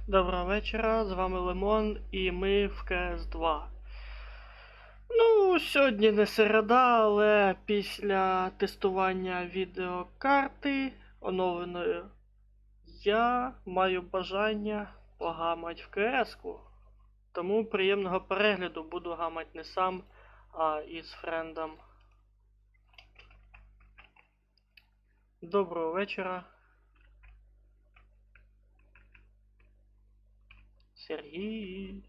Доброго вечора, з вами Лимон і ми в КС2. Ну, сьогодні не середа, але після тестування відеокарти оновленої я маю бажання погамать в КС-ку. Тому приємного перегляду, буду гамать не сам, а із френдом. Доброго вечора. Сергій.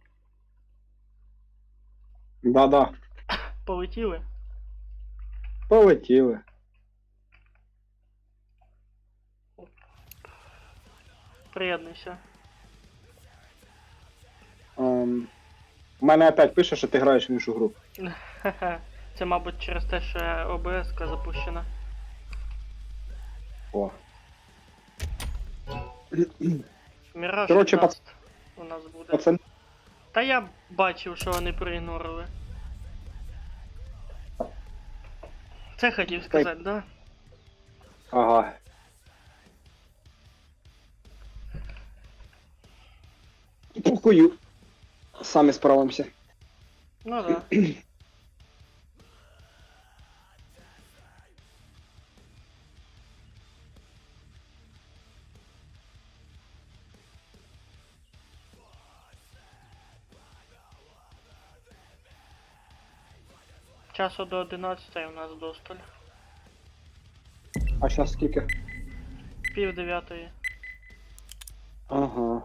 Да-да, Полетіли? полетіли. Приєднуйся. У мене опять пише, що ти граєш в іншу гру. Це, мабуть, через те, що ОБС-ка запущена. О. Міраж Короче, Даст у нас буде. Пацан, Та я бачив, що вони проігнорили. Це хотів сказати, да? ага. Похую. Самі справимося. Ну да. Часу до 11 у нас досталь. А зараз скільки? 8:30. Ага.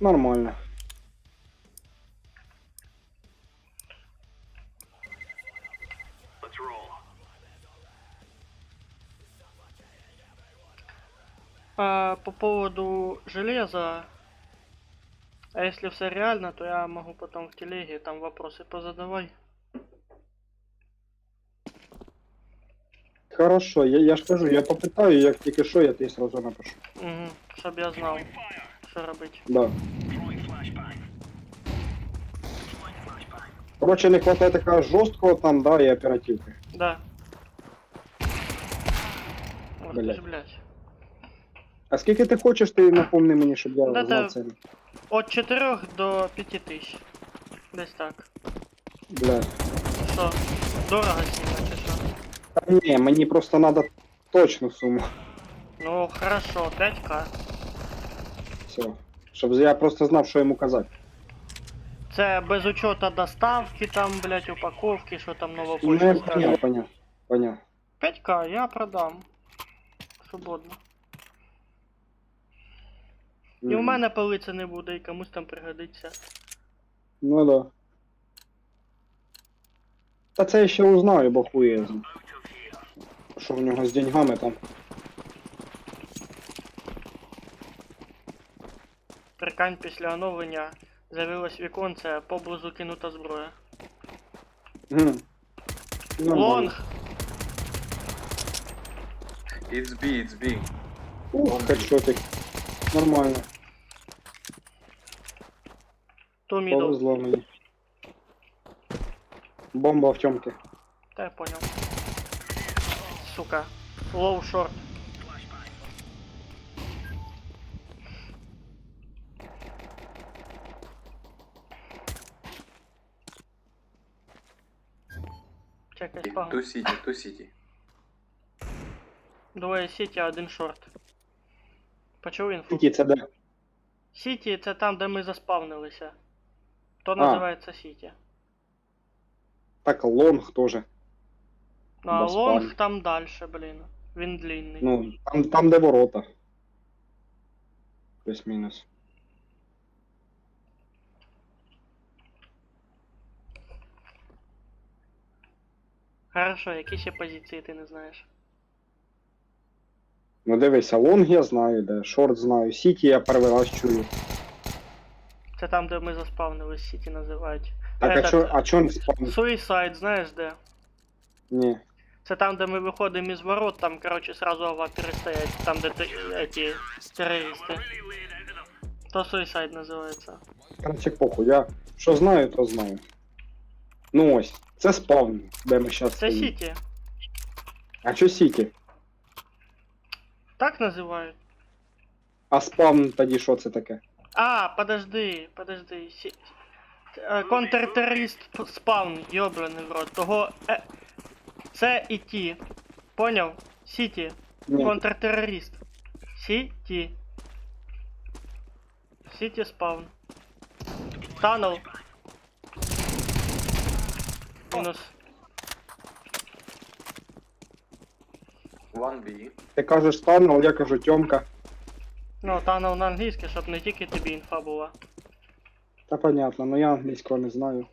Нормально. А по поводу железа, а если все реально, то я могу потом в телеге там вопросы позадавай. Хорошо, я ж кажу, я попитаю, як тільки що, я тобі сразу напишу. Угу, щоб я знав, що робити. Да. Короче, не хватає такого жорсткого там, да, і оперативки. Да. Ох ти Блядь. ж, блядь. А скільки ти хочеш, ти напомни мені, щоб я Да-да. знав це. От 4 до 5 тисяч. Десь так. Блядь. Що? Дорого сильно чи що? Та ні, мені просто треба точну суму. Ну, хорошо, 5к. Все. Щоб я просто знав, що йому казати. Це без учета доставки, там, блядь, упаковки, що там нова Ну, я почта скаже. поняв. 5к я продам. Свободно. І у мене палиця не буде, і комусь там пригодиться. Ну да. Та це я ще узнаю, бо хує знаю. Що в нього з деньгами там. Прикань, після оновлення з'явилось віконце, поблизу кинута зброя. Лонг! It's B. Ух, хедшотик. Нормально. То мідл. Повезло мені. Бомба в тьомки. Та я понял. Сука. Лоу шорт. Чекай, спагу. Ту сіті. Двоє сіті, а один шорт. Почув інфу? Скільки це де? Сіті це там, де ми заспавнилися. То називається Сіті. Так, лонг теж. Ну а Заспавн. лонг там дальше, блін. Він длинний. Ну, там де ворота. Плюс-мінус. Хорошо, які ще позиції ти не знаєш? Ну дивися, лонг я знаю, де, шорт знаю, сіті я перший раз чую. Це там, де ми заспавнились, Сіті називають. Так, а чо не спавн? Suicide, знаєш де? Ні. Це там, де ми виходимо із ворот, там, короче, сразу аваперы стоять, там, де эти террористи. То Suicide називається. Короче, похуй, я що знаю, то знаю. Ну ось, це спавн, де ми зараз Це Сіті. А що сіті? Так називають. А спавн тоді що це таке? А, подожди. Контртерорист спавн, йобаний в рот. Того. Це і ті. Поняв? Сіті. Ні. Контртерорист. Сіті. Сіті спавн. Танел. Мінус. 1B. Ти кажеш Танел, я кажу Тьомка. Ну, танел на англійській, щоб не тільки тобі інфа була. Та понятно, но я англійського не знаю.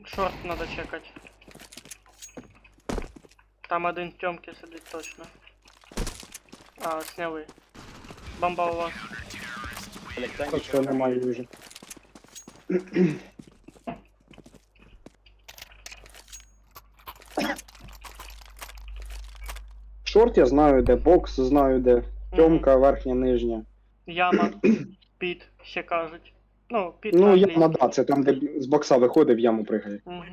Шорт надо чекать. Там один в тёмке сидить точно. А, сняли. Бомба у вас. Так що немає вже. Шорт я знаю де, бокс знаю де, Тьомка верхня, нижня. Яма. Піт, ще кажуть. Ну, піт Ну, на яма, англійській. да, це там, де з бокса виходить, в яму пригає. Мгм.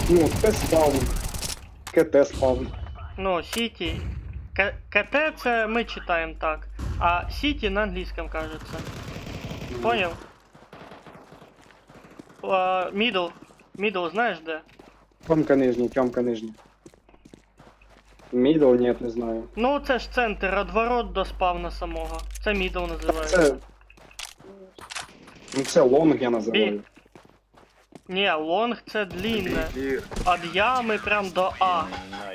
Ну, це спавн. КТ спавн. Ну, Сіті. КТ це ми читаємо так. А Сіті на англійському кажеться. Поняв? Мідл. Мідл знаєш де? Тьомка нижня, Тьомка нижня. Мідл, ні, не знаю. Ну, це ж центр, від ворот до спавна самого. Це мідл називається. Це... Ну, це лонг я називаю. Ні, лонг це длінне. Clear. Від ями прям до А.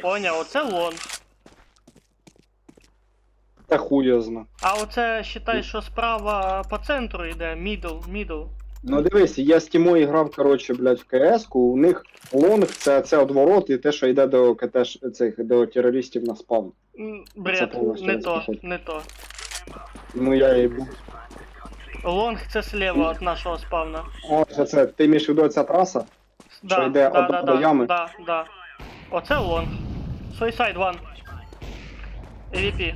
Поняв, оце лонг. Та хуй я зна. А оце считай, що справа по центру йде, мідл. Ну дивись, я з Тімою грав, коротше, блядь, в КС-ку, у них лонг це одворот і те, що йде до КТ цих, до терористів на спавн. Бред, повністю не то, розпоход. не то. Ну я і був. Лонг це слева від нашого спавна. О, це, ти маєш в виду ця траса? Що йде одна до ями? Да. Оце лонг. Suicide one. AVP.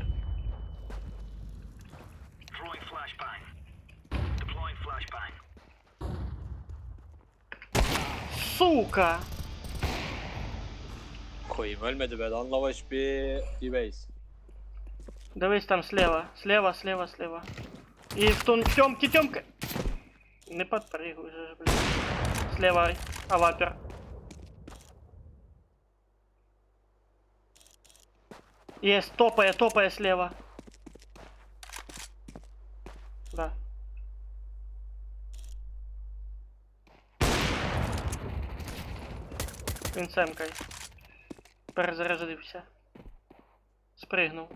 Сука! Koyayım ölmedi be lan lavaş bir D-base. Дивись там слева. Слева. І в тёмка. Не подпрыгуй же, ж, блин. Слева авапер. Есть, топая слева. Да. Він семкой. Перезарядився. Спригнув.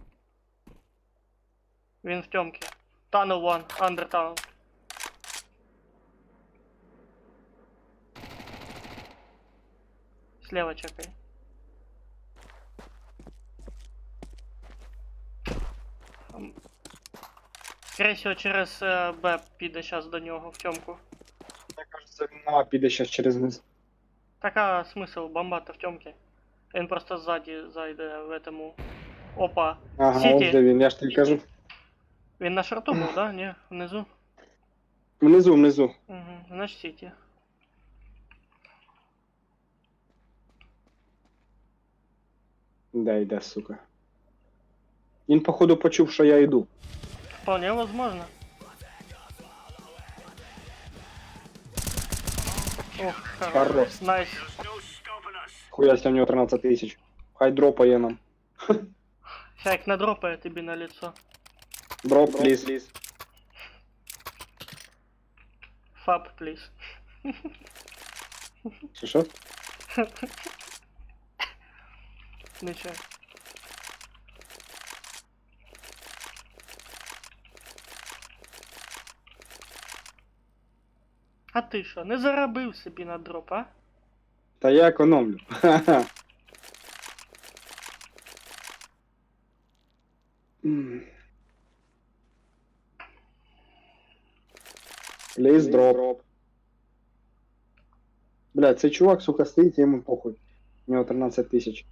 Він в тьомки. Tunnel one, under tunnel. Слева чекай. Скорее всего, через Б піде зараз до нього в тьомку. Мені кажеться, він на піде зараз через низ. Така смисл бомбата в тьомки. Він просто ззаді зайде в этому. Опа. Ага, Сіті. ось де він, я ж тобі кажу. Він на шорту був, да? Ні, внизу. Внизу. Угу, значить Сіті. Де йде, сука. Він, походу, почув, що я йду. Вполне возможно. Ох, Хорош. Найс. Хуясь, у нього 13 тисяч. Хай дропає нам. Шайк надропає тобі на лицо. Дроп, пліз. Фаб, пліз. Що? Нічого. А ти що, не заробив собі на дроп, а? Та я економлю. Ха-ха. Пліз дроп. Бля, цей чувак, сука, стоїть, йому похуй. У нього 13 тисяч.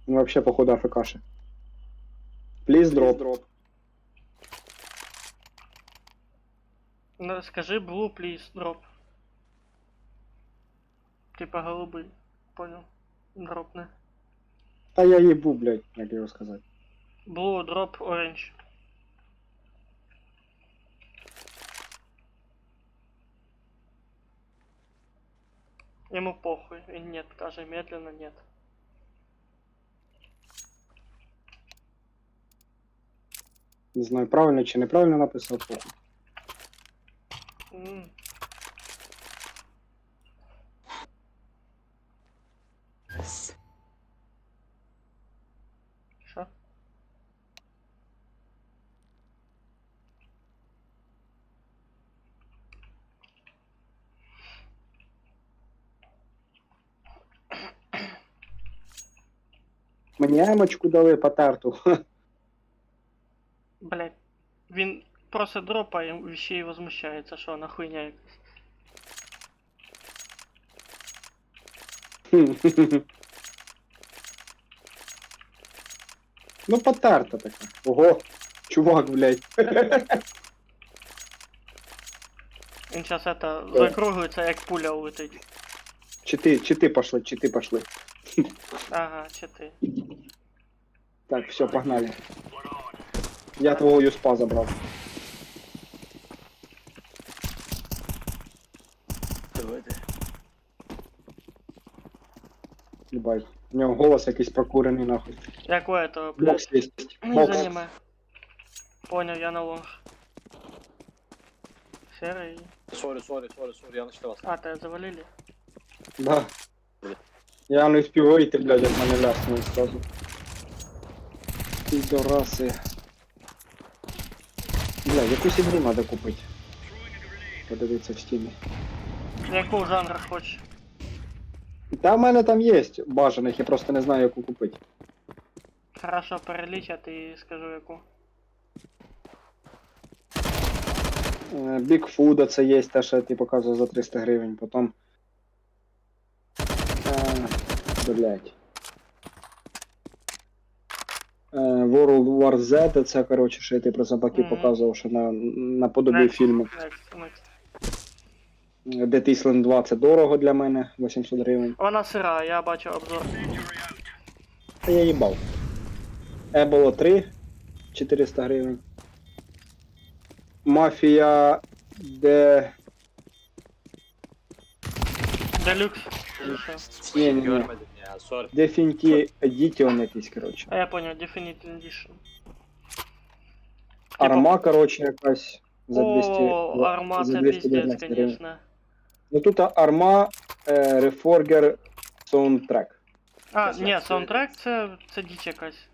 Він вообще, походу, АФКши. Пліз дроп. Ну, скажи blue, please, drop. Типа голубый. Понял. Дропне. Та я їбу, блядь, як його сказати. Blue, drop, orange. Ему похуй. И нет, каже, медленно нет. Не знаю, правильно чи неправильно написав. Похуй. М. Що? Мені емочку дали потерту. Блять. Він просто дропає ще й возмущається, що вона хуйня якась. Ну, потерта така. Ого, чувак, блядь. Він зараз это закруглиться, як пуля улетить. Чити пошли, чити пошли. Ага, чи ти. Так, все, погнали. Я твого юспа забрав. Ебать. У нього голос якийсь прокурений нахуй. Як у этого, блядь. Бокс є. Не Бокс. заніме. Понял, я на лонж. Серый. Sorry, я начал вас. А, тебя завалили? Да. Я не успів вийти, блядь, як мене ляснули сразу. Підораси. Бля, якусь ігру треба купити. Подивитися в стімі. Якого жанра хочеш? Та в мене там є бажаних, я просто не знаю, яку купити. Хорошо, переліч, а ти скажу яку. Бігфуда це є, те, що я тобі показував за 300 гривень, потім... Блять. World War Z, це, коротше, що я тобі про собаки Мгм. показував, що наподобі фільму. Next. Dead Island 2 це дорого для мене, 800 гривень. Вона сира, я бачу обзор. Та я їбав. Еболо 3, 400 гривень. Мафія де... Делюкс. Ні. Görmedim ya, sorry. Definity Edition якийсь, коротше. А я понял, Definitive Edition. Арма, коротше, якась за 200, О, арма за це 219 пиздец, гривень. конечно. Ну тут арма Reforger Soundtrack. А, Це ні, як саундтрек це діч якась.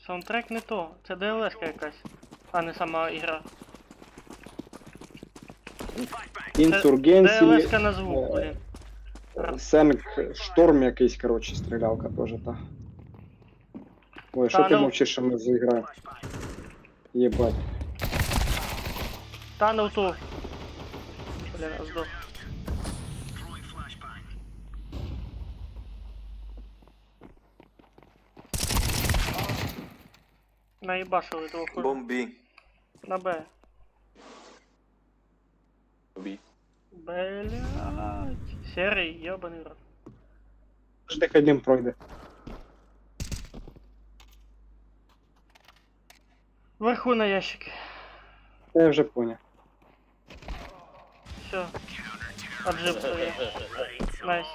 Саундтрек не то, це DLS-ка якась, а не сама ігра. Insurgency, DLS-ка на звук, блін. Сенк Шторм якийсь, коротше, стрілялка теж та. Ой, що Та, ти ну. мовчиш, що ми заіграємо? Єбать. Та ну ту. Блін, здох. Наїбашили двох уже. Бомби. На Б. Убий. Блять. Серий, ёбаний рот. Жди, хай дим пройде. Вверху на ящики. Я вже поняв. Все. Отжив своє. Найс.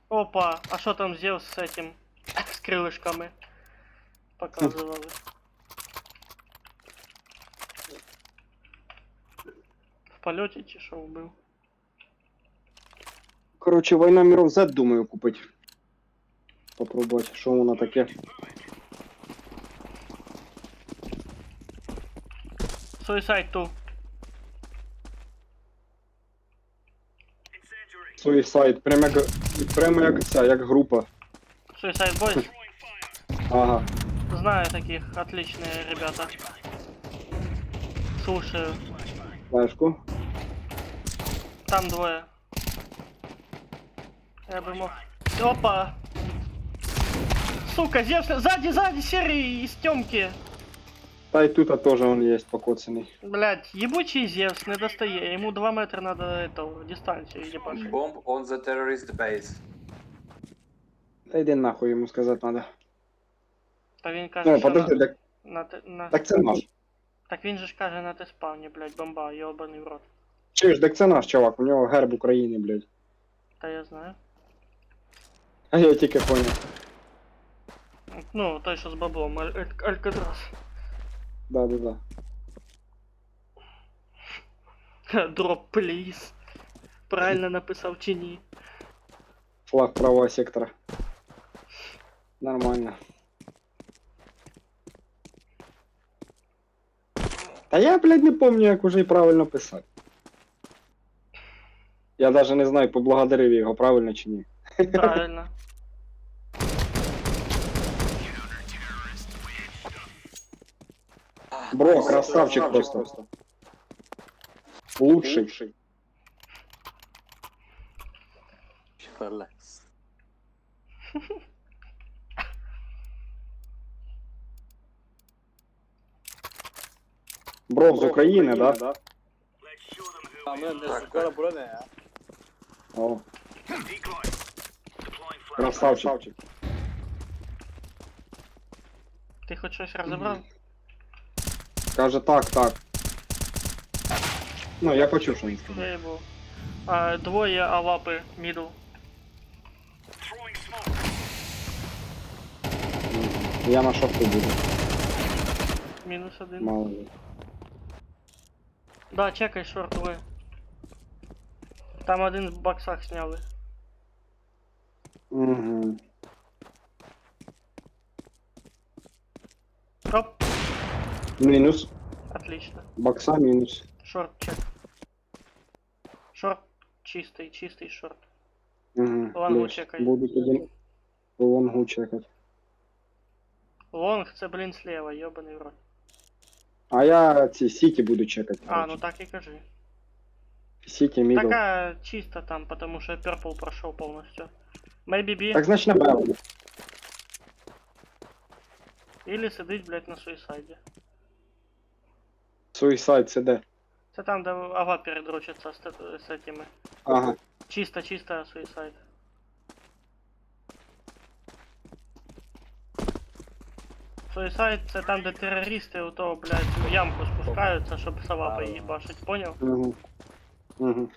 Опа, а що там Зевс з этим? З крилишками. Показували. В польоті чи що вбив? Коротше, Війна миров Z думаю купити. Попробувати, що воно таке. Suicide 2. Suicide, прямо як ця, як група. Suicide Boys. Ага. Знаю таких, отличные ребята. Слушаю. Флешку. Там двое. Я бы мог... Опа! Сука, Зевс... Сзади, серый из Тёмки! Та й тут теж он є покоцаний. Блять, ебучий Зевс не достає, йому 2 метри надо этого, дистанцію ебашить. Bomb on the terrorist base. Та йди нахуй йому сказати надо. Та він каже, Ну, що подожди, так, на... так це наш. Так він же ж каже на те-спавні, блять, бомба, йобаний в рот. Чуєш, так це наш чувак, у нього герб України, блядь. Та я знаю. А я тільки поняв. Ну, той, що з баблом, Алькатрас. Да. Дроп, пліз. Правильно написав чи ні. Флаг правого сектора. Нормально. Та я, блядь, не помню, як уже і правильно писати. Я даже не знаю, поблагодарив його, правильно чи ні. Правильно. Бро, красавчик просто. Лучший. Relax. Бро, з України, да? Tamam ne Tak, skora bura ne ya? О. Красавчик. Ти хоч щось розібрав? Каже так. Ну, я почув, що він сказав. Я їбу. Двоє авапи, мідл. Я на шоку буду. Мінус один. Мало ли. Да, чекай, шорт, ви. Там один в боксах сняли. Угу. Оп, Мінус. отлично. Бокса мінус. Шорт чек. Шорт чистий шорт. Угу. Лонгу чекай. Буду тоді по лонгу чекати. Лонг це, блін, слева, йобаний в рот. А я ці сіті буду чекати. А, ну так і кажи. Сіті, мідл. Така чисто там, потому что Purple прошел полностью. Maybe B. Так значить на Б. Или сидить, блядь, на суїсайді. Суїсайд це де? Це там, де ава передрочиться з этими. Ага. Чисто суїсайд. Суїсайд це там, де терористи у того, блядь, в ямку спускаються, щоб савапи їбашить, поняв? Угу. Угу.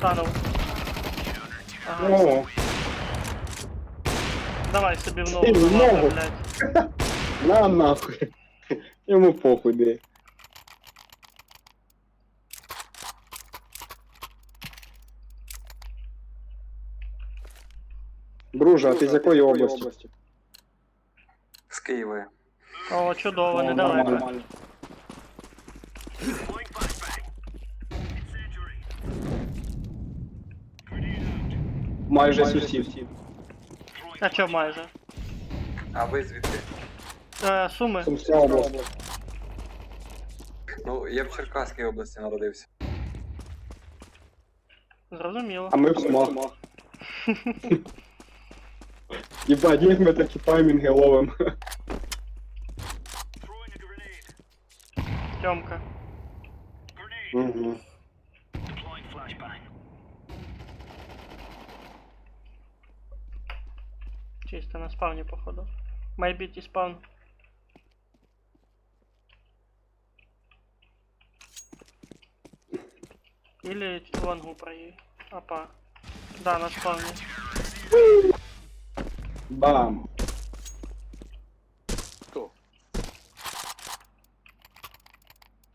Танув. Ага. О, Давай собі в Ти ногу, в ладно, ногу? блядь. на нахуй. Йому похуй де. Друже, а ти з якої області? З Києва. О, чудово, О, недалеко. нормально. Майже сусід. А чо майже? А ви звідки? Суми. Сумська область. Ну, я в Черкаській області народився. Зрозуміло. А ми в Смах. Єбать, як ми такі таймінги ловим. Тьомка. Угу. Чисто на спавні, походу. Майбіт і спавн. Или лонгу проїй. Опа. Да, на спавні. Бам. Хто?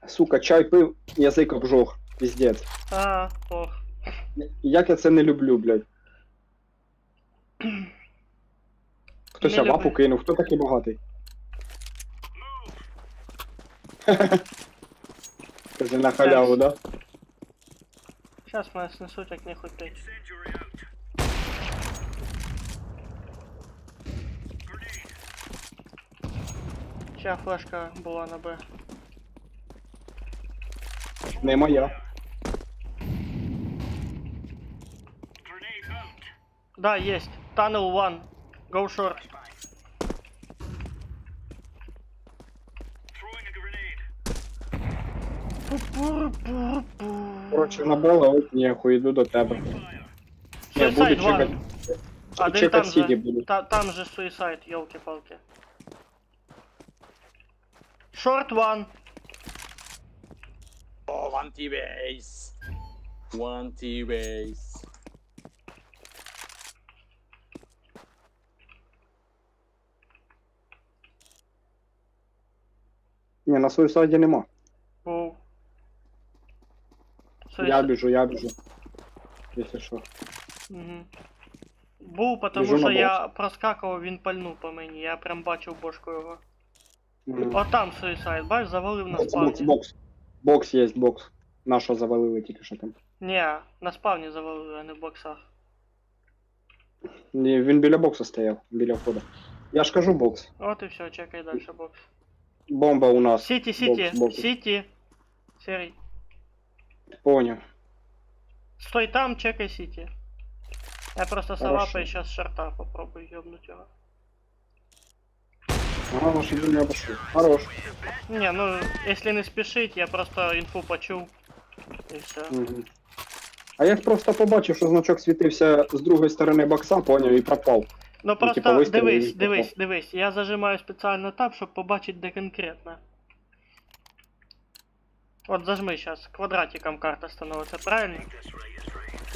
Сука, чай пив, язик обжог. Піздець. Ох. Як я це не люблю, блядь. Хтось Не авапу люблю. кинув, хто такий багатий? Скажи на халяву, да? Сейчас мене снесуть, як нехуй пить. Чия флешка була на Б. Не моя. Да, есть. Tunnel 1. Go short. Коротше, набрала, от ніхуй, йду до тебе. Я буду Suicide чекати. One. Один там Чекати сіді же. буду. Там же Suicide, елки-палки. Short One. Oh, one T-base. One T-base. Ні, на суїсайді нема. Був. Я біжу. Якщо що. Угу. Був, потому Біжу що на я проскакував, він пальнув по мені. Я прям бачив бошку його. Мгм. О, там Suicide, бачиш, завалив на Бокс, спавні. бокс. Бокс є, бокс. Нашого завалили тільки що там. Ні, на спавні завалили, а не в боксах. Ні, він біля бокса стояв, біля входу. Я ж кажу бокс. От і все, чекай дальше бокс. Бомба у нас. Сіті, бокс. Сіті. Серій. Поняв. Стой там, чекай Сіті. Я просто Хорошо. салапаю, сейчас шарта попробую ёбнуть его. Ага, машину не обошли. Хорош. Не, ну, если не спешить, я просто інфу почув. І все. Мгм. А я просто побачив, що значок світився з другої сторони бокса, поняв, і пропав. Ну типа, просто вистрілив і дивись. Я зажимаю спеціально так, щоб побачити де конкретно. От зажми сейчас, квадратиком карта становится, правильно?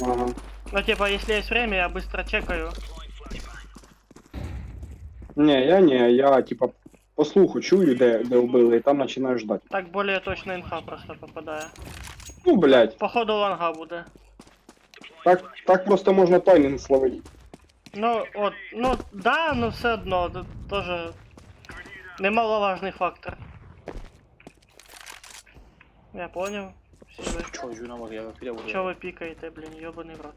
Ага. Ну типа, если есть время, я быстро чекаю. Я типа по слуху чую, де вбили, і там починаю ждати. Так более точно інфа просто попадає. Ну, блядь, Походу ланга буде. так просто можна таймінг словити. Ну, от, ну да, но все одно, це теж немаловажний фактор. Я понял. Всі ви. Чё, жена могла, я вперед. Чо ви пікаєте, блін, йобаний в рот.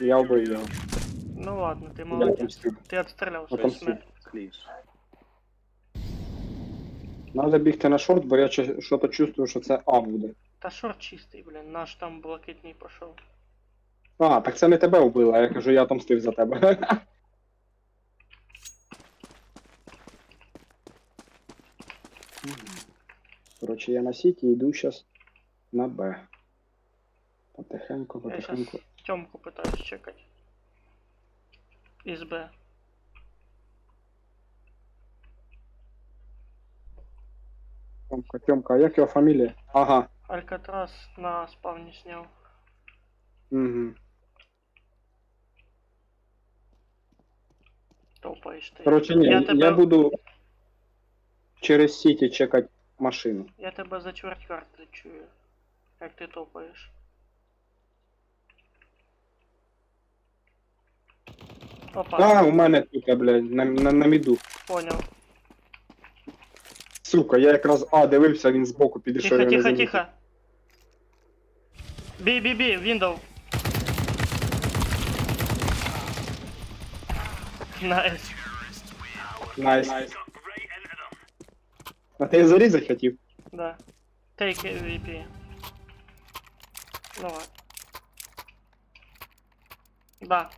Я вбив його. Ну ладно, ти Я молодець. отомстив. Ти відстрілявся. Отомстив. смерть. Клиш. Надо бігти на шорт, бо я що-то чувствую, що це А буде. Та шорт чистий, блін, наш там блакитний пішов. А, так це не тебе вбило, а я кажу, я отомстив за тебе. Коротше, я на сіті йду зараз на Б. Потихеньку. Я сейчас Тёмку пытаюсь чекать. Из Б. Тёмка, а як його фамілія? Ага. Алькатрас на спавне снял. Угу. Топаешь ты. Коротше, ні, я, я тебе, буду через сіті чекати машину. я тебе за чверть карти чую. Як ти топаєш. Опа, А, у мене тут, блядь, на міду. понял. Сука, я якраз А дивився, він збоку підійшов. Тихо, я не тихо, замітив. тихо. Би, window. Найс. Найс. А ти зарізати хотів? Да. Take VP. Ну ладно. Да.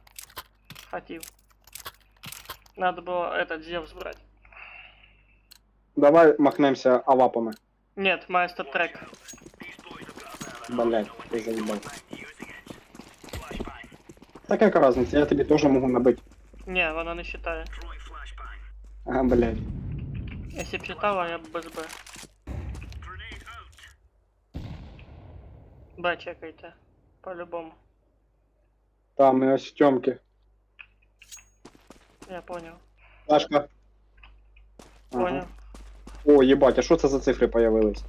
Хотів. Надо было этот Зевс брать. Давай махнемося авапами. Нет, майстер трек. Блядь, ти заїбав. Так яка разниця, я тобі теж можу набити. Не, вона не считає. Ага, блядь. Если б считала, я б без Б. Б чекайте. По-любому. Там і ось в Тьомки. Я понял. Сашка. Ага. Понял. О, їбать, а що це за цифри появились?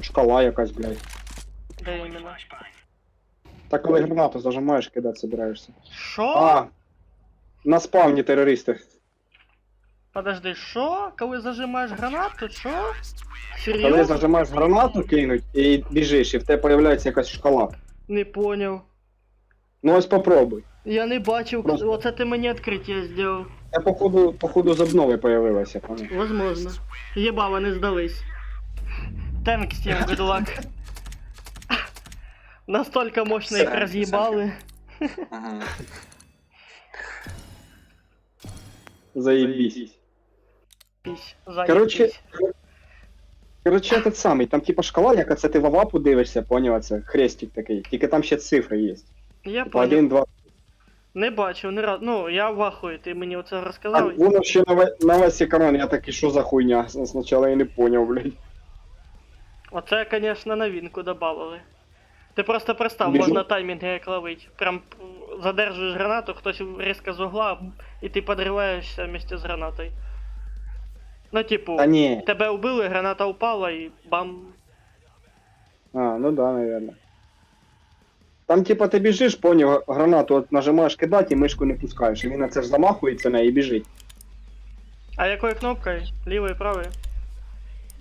Шкала якась, блядь. Де іменно? Так коли гранату зажимаєш, кидати собираєшся. Шо? А! На спавні терористи. Подожди, шо? Коли зажимаєш гранату, шо? Коли Серйозно? зажимаєш гранату кинуть і біжиш, і в тебе появляється якась шкала. Не понял. Ну ось попробуй. Я не бачив, Просто. оце ти мені відкриття зробив. Я походу з обнови появилася, пане. Возможно. Єба, вони здались. Thanks, Team, good luck. Настолько мощно їх Срань, роз'їбали. Ага. Заєбісь. Пісь, Короче, заєбісь. Коротше, этот самий, там типа шкала, яка це ти в авапу дивишся, поняв, це хрестик такий. Тільки там ще цифри є. Я Типа поняв. 1, 2. Не бачив, не раз. Ну, я в ахуї, ти мені оце Так, розказав. воно ще на весь екран, я такий, що за хуйня? Спочатку я не поняв, блядь. Оце, конечно, новинку добавили. Ти просто представ, Біжу. можна таймінги як ловить. Прям задержуєш гранату, хтось різко з угла, і ти подриваєшся вместе з гранатою. Ну, типу, Та ні. тебе вбили, граната упала і бам. А, ну да, наверное. Там типа ти біжиш, поняв, гранату от нажимаєш кидати і мишку не пускаєш. І він на це ж замахується на і біжить. А якою кнопкою? Лівою, правою?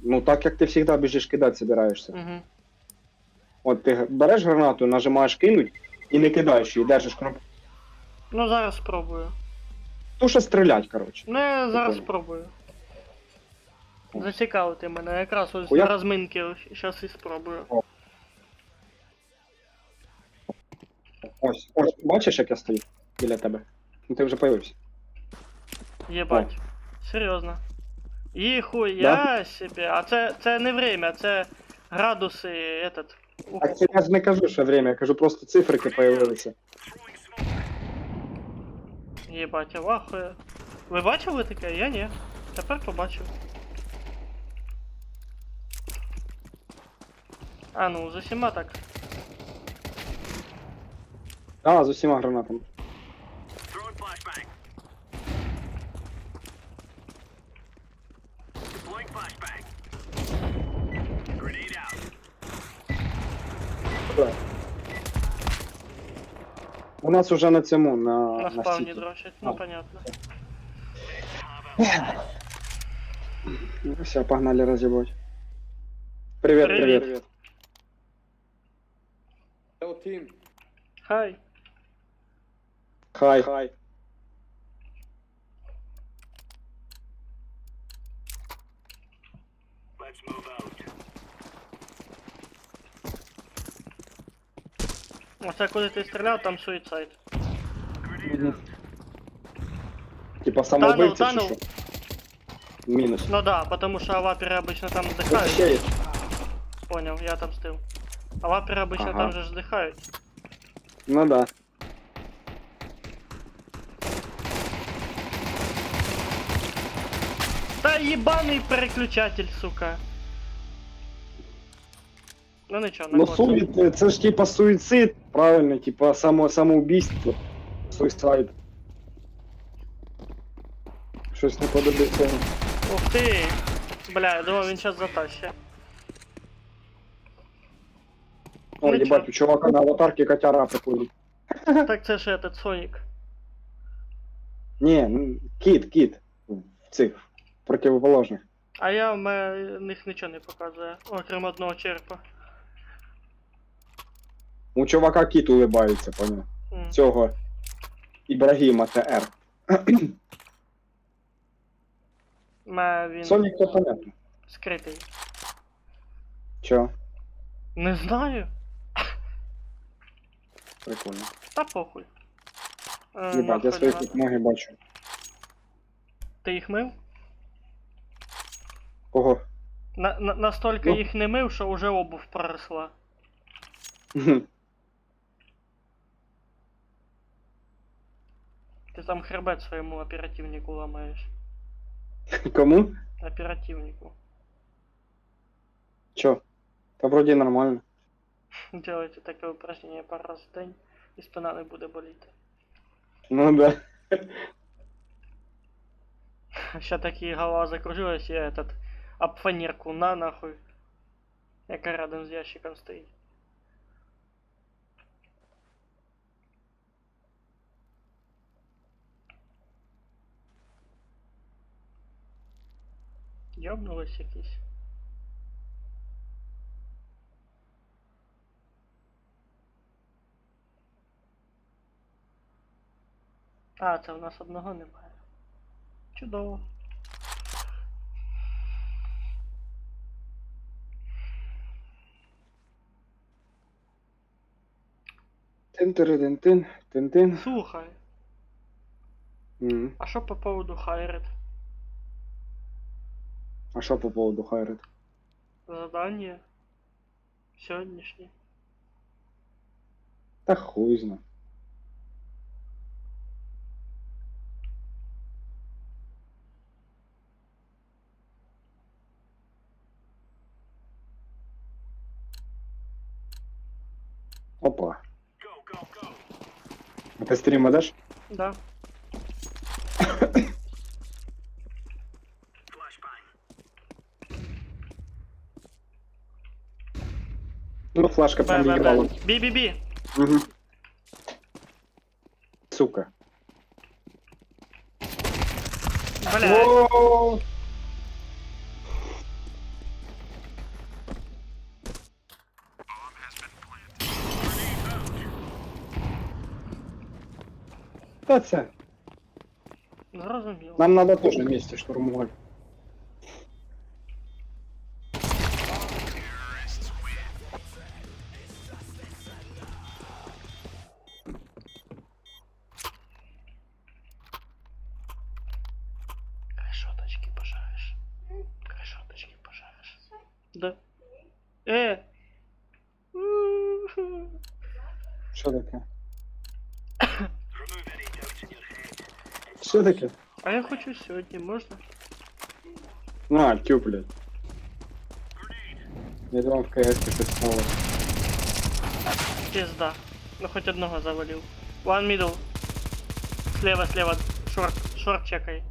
Ну так як ти завжди біжиш кидати собираєшся. Угу. От ти береш гранату, нажимаєш кинуть і не кидаєш її, держиш кнопку. Ну, зараз спробую. Туша стрілять, коротше. Ну, я зараз Прикольно. спробую. Зацікавити мене, якраз ось Хуя? на розминки зараз і спробую. Ось, бачиш, як я стою біля тебе? Ну ти вже появився. Єбать. Серйозно. Їхуя себе. А це не время, це градуси, этот. Так це я ж не кажу, що время, я кажу, просто цифрики появилися. Єбать, я вахує. Ви бачили таке? Я ні. Тепер побачив. А ну, з усіма так. А, з усіма гранатами. Да. У нас уже на цьому, На на спавні стіті. дрочать, ну А. понятно. Ну все, погнали разъебать. Привет, Привет. привет. Hello, team. Хай. Хай. Хай. Оце коли ти стріляв, там суїцайд. Типа самоубийця чи Танул. що? Мінус. Ну да, потому що аваперы обычно там Ось вздыхают. ще є. Понял, я отомстил. Аваперы обычно Ага. там же вздыхают. Ну да. Да ебаный переключатель, сука. Ну ничего, Ну суїцид, це ж типа суїцид, правильно, типа самоубійство. Суїцид. Щось не подобається. Ух ты! Бля, я думал, він сейчас затащит. О, Ну їбать, чо? у чувака на аватарці котяра приходить. Так це ж этот Соник. Ні, кіт. В цих противоположних. А я в них нічого не показує, окрім одного черепа. У чувака кіт улибається, поняв. М. Цього Ібрагіма ТР. Він Сонік то понятно. скритий. Чо? Не знаю. Прикольно. Та похуй. Їбать, я нахуй свої надо. тут ноги бачу. Ти їх мив? Кого? Настільки Ну. їх не мив, що вже обув проросла. Ти там хребет своєму оперативнику ламаєш. Кому? Оперативнику. Чо? Та вроді нормально. Делайте таке упражнення пару раз в день, і спина не буде боліти. Ну да. Ще такі голова закружилась, я этот об фанерку на нахуй. Яка рядом з ящиком стоїть. Йобнулись якісь. А, це в нас одного немає. Чудово. Тин-тин-тин, тин-тин. Слухай, Мгм. а що по поводу Хайред? А що по поводу Хайред? Задання. Сьогоднішнє. Та хуй зна. Опа. А ти стрім ведеш? Да. Ну, флешка прям їбала. Бі-бі-бі. Угу. Сука. Блядь. О! Та це. Зрозуміло. Нам надо теж вместе штурмувати. Решеточки пожаришь. Решеточки пожаришь. Да. Що таке? Що таке? А я хочу сьогодні, можна? На, тю, блядь. Я думав, в КС щось стало. Пизда. Ну хоть одного завалил. One middle. Слева, слева. Шорт чекай.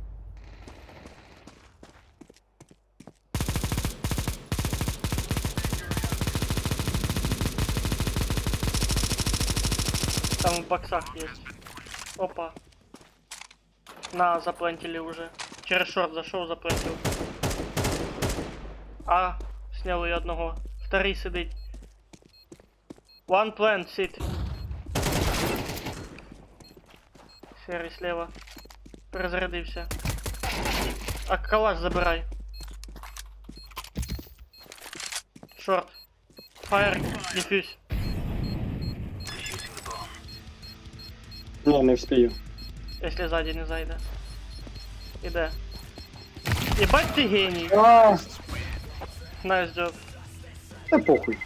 Там в боксах есть. Опа. На, заплантили уже. Через шорт зашел, заплантил. А, сняли одного. Вторий сидить. One plant, sit. Серый слева. Перезарядився. А калаш забирай. Шорт. Фаер, дефюз. Ні, не вспію. Если сзади не зайде. Іде. Ебать ти геній. А, Найс джоб. та похуй.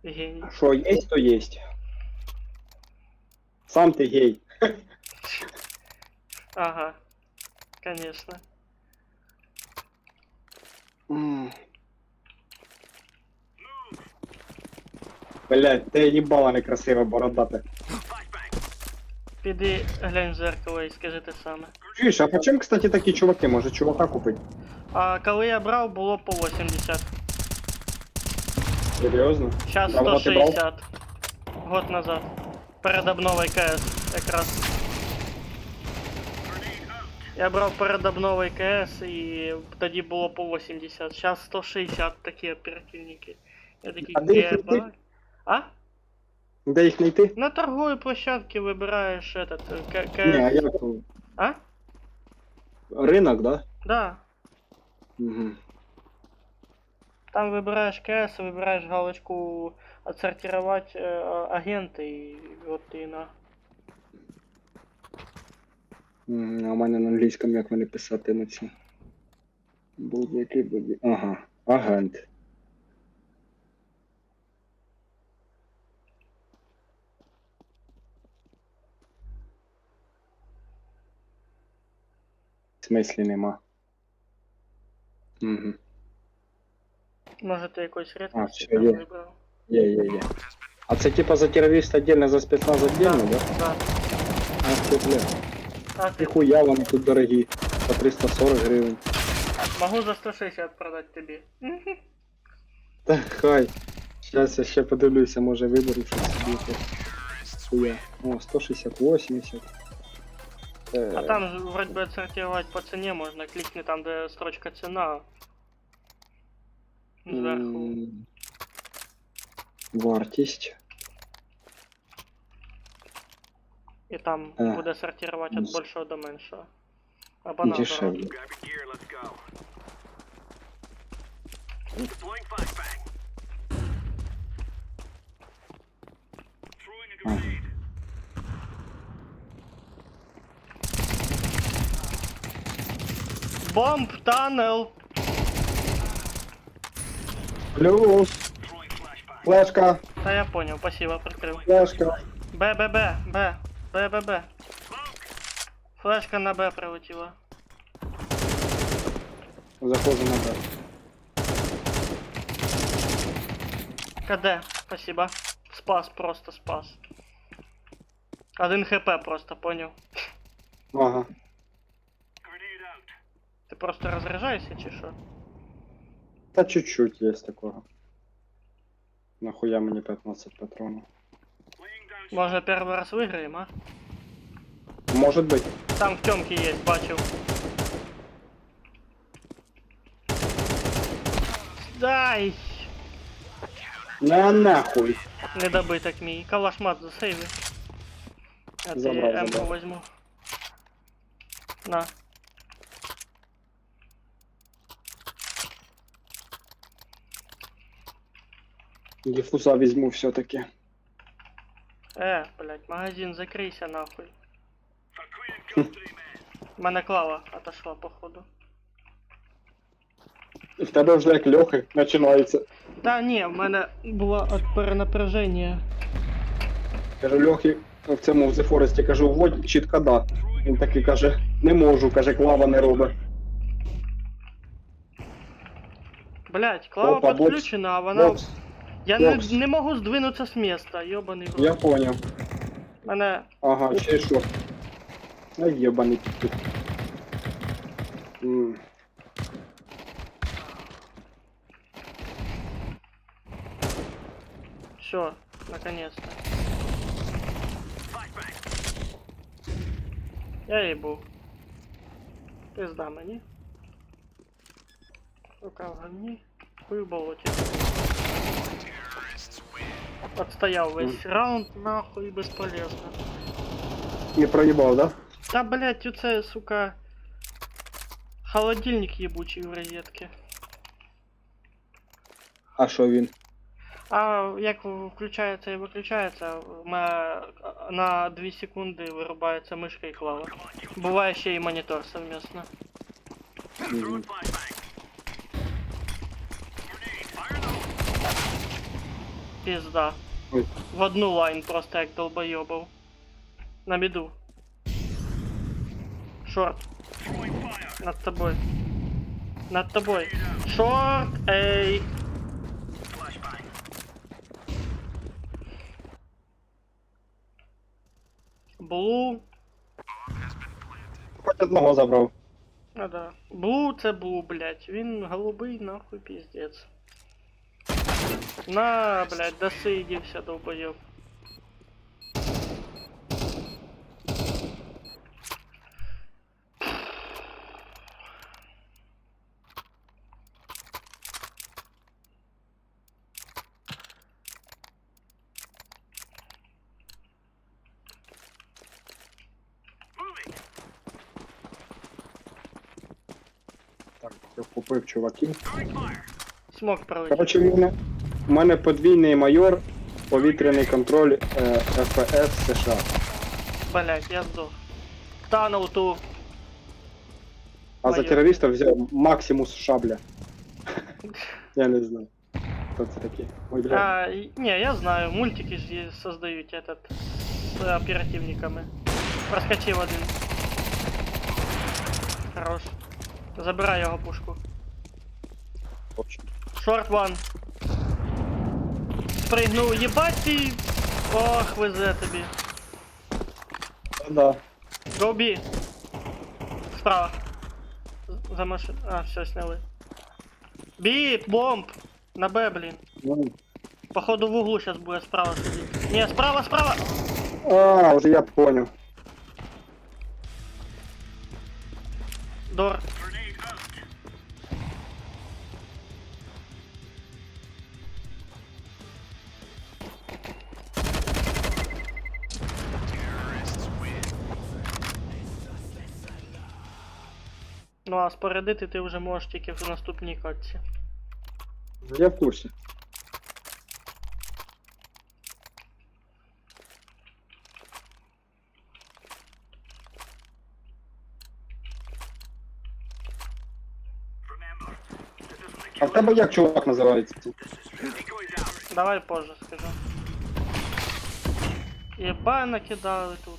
Геній. Що есть, то есть. Сам ти гей. Ага. Конечно. Блядь, ти їбала некрасива бородата. Піди глянь в зеркало і скажи те саме. Чуєш, а по чому, кстати, такі чуваки? Може чувака купити? А коли я брав, було по 80. Серйозно? Сейчас Давно ти брав? 160. Год назад. Перед обновою КС якраз. Я брав перед обновою КС і тоді було по 80. Сейчас 160 такі оперативники. Я такий, А де їх єба. знайти? А? Де їх знайти? На торговой площадке выбираешь этот КС. Ні, а як? А? Ринок, да? Да. Угу. Там выбираешь КС, выбираешь галочку отсортировать агенты и вот ты на. А у мене на англійському як вони писати на ці. Будь-який будь. Ага. Агент. В смислі нема. Угу. Може ти якось А, рідкості все, там є. вибрав. Є. А це типа за террорист отдельно, за спецназ отдельно, да? Да. Ах ти, бля. А ты Ніхуя вони тут дорогі. По 340 гривень. могу за 160 продать тебе. Та хай. Сейчас я ще подивлюся, може виберу щось собі. якесь. Хуя. О, 160-80. А там же вроде бы отсортировать по цене можно. Кликни там, где строчка цена. Сверху. Вартість. И там А. буде сортировать Ну, от большего до меньшего. Або наоборот. Дешевле. Ага. Бомб, танел. Плюс. Флешка, Та я понял, спасибо, прикрив. флешка. Б, Б, Б, Б, Б, Б, Б. Флешка на Б прилетіла. Заходжу на Б. КД, спасибо. Спас, просто спас. 1 хп просто, понял. Ага. Ти просто розряджаєшся чи що? Та чуть-чуть є такого. Нахуя мені 15 патронів? Може перший раз виграємо, а? Может быть. Там в тёмке є, бачив. Дай! На нахуй. Недобиток мій. Калашмат засейви. Я тобі Забрав, М забрав. возьму. На. Диффуза візьму все-таки. Блядь, магазин закрийся нахуй. У мене клава отошла, походу. В тебе вже як льохи починається. Та ні, в мене було от перенапряження. Кажу, Льохи в цьому в The Forest, кажу, вводь чітко да. Він такий каже, не можу, каже, клава не робить. Блядь, клава Опа, бокс. підключена, а вона... Бокс. Я бокс. не можу здвинутися з міста, йобаний в Я рот. понял. Мене... Ага, ще що? Ай, єбаний тут. Все, наконец-то. Я їбу. Пизда мені. Рука в говні. Хуй в болоті. Отстояв весь раунд, нахуй, безполезно. Не проїбав, да? Та, блять, оце, сука... Холодильник ебучий в розетке. А що він? А як включається і виключається, на 2 секунди вирубається мишка і клава. Буває ще і монітор совместно. Мгм. Пізда. Ой. В одну лайн просто як долбойобов. На біду. Шорт. Над тобой. Над тобой. Шорт, ей. Блу. Хоч одного забрав. А да. Блу це блу, блять. Він голубий, нахуй піздець. На, блять, досидівся, долбойоб. Так, я купив чуваків. Смог пролетів. Короче, у мене подвійний майор, повітряний контроль ФПС США. Блять, я здох. Танув ту. А за Майор. терориста взяв Максимус Шабля. Я не знаю. Хто це такий? Ой, бля. Не, я знаю, мультики же создают этот с оперативниками. Проскочил один. Хорош. Забирай його пушку. Точно. Шорт ван. Спригнув, єбать ти. Ох, везе тобі. Да. Go B. Справа. За машин. А, все, сняли. Бі, бомб. На Б, блін. Ну. Походу в углу сейчас будет справа сидеть. Не, справа, справа! А, уже я понял. Дор. Ну а спорядити ти вже можеш тільки в наступній катці. Я в курсі. А в тебе як чувак називається? Давай позже скажу. Єба накидали тут.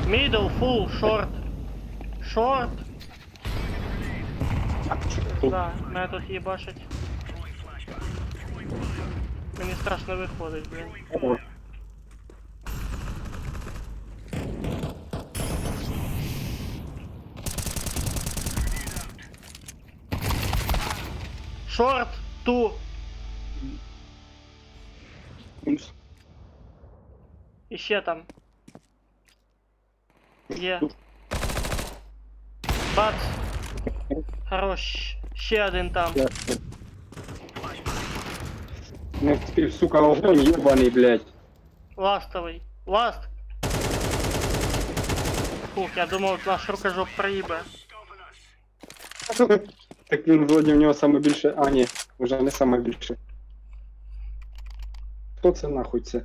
Middle, full, short. Short. Да, мене тут їбашить. Мені страшно виходить, блін. О, Short, ту. мінус. І ще там. Є. Бац. Хорош. Ще один там. Не встиг, сука, огонь єбаний, блядь. Ластовий. Ласт. Фух, я думав, наш рукожоп проїбе. Так він вроді в нього саме більше. А, ні, вже не саме більше. Хто це нахуй це?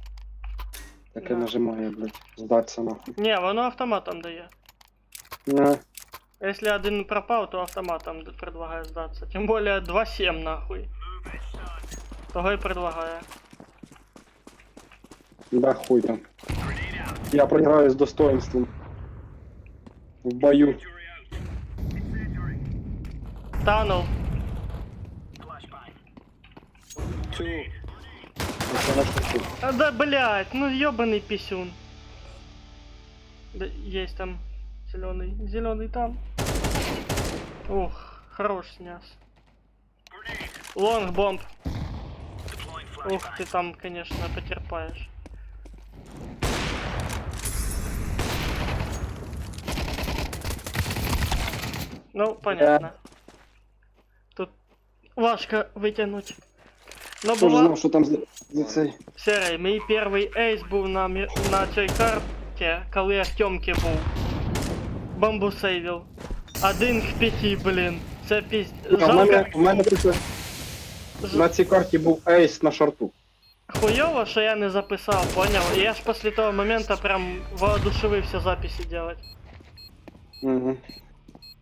Таке Да. нажимає, блядь. Здаться нахуй. Не, воно автоматом дає. На. Если один пропал, то автоматом предлагаю сдаться. Тем более 2-7 нахуй. Того и предлагаю. Да хуй там. Я проиграю с достоинством. В бою. Танул. Two. Это на шутку. А да блять, ну ёбаный писюн. Да, есть там зеленый. Зеленый там. Ух, хорош снес. Лонг бомб. Ух, ты там, конечно, потерпаешь. Ну, понятно. Тут важко вытянуть. Но Хто ж була... знав, що там за цей? Серий, мій перший ейс був на цій карті, коли Артемки був. Бомбу сейвив. 1 к 5, блін. Це пізд... У мене тут на цій карті був ейс на шорту. Хуйово, що я не записав, поняв? Я ж після того моменту прям воодушевився записи делать. Угу.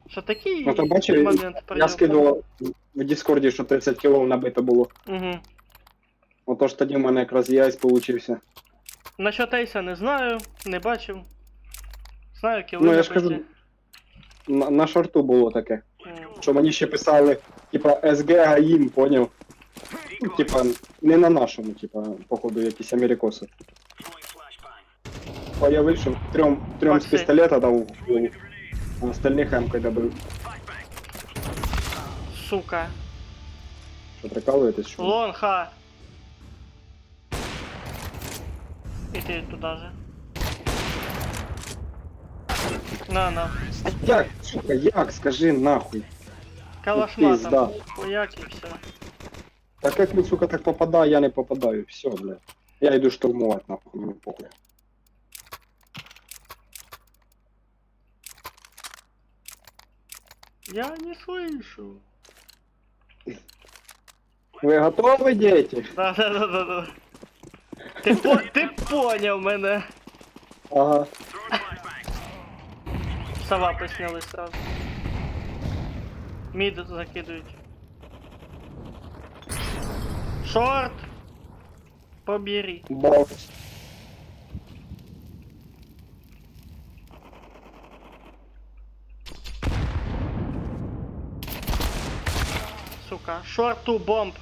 Що такий Ну то бачив, момент я скидував в Діскорді, що 30 кілов набито було. Угу. Отож тоді в мене якраз ейс получився. Насчет ейса не знаю, не бачив. Знаю, кіли Ну я ж набиті. кажу, на шорту було таке. М. Що мені ще писали, типа СГ ГАІМ, поняв? Ну, типа, не на нашому, типа, походу, якісь америкоси. Появив, що трьом з Максим. пістолета дав, а остальних емкою добив. Сука. Що, прикалуєтесь, що? Лонха. І ти туди же. На. Як, сука, як, скажи нахуй. Калашматом. Пизда. Хуяк і все. Так як він, сука, так попадає, я не попадаю, все, бля. Я йду штурмувати, нахуй, мені похуй. Я не слышу. Ви готові, діти? Да. Ти поняв мене. Ага. Сова сняли сразу. Мид закидують. Шорт. Побери. Бокс. Сука. Шорту бомб.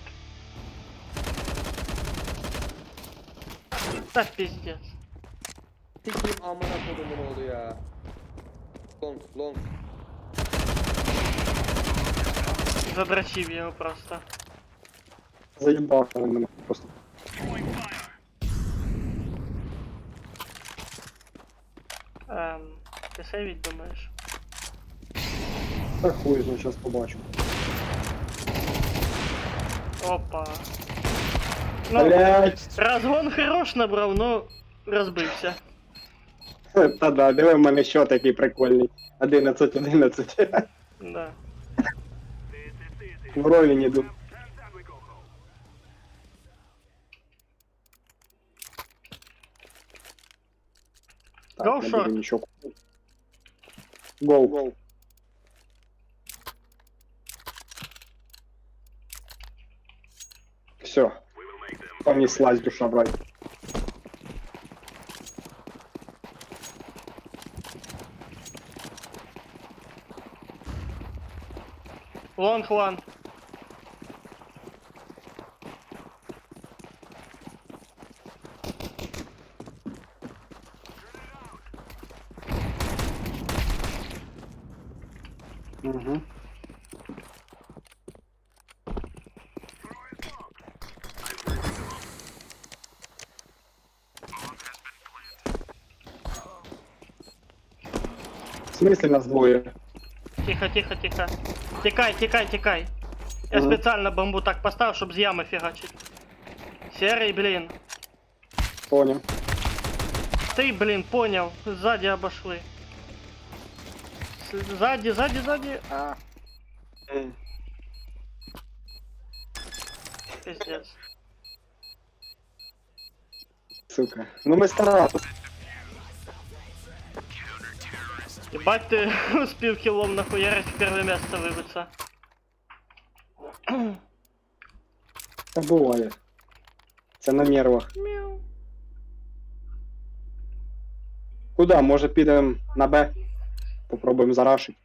Та пиздец. Sikim amına kodumun oğlu ya. Long. Задрочив його просто. Заїбав мене просто. Ти сейвить думаєш? Так хуй, ну зараз побачу. Опа. Ну, Блять. розгон хорош набрав, но розбився. Та да, диви, в мене що такий прикольний. 11. Да. В ролі йду. Go не short. буду нічого. Гоу. Все. Понеслась душа, брать. Лонг ван. Угу. В смысле нас двое? Тихо, тихо, тихо. Тікай, тікай, тікай. Я Мгм. спеціально бомбу так поставив, щоб з ями фігачить. Серий, блін. Понял. Ты, блин, понял. Сзади обошли. Сзади, сзади, сзади. А, пиздец. Сука. Ну мы старались. Ебать ты успел киллом нахуярить в первое место выбиться. Та буває. Це на нервах. Мяу. Куда? Може підемо на Б? Попробуємо зарашити.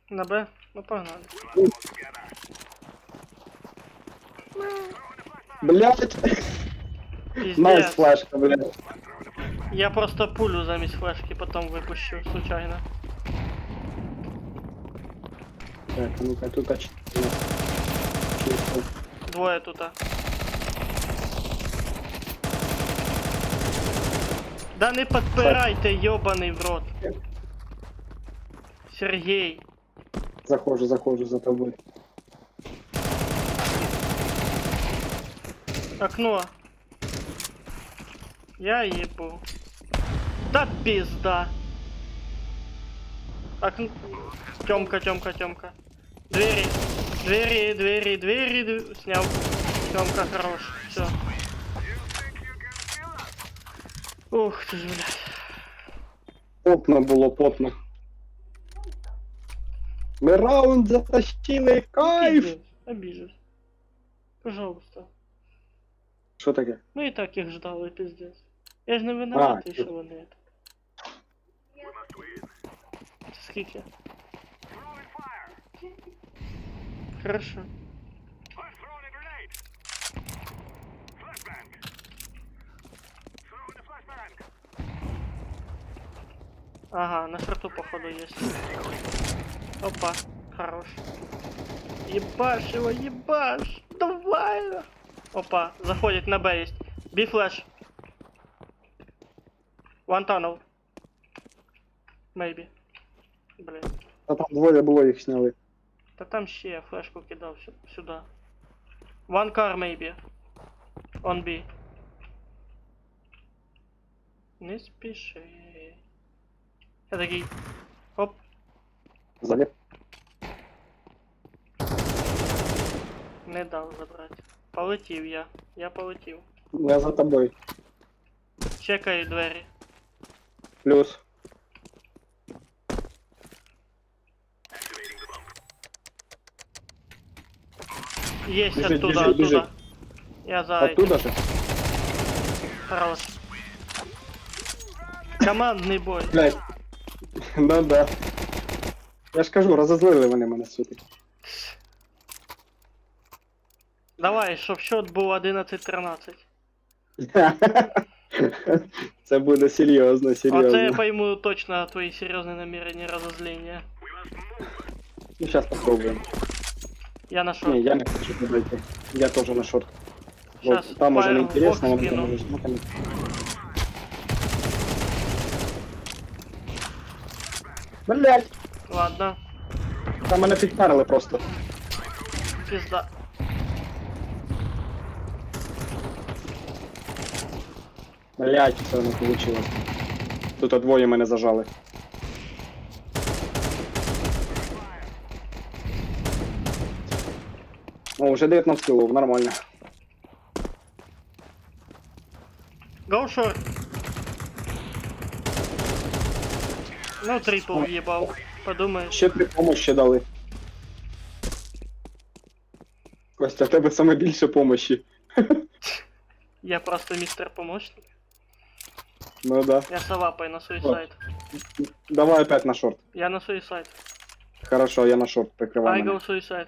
На Б? Ну погнали. Блять! Найс Пиздец. флешка, блядь. Я просто пулю замість флешки потом выпущу, случайно. Так, ну-ка, тут чисто. Двое тут. Да не подпирайте, ёбаный в рот. Сергей. Заходжу за тобою. Окно. Я ебу. Да пизда. Окно. Тёмка, Тёмка, Тёмка. Двери. Двери, двери, двери. Снял. Тёмка хорош. Все. Ух ты ж, блядь. Потно було, потно. Ми раунд затащили, кайф! Пиздец. Обижусь. Пожалуйста. Що таке? Ну и так их ждал, и пиздец. Я ж не виноватий, що вони это. Скільки? Хорошо. Ага, на шарту походу есть. Опа, хорош. Ебашь его, ебашь! Давай! Опа, заходит на Б есть. B-флэш. One tunnel. Maybe. Блин. А там двоє було, їх сняли. Та там ще я флешку кидав сюди. One car maybe. On B. Не спіши. Я такий. Оп. Заліп. Не дав забрати. Полетів я. Я полетів. Я за тобою. Чекаю двері. Плюс. Есть Біжить, оттуда, біжить, оттуда. біжить. Я за этим. Оттуда же? Хорош. Командний бой. Блять. Да. Я ж кажу, розозлили вони мене сюди. Давай, щоб счет був 11-13. Це буде серйозно, Оце я серйозно. пойму точно твої серйозні намірення розозлення. Ну, сейчас попробуем. Я на шорт. Не, я не хочу подойти. Я тоже на шорт. Щас Вот, там уже Firebox неинтересно, вон кину. там уже. Ну, там... Блять! Ладно, Там мене підпарили просто. пизда. Блять, це не вийшло. Тут двоє мене зажали. О, вже 19 кілов, нормально. Go short. Ну, трипл въебал. Подумаешь. Ще 3 помощі дали. Костя, в тебе саме більше помощі. Я просто мистер помощник. Ну да. Я салапай на суицайд. Давай опять на шорт. Я на суицайд. Хорошо, я на шорт прикриваю. I go suicide.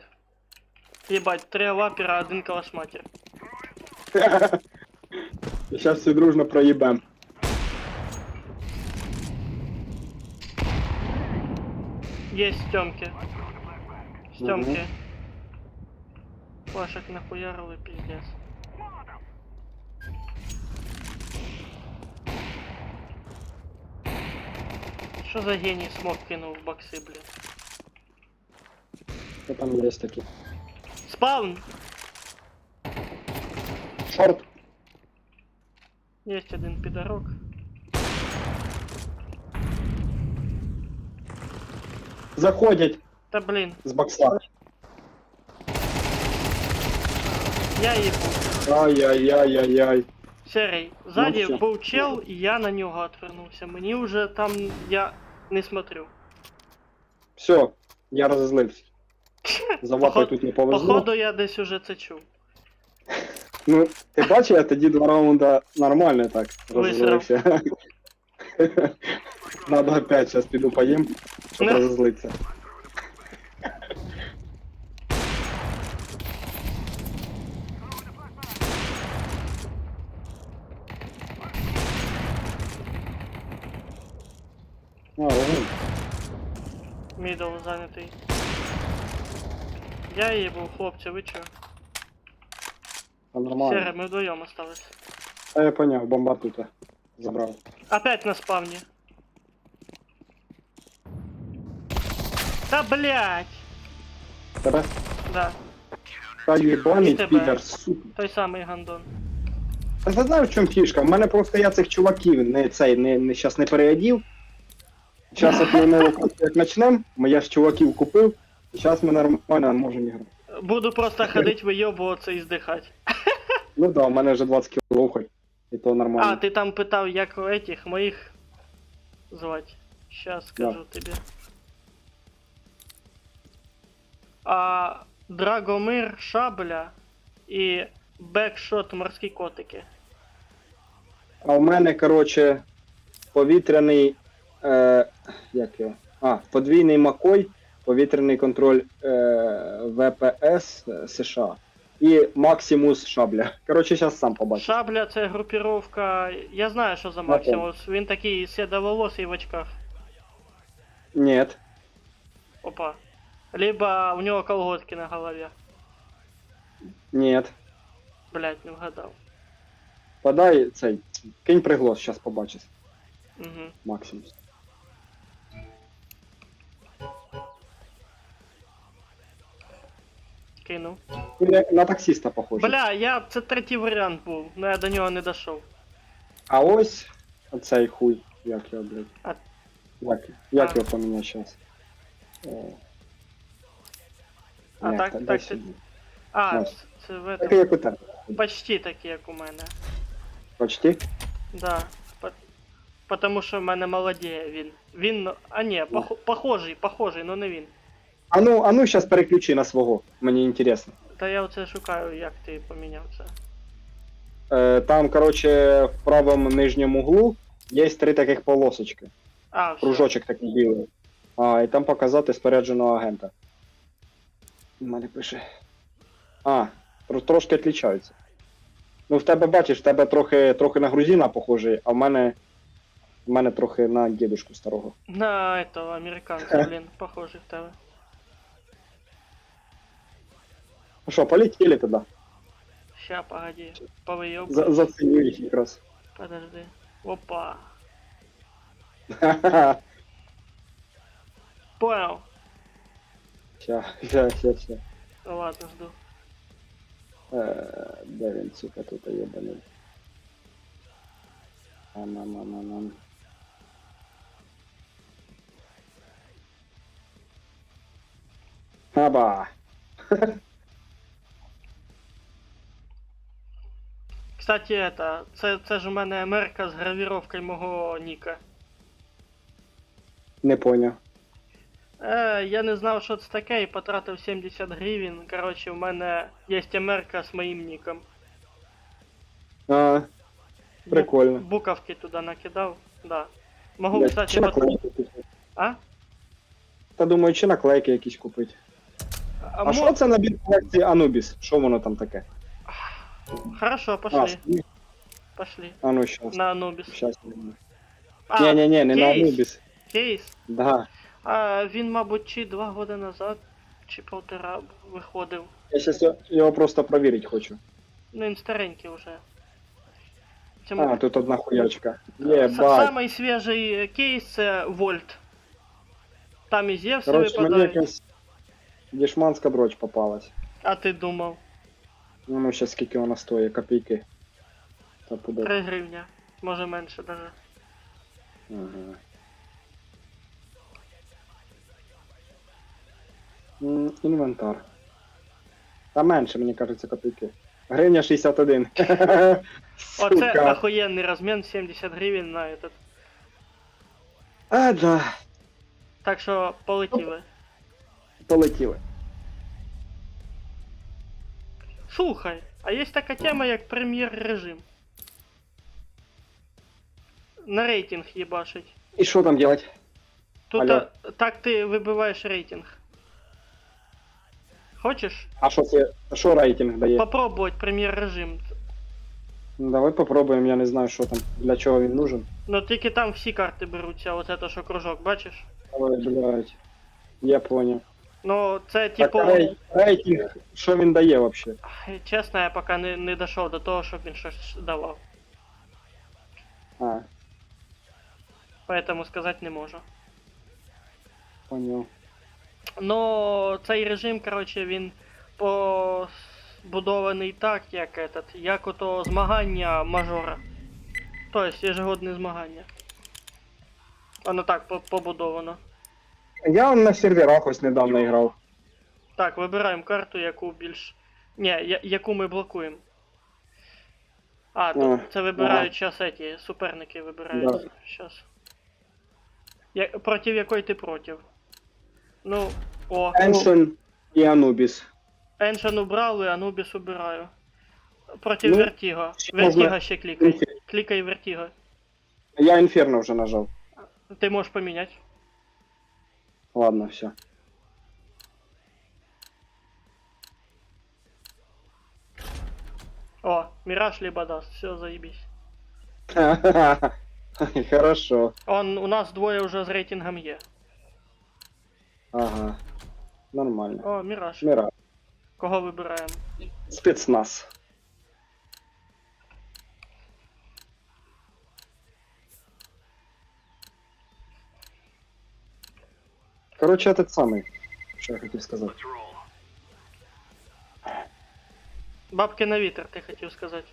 Ебать, 3 лапера, 1 калашматер. Сейчас всі дружно проїбем. Есть Стёмки. Стёмки. Флешек нахуярил пиздец. Что за гений смог кинул в боксы, блин? Що там є такі? Спаун! Шорт. Есть один пидорок. Заходять Да блин, з бокса. я ебу. Ай-яй-яй-яй-яй. Серий, ззаді всё. був чел, і я на нього отвернувся. Мені вже там я не смотрю. Все, я розозлився. За вапою тут не повезло. Походу я десь уже це чув. Ну, ти бачив, я тоді 2 раунда нормально так Висрав. розозлився. Надо опять, сейчас піду поїм, щоб Ну. розозлитися. А, вогонь. Мідл зайнятий. Я їбу, хлопці, ви чо? Та нормально. Серий, ми вдвоєм остались. А я поняв, бомба тут забрав. Опять на спавні. Та блять! Тебе? Да, Та єбаний І тебе. підер, сука. той самий гандон. Та ти знаєш, в чому фішка? В мене просто я цих чуваків щас не переодів. Зараз як ми нову як почнемо, я ж чуваків купив, і зараз ми нормально можемо грати. Буду просто ходить, вийобуватися і здихати. Ну да, у мене вже 20 кілов хоч, і то нормально. А, ти там питав, як этих моїх звати. Щас скажу тобі. А Драгомир Шабля і Бекшот Морські котики. А у мене, короче, повітряний. Як його? А, подвійний Макой, повітряний контроль ВПС США. І Максимус Шабля. Короче, зараз сам побачиш. Шабля це групіровка. Я знаю, що за Максимус. Він такий седоволосий в очках. Нет. Опа. Либо у нього колготки на голові. Нет. Блять, не вгадав. Подай цей. Кинь приглас, зараз побачиш. Угу. Максимус. Кинув. На таксиста похоже. Бля, це третій варіант був, но я до нього не дійшов. А ось оцей хуй. Як його, блядь. А- Як А. його поміняти зараз? А так, дай так, сюди. А, Ось. це в Такий, этом. як у тебе. Почти такий, як у мене. Почти. Да. Потому що в мене молодіє він. Він, а ні, похожий, но не він. А ну, зараз переключи на свого. Мені інтересно. Та я оце шукаю, як ти поміняв це. Там, короче, в правому нижньому углу є 3 таких полосочки. А, все. Кружочок такий білий. А, і там показати спорядженого агента. У мене пише. А, трошки відрізняються. Ну, в тебе бачиш, в тебе трохи на грузина похожий, а в мене трохи на дідушку старого. На этого американця, блін, похожий в тебе. Ну що, полетіли тоді. Ща, погоди. Повийоб. Заціню їх якраз. Подожди. Опа. Понял. Ща. Ну ладно, жду. Де він, сука, тут єбаний. Ам. Аба. Кстати, це ж у мене мерка з гравіровкою мого ніка. Не поняв. Я не знав, що це таке, і потратив 70 гривень. Коротше, у мене є мерка з моїм ніком. А, прикольно. Буковки туди накидав, да. Могу, Блядь, кстати, чи наклейки купити? А? Та думаю, чи наклейки якісь купити. А що це набір колекції Anubis? Що воно там таке? Хорошо, А, пошли. скін? Пошли. А ну щас. На Anubis. Щас. А, Не на кейс? Anubis. Кейс? Да. А, він, мабуть, чи 2 роки назад, чи 1,5 виходив. Я щас його просто провірити хочу. Ну, він старенький вже. А, тут одна хуячка. Самий Єбать. свіжий кейс це Вольт. Там і Зевси Коротше, мені випадають. якась дешманська дрочь попалась. А ти думав? Ну, щас скільки вона стоїть, копійки. Та буде. 3 гривня. Може менше даже. Ага. Інвентар. Та менше, мені кажеться, копійки. Гривня 61. Оце Сука. охуєнний розмін, 70 гривень на этот. А, да. Так що полетіли. Полетіли. Слухай, а є така тема, як прем'єр-режим. На рейтинг їбашить. І що там делать? Тут Алло. так ти вибиваєш рейтинг. Хочеш? А що це? Що рейтинг дає? Попробувати прем'єр-режим. Ну, давай попробуємо, я не знаю, що там, для чого він нужен. Ну тільки там всі карти беруться, оце то, що кружок, бачиш? Ой, блядь. Я понял. Ну, це Так, типу. рейтинг, що він дає вообще? Чесно, я поки не дійшов до того, щоб він щось давав. А, Поэтому сказати не можу. понял. Но цей режим, короче, він побудований так, як ото змагання мажора. Тобто ежегодне змагання. Воно так побудовано. Я на серверах ось недавно грав. Так, вибираємо карту, яку більш. Ні, яку ми блокуємо. А, то це вибирають зараз еті, суперники вибирають. Да. Щас. Проти якої ти проти? Ну, о. Ancient і Anubis. Ancient убрали, Anubis убираю. Проти Ну, Вертіго. ще Вертіго можна- ще клікай. Клікай Вертіго. Я Inferno вже нажав. Ти можеш поміняти. Ладно, все. О, Мираж либо даст, все, заебись. Хорошо. У нас двоє вже з рейтингом є. Ага. Нормально. О, Мираж. Мира. Кого вибираємо? Спецназ. Короче, этот самый. Що я хотів сказати. Бабки на вітер, ти хотів сказати.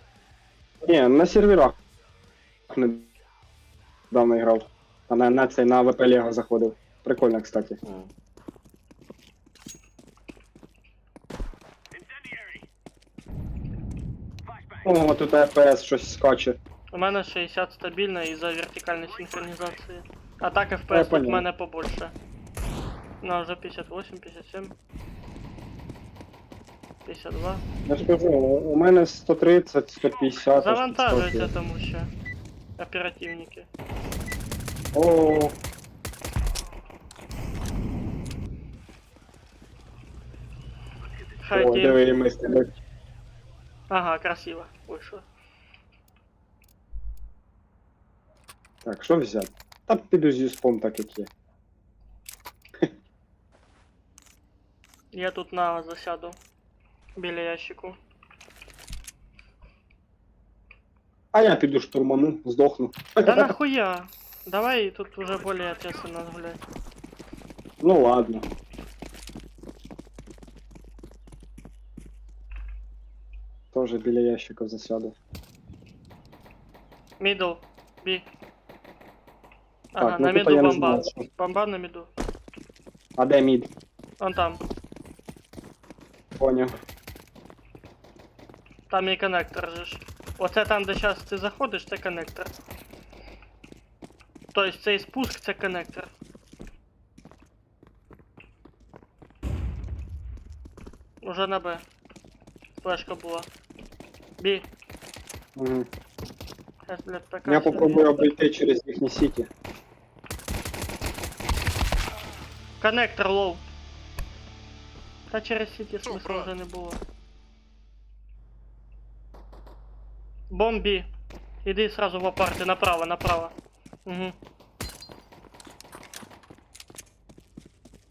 Не, на серверах недавно грав. А на цей на ВП Лего заходив. Прикольно, кстати. О, тут FPS щось скаче. У мене 60 стабільно із-за вертикальної синхронізації. А так Я FPS тут в понял. мене побольше. Ну, вже 58, 57. 52. Я ж кажу, у мене 130, 150. Завантажується тому що. Оперативники. О, Хай о, ті- диви, і ми з тебе. Ага, красиво вийшло. Так, що взяти? Та піду з юспом так як є. Я тут на засяду. Біля ящику. А я піду штурману, здохну. Да нахуя? Давай тут уже более ответственно гулять. Ну ладно. Тоже біля ящиків засяду. Мидл, би. Ага, Так, на ну тут миду я не бомба. знаю, що. Бомба на миду. А де мід? Он там. Поняв. Там і коннектор же ж. Оце там, де зараз ти заходиш, це коннектор. Тобто цей спуск це коннектор. Уже на Б. Флешка була. Бі. Угу. Сейчас, блядь, така Я собі. попробую обійти через їхні сіті. Коннектор лоу. Та через сіті Що, смисла брат? вже не було. Бомбі. Іди сразу в апарти, направо, направо. Угу.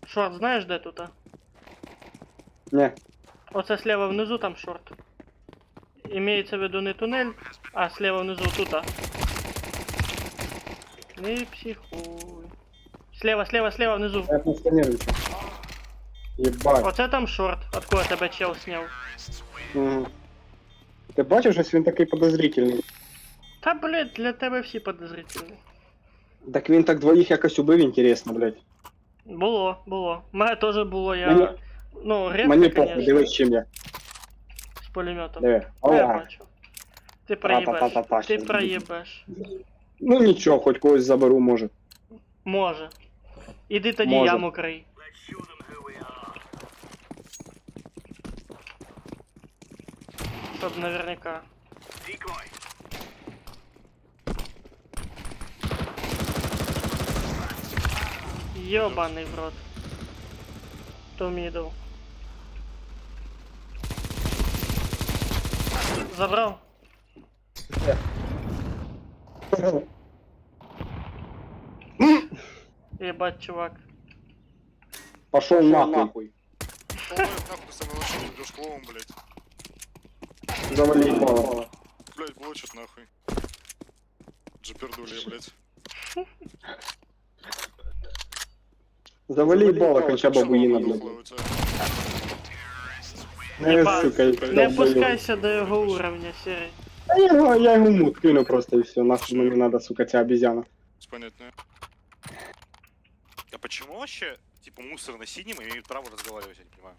Шорт, знаєш де тут? А? Не, Оце слева внизу там шорт. Имеется в виду не туннель, а слева внизу тут. Не психуй. Слева, слева, слева внизу. я просто нервничаю. Єбать. Оце там шорт, откуда тебе чел сняв. Угу. Ти бачиш, ось він такий подозрительний. Та, блядь, для тебе всі подозрительні. Так він так двоїх якось убив, інтересно, блядь. Було. Мене теж було, я... Мені- Ну, редко, Мені похуй, конечно, дивись, чим я. з пулеметом. Диви. Я Ова. бачу. Ти проїбеш. Та-та-та-та-та, Ти щас проїбеш. Ну нічого, хоч когось заберу, може. Може. Іди тоді Може. яму крий. Чтоб наверняка. Ёбаный в рот. То мидл. Забрал? Ебать, чувак. Пошел нахуй. Полная нахуй ты со мной вообще идешь клоун, блядь. Завали ебало. Блядь, блочит нахуй. Джипердули, блядь. Завали ебало, конча бабуїна, блядь. Дохлая у тебя. Не, сука, Не долбоёб. опускайся до його уровня, Серый. А я йому мут кину просто і все, нахуй мені надо, сука, ця обезьяна. Понятно. А почему вообще, типа, мусор на синем имеют право разговаривать, я не понимаю.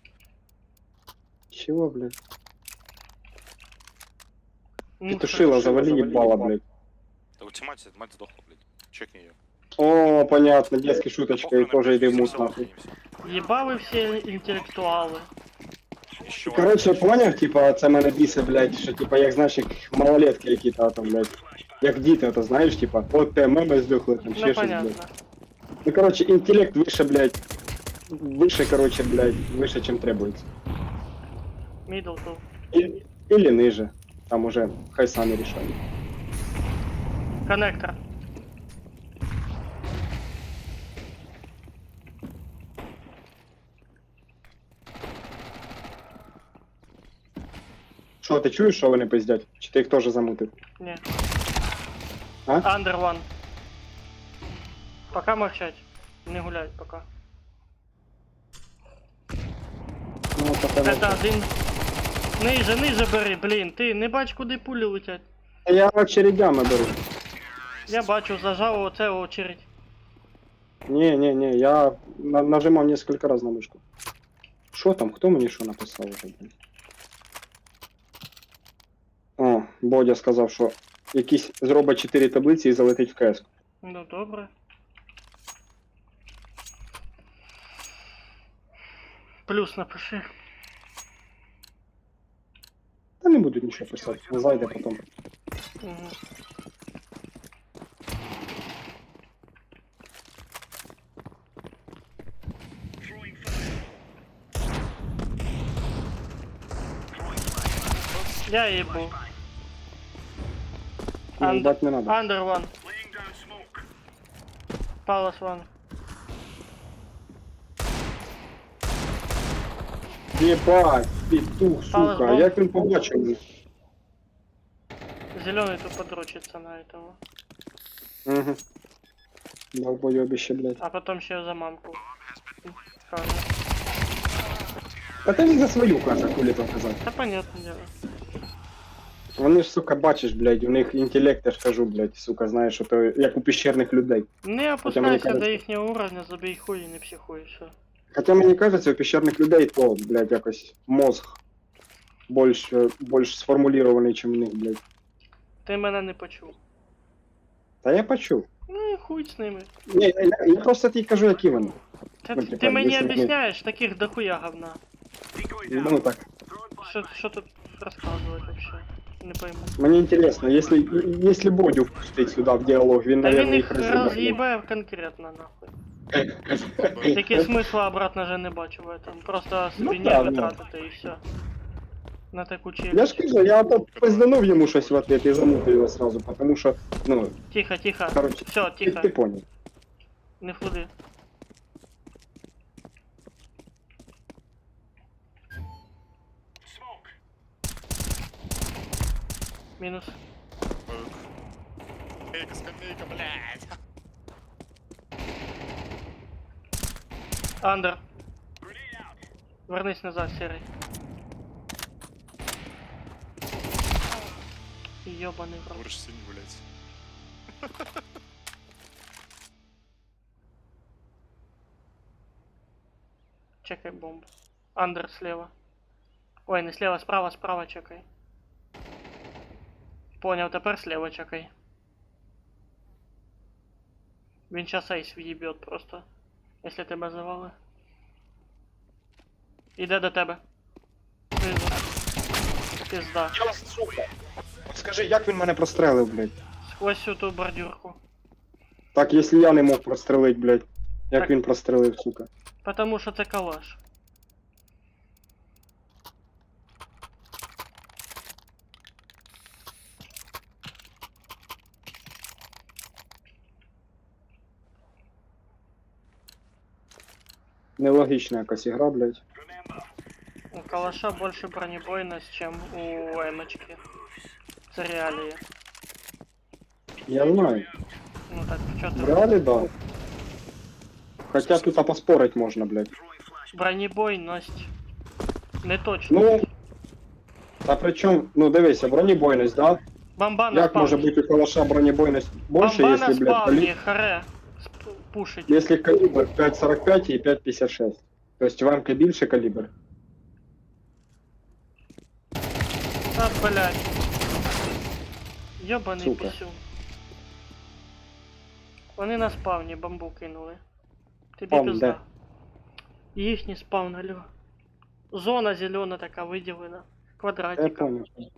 Чего, блядь? Ну, Петушила, завали ебало, блядь. Да у тебя мать сдохла, блядь. Чекни ее. О, понятно, детская шуточка, и тоже иди в мут, нахуй. Ебали всі інтелектуали. Еще Короче, поняв, типа, це мене бісе, блядь, що, типа, як, знаєш, як малолетки які-то там, блядь. Як діти, то знаєш, типа, от те меми здохли, там, Ну ще щось, понятно. блядь. Ну, короче, интеллект выше, блядь, выше, короче, блядь, выше, чем требуется. Мидл тут. Или ниже. Там уже хай сами решают. Коннектор. Що, ти чуєш, що вони пиздять? Чи ти їх теж замутив? Не. А? Under one. Пока молчать. Не гулять пока. Ну, поки Это один. Ниже бери, блін. Ти не бач, куди пулі летять. Я очередями беру. Я бачу, зажав оце очередь. Не, я нажимав несколько раз на мишку. Що там? Хто мені що написав уже, блін? О, Бодя сказав, що якісь зробить 4 таблиці і залетить в КС. Ну добре. Плюс напиши. Та не буду нічого писати, зайде потім. Угу. Я ебу. Ну, бать не надо. Under one. Palace one. Єбать, петух, Палець сука, бомб. як він побачив мене? Зеленый тут подручится на этого. Угу. Долбоёбище, блядь. А потом ще за мамку. Каже. Та ти не за свою каже, хулі там казати. Та понятно дело. Вони ж, сука, бачиш, блядь, у них інтелект, я ж кажу, блядь, сука, знаєш, що то як у піщерних людей. Не мені опускайся кажется- до їхнього уровня, забій хуй і не психуй, все. Хоча мені кажеться, у піщерних людей то, блядь, якось мозг більш сформулірований, чим у них, блядь. Ти мене не почув. Та я почув. Ну і хуй з ними. Ні, я просто тобі кажу, які вони. Та Ну, ти типа, мені якщо ми- об'ясняєш таких дохуя говна. Ну так. Що тут розказувати вообще? Не пойму. Мені інтересно, якщо Бодю впустить сюди в діалог, він, Та він наверное, їх їх роз'їбає. роз'їбає конкретно, нахуй. Який смисла обратно вже не бачу в этом. Просто собі Ну, да, нерви ну. тратити і все. На таку Я челюсть. ж кажу, я пизданув йому щось в ответ і замутив його сразу, потому що, ну, Тихо, тихо. короче, Все, ти тихо. понял. Не флуди. Мінус. Скамейка, скамейка, блядь. Андер. Вернись назад, серый. Ёбаный в рот. Говоришь, синий, блядь. Чекай бомбу. Андер слева. Ой, не слева, справа, справа чекай. Понял, тепер слева чекай. Він щас айс в'їбет просто. Якщо тебе завали. Іде до тебе. Знизу. Пизда. От скажи, як він мене прострелив, блядь? Сквозь всю ту бордюрку. Так, якщо я не мог прострелити, блядь, як Так. він прострелив, сука. Потому що це калаш. Нелогічна якась ігра, блядь. У калаша больше бронебойность, чем у эмочки. Це реалии. Я знаю. Ну так, что В ты... реалі, да. Хоча тут поспорить можна, блядь. Бронебойность. Не точно. Ну, а при чому, ну дивися, бронебойність, да? Бомба на Як може спавні. бути у калаша бронебойність більше, Бомба на якщо, блядь, спавні, харе. Пушить. якщо калібр 5.45 і 5.56. Тобто в МК більше калібр. А, блядь. Ёбаний Сука. пісюн. Вони на спавні бомбу кинули. Тобі Спавн, пизда. де? Їхній спавн, алло. Зона зелена така виділена. Я Квадратиком. понял.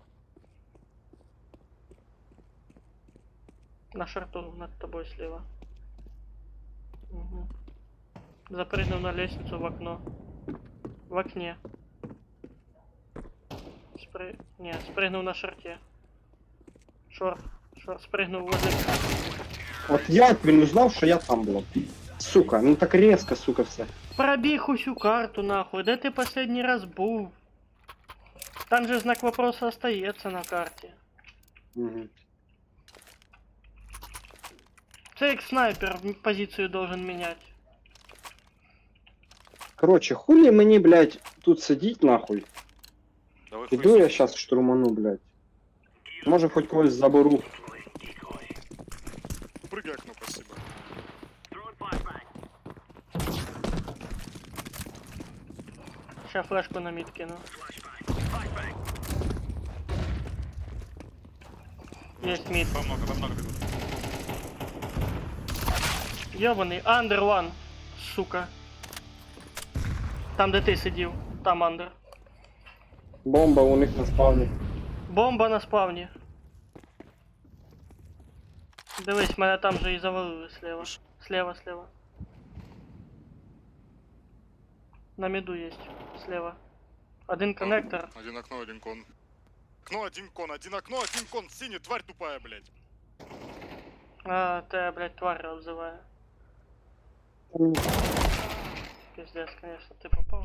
На шарту над тобой слева. Угу. Запрыгнул на лестницу в окно. В окне. Не, спрыгнул на шарте. Шорт. Шорт спрыгнул возле... От як він узнав, що я там був? Сука, ну так резко, сука, все. Пробіг усю карту нахуй. Де ти последний раз був? Там же знак вопроса остается на карте. Угу. Це як снайпер позицию должен менять. Короче, хулі мені, блядь, тут сидіть нахуй. Давай Іду хуй я щас штурману, блядь. Може хоч когось заберу. прыгай окно, спасибо. Ща флешку на мид кину. Есть мид. Там много ведут. Ёбаний, андер ван, сука. Там, де ти сидів, там андер. Бомба у них на спавні. Бомба на спавні. Дивись, мене там же і завалили слева. Слева. На миду есть, слева. Один коннектор. Один окно, один кон. Окно, один кон, один окно, один кон. Синий, тварь тупая, блядь. А, те, блядь, тварь обзиває. Пиздец, конечно, ты попал.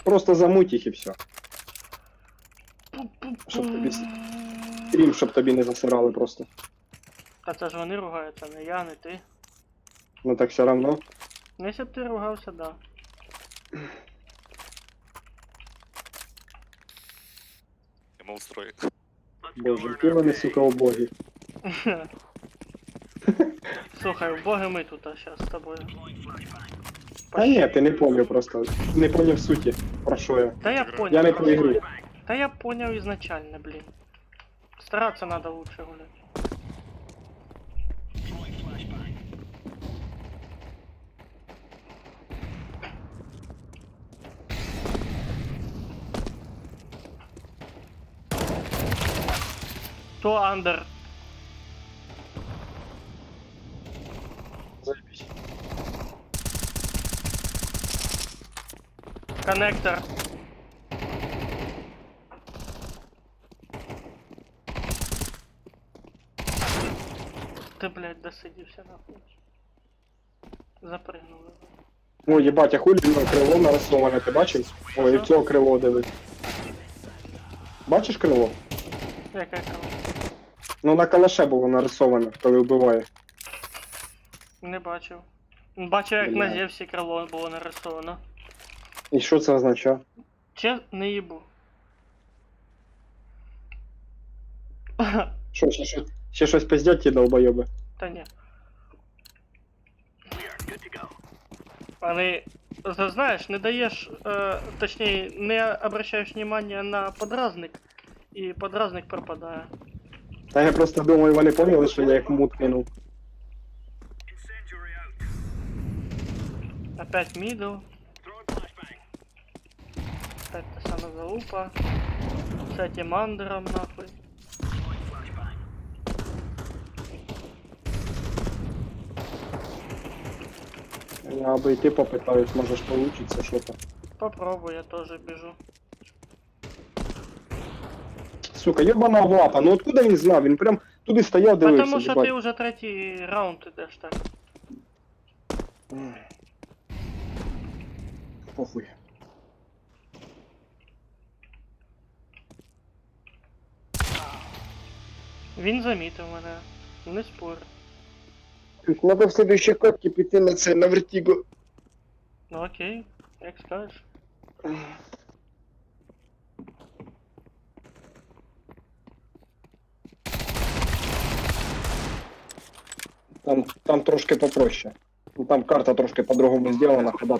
Просто замуть їх і все. Щоб тобі стрім, щоб тобі не засирали просто. Та це ж вони ругаються, не я, не ти. Ну так все равно. Ну, якщо б ти ругався, да. Я мол строй. Боже, які вони, сука, убогі. Слухай, боги ми тут зараз з тобою. А ні, ти не поняв просто. Не поняв суті, про що я. Та я Я понял. не про ігру. Та я понял изначально, блин. Стараться надо лучше гулять. 100 андер. Заебись. Коннектор. Ты, блядь, досидівся нахуй. Запригнули. Ой, їбать, а хулі на крило нарисоване, ти бачив? Ой, і цього крило дивись. Бачиш крило? Яка кого? Ну на калаше було нарисоване, коли вбиває. Не бачив. Бачив, як на Бля. Зевсі крило було нарисовано. І що це означає? Че? Не їбу. Що, ще щось пиздять ті долбойоби? Та ні. Вони, знаєш, не даєш, точніше, не обращаєш внимания на подразник, і подразник пропадає. Та я просто думаю, вони поняли, що я їх в мут кинув. Опять мидл. Опять та сама залупа. С этим андером нахуй. Я обойти попытаюсь, может получится что-то. Попробуй, я тоже бежу. Сука, ебана лапа, ну откуда він знав? Він прям туди стояв, дивився, Потому что їбать. ты уже третий раунд идешь так. Похуй. Він замітив мене. Не спорю. Надо в следующей катке піти на це, на вертіго. Ну окей, як скажеш. Там трошки попроще. Ну, там карта трошки по-другому сделана, хода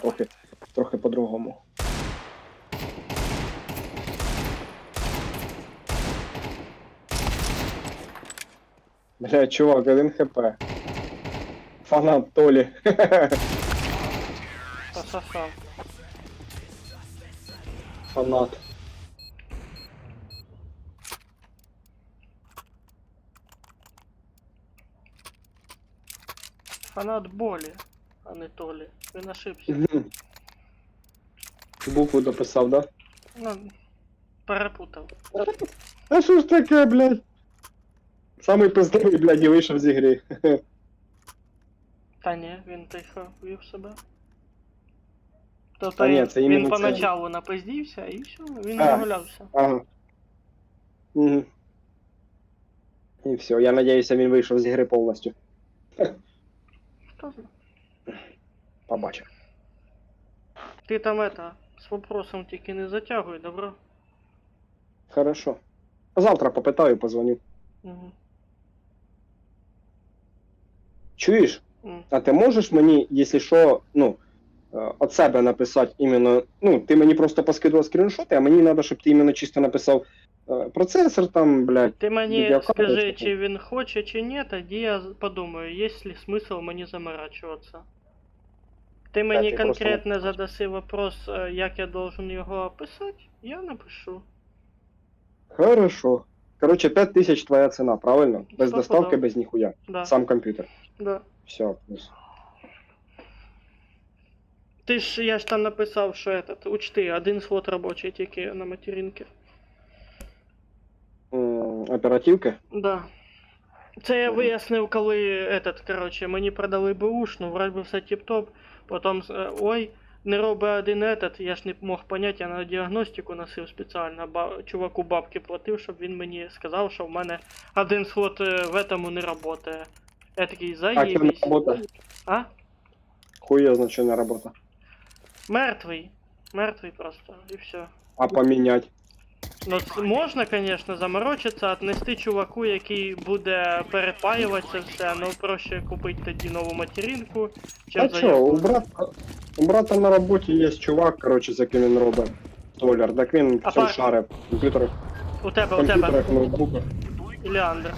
трохи по-другому. Бля, чувак, 1 хп. Фанат Толі. Пососав. Фанат. Фанат болі, а не Толі. Він ошибся. Мгм. Букву дописав, да? Ну, перепутав. А що ж таке, блядь? Самий пиздовий, блядь, і вийшов з ігри. Та ні, він тихо вів себе. Та Тобто ні, він, це іменно він це. поначалу напиздівся і все, він А. нагулявся. Ага. Угу. І все, я надіюся, він вийшов з ігри повністю. Хто знає. Побачив. Ти там это, з вопросом тільки не затягуй, добро? Хорошо. Завтра попитаю, позвоню. Угу. Чуєш? А ти можеш мені, якщо що, ну, від себе написати іменно, ну, ти мені просто поскидував скріншоти, а мені треба, щоб ти іменно чисто написав процесор там, блядь. Ти мені Відеокарта скажи, таке. чи він хоче, чи ні, тоді я подумаю, є ли смисл мені заморачуватися. Ти мені ти просто конкретно напишеш. задаси вопрос, як я должен його описати, я напишу. Хорошо. Короче, 5000 твоя ціна, правильно? Без Сто доставки, пудов. без ніхуя. Да, Сам комп'ютер. да. Все, плюс. Ти ж, я ж там написав, що этот, учти, один слот робочий тільки на материнки. Оперативки? Да. Це я Мгм. вияснив, коли этот, короче, мені продали бушну, вроді все тіп-топ, потім, ой, не роби один этот, я ж не мог понять, я на діагностику носив спеціально, чуваку бабки платив, щоб він мені сказав, що в мене один слот в этому не работає. Я такий, А кем не заєбісь. робота? А? Хуя значення робота. Мертвий. Мертвий просто, і все. А помінять? Ну, можна, конечно, заморочитися, отнести чуваку, який буде перепаюватися все, ну проще купити тоді нову материнку, чим А за чо, яку. у брата на роботі є чувак, короче, з яким він робить. Толяр, так він А все пар- шарить. В У тебе, комп'ютерах, ноутбуках. Іліандр.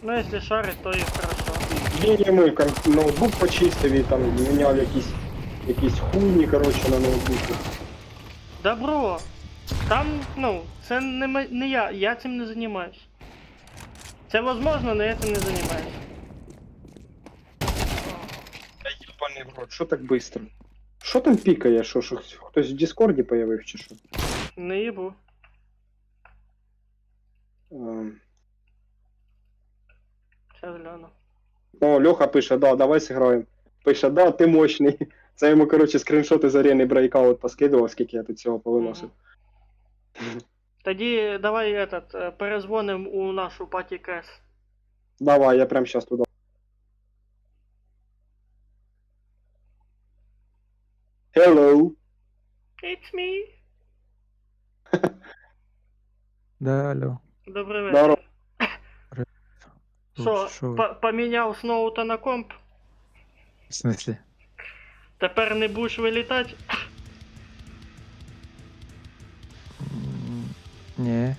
Ну, якщо шарить, то і хорошо. Він йому ноутбук почистив і там міняв якісь хуйні, короче, на ноутбуку. Добро. Там, ну, Це не я цим не займаюсь. Це возможно, але я цим не займаюсь. Ебаний в рот, що так быстро? Що там пікає? Що хтось в Діскорді появив чи що? Не їбу. Сейчас гляну. О, Льоха пише, да, давай зіграємо. Пише, да, ти мощний. Це йому, коротше, скріншоти з арени Breakout поскидував, скільки я тут цього повиносив. Тоді давай перезвоним у нашу паті КС. Давай, я прям щас туди. Hello. It's me. Да, алло. Добрий вечір. Здорово. Що, поміняв Сноута на комп? В смысле? Тепер не будеш вилітати? Не.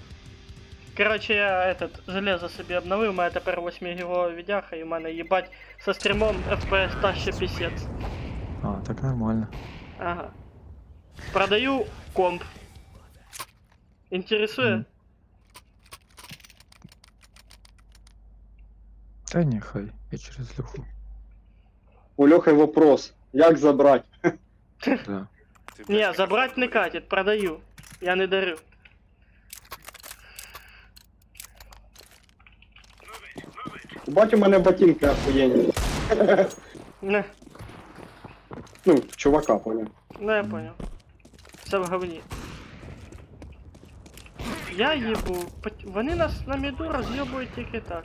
Короче, я железо собі обновив, у мене тепер 8 гігова відяха, і в мене їбать со стрімом FPS та ще пісець. А, так нормально. Ага. Продаю комп. Інтересує? Мгм. Та ні, хай, я через Леху. У Льохи вопрос. Як забрати? Да. Ты, Ні, блядь, забрать не микрофон, катить, продаю. Я не дарю. Бать, у мене ботинки охуєнні. Не, Ну, чувака, понял. ну я понял. Все в говні. Я їбу. Вони нас на міду роз'єбують тільки так.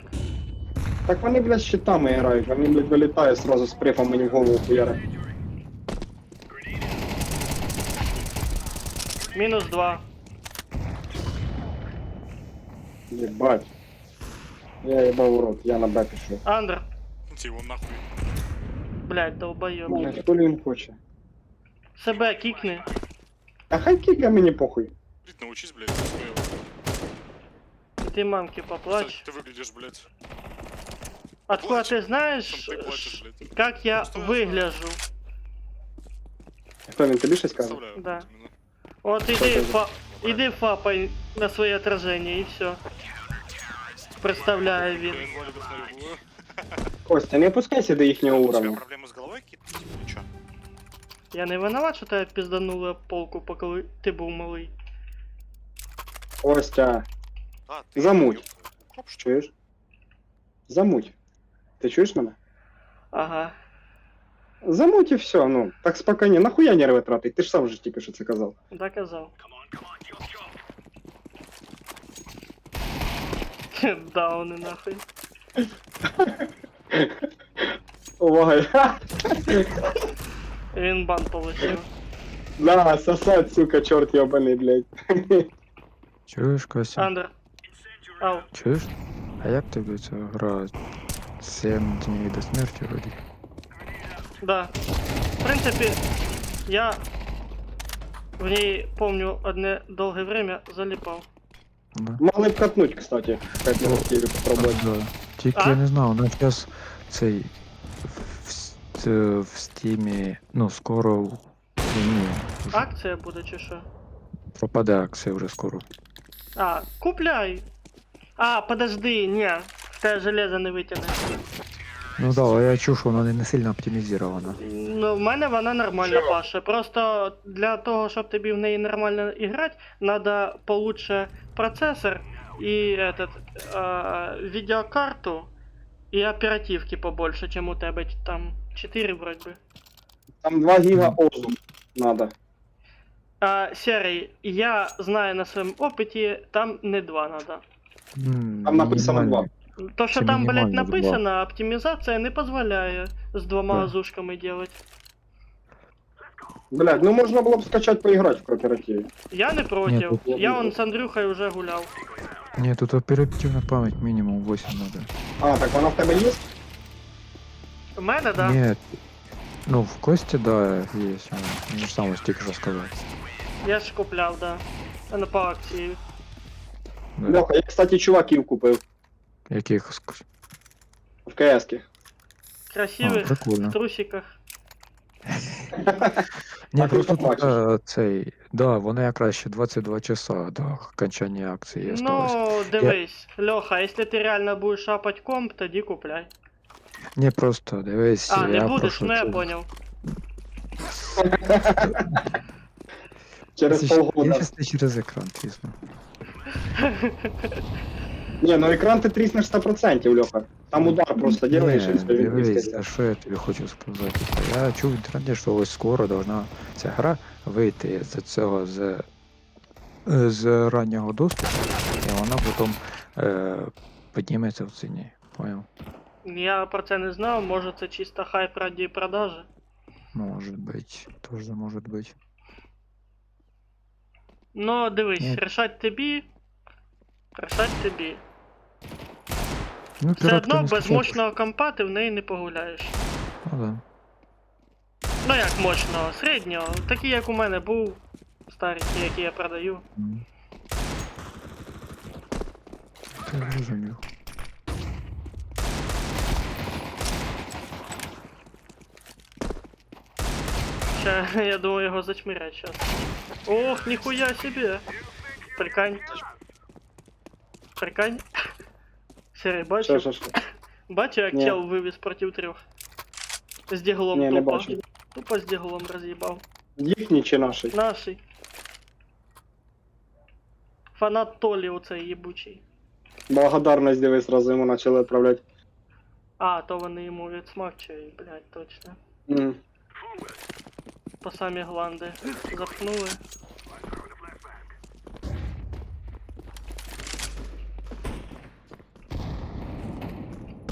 Так вони, блядь, щитами грають, вони, блядь, вилітають сразу з прифом мені в голову хуяра. Мінус 2. Єбать. Я їбав у рот, я на Б пішов. Андер. Идти его нахуй. Блять, долбойоб. Блядь, хто він хоче? Себе кікни. А хай кіка мені похуй. Блядь, научись, блядь. Ты, І ти мамки поплач. ты выглядишь, блядь. Откуда плачь. ти Сам знаєш, ты плачешь, блядь. як я Просто я вигляжу? Хто він тобі щось каже? Представляю. Да. вот именно. От іди фапай на своє отраження і все. Представляє він. Я инвалидов наебываю. Костя, не опускайся до їхнього У тебя уровня. проблемы с головой какие-то? Типа, или чё? Я не виноват, що тебе пізданули об полку, поки ти був малий. Костя, А, ты... Замуть. Укроп, что ли? чуєш? Замуть. Ти чуєш мене? Ага. Замуть і все, ну, так спокійно. Нахуя нерви тратить? Ти ж сам вже тільки що це казав. Доказав. Дауни нахуй. Увага. Він бан получив. На, сосать, сука, чорт ебаний, блядь. Чуєш, Костя? Андер. Ау. Чуєш? А як тобі ця гра 7 днів до смерті вроді? Да. В принципі, я в ній помню одне довге время заліпав. Да. Мали б катнуть, кстати, як на Росії попробувати. Да. Тільки А? я не знаю, у нас зараз цей в стімі, ну, скоро ну, вже Акція буде чи що? пропаде акція вже скоро. А, купляй. А, подожди, ні. В те железо не витягне. Ну да, але я чув, що вона не сильно оптимізована. Ну, в мене вона нормальна, Паша. Просто для того, щоб тобі в неї нормально грати, треба получше процесор і відеокарту і оперативки побольше, чим у тебе там 4 вроді би. Там 2 гіга озу надо. Серий, я знаю на своєму опиті, там не 2 надо. Там написано Мінімально. То, що Це там, блядь, мінімально написано, оптимізація не дозволяє з 2 Да. азушками делать. Блядь, ну можна було б скачати поіграти в кооперативі. Я не проти. тут Я вон з Андрюхою вже гуляв. Ні, тут оперативна пам'ять мінімум 8 надо. А, так вона в тебе є? У мене, да. Нет. Ну, в Косте, да, есть. Мне сам вот тільки що сказав. Я ж купляв, да. Ну, по акції. Да. Льоха, я, кстати, чуваків купив Яких? в КС-ки. А, Красивих, в прикольно. трусиках. Ні, А ти просто побачиш. цей. Да, воно якраз ще 22 часа до окончання акції осталось. Ну, дивись, Льоха, якщо ти реально будеш шапать комп, тоді купляй. Ні, просто дивись, А, не я будеш, прошу. ну я це- понял. Через Це ж- полгода. Я щас не через екран тисну. Ні, ну екран ти тріснеш 100%, Льоха. Там удар просто делаєш і Ні, все, він дивись, тріскає. а що я тобі хочу сказати? Я чув в інтернеті, що ось скоро должна ця гра вийти з цього з раннього доступу, і вона потім підніметься в ціні. Поняв? Я про це не знав, може це чисто хайп раді продажі. Може бути, теж може бути. Ну, дивись, Ну. рішать тобі. Рішать тобі. Ну, Все піратка одно не без скачаєш. мощного компа ти в неї не погуляєш. Ну да. Ну як мощного, середнього. Такий як у мене був. Старенький, який я продаю. М. Ти зрозумів. Ща, я думаю, його зачмирять сейчас. Ох, ніхуя себе! Прикань. Прикань. Серий, Що, бачив? що, що? Бачив, як Ні. чел вивіз проти трьох? З діглом Ні, не тупо. бачив. Тупо з діглом роз'їбав. Їхній чи наший? Наший. Фанат Толі оцей їбучий. Благодарність, диви, зразу йому почали відправляти. А, то вони йому відсмакчують, блядь, точно. Мгм. По самі гланди запхнули.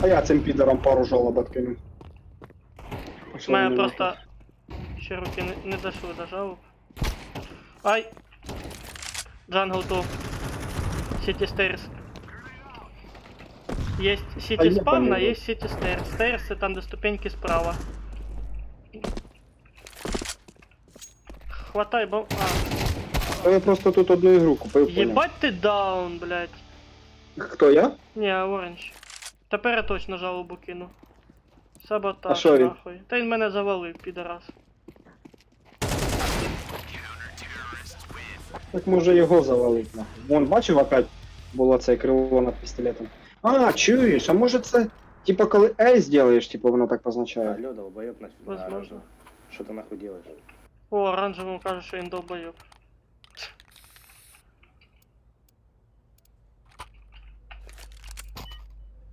А я цим підерам пару жалоб откину. А що Мене вони просто ще руки не дошли до жалоб. Ай! Джангл ту. Сіті стейрс. Есть А сіті я спавна, понял. есть сіті стейрс. Стейрс це там, де ступеньки справа. Хватай, бо... А, Та я просто тут одну ігру купив. поняв. єбать ти даун, блядь. Хто я? Ні, оранж. Тепер я точно жалобу кину. Саботаж, А що він? нахуй. Та він мене завалив, підарас. Так може його завалить нахуй. Вон, бачив опять було це крило над пістолетом. А, чуєш, а може це, типа коли A зробиш, типа воно так позначає. Алло, долбоёб на Возможно. Что ты нахуй делаешь? О, оранжевому каже, що він долбойоб.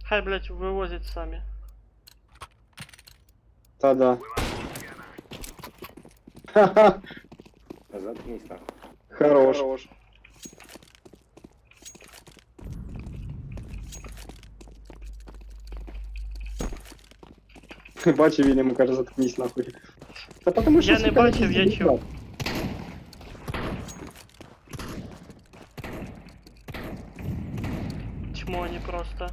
Хай, блядь, вивозять самі. Та-да. Ха-ха, Заткнись нахуй. хорош. Бачив, він йому каже, заткнись нахуй. Та потому що Я не сука, бачив, я якийсь чув. дебіл. Чмо они просто.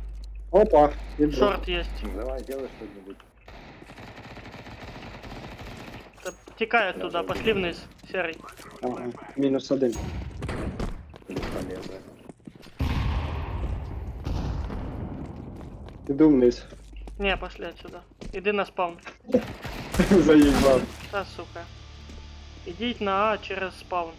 Опа, іду. Шорт есть. Давай, делай что-нибудь. Та тікай оттуда, пошли вниз, серый. Ага, -1. Бесполезно. Іду вниз. Не, пошли отсюда. Иди на спаун. Заїбав. Та, сука. Ідіть на А через спаун.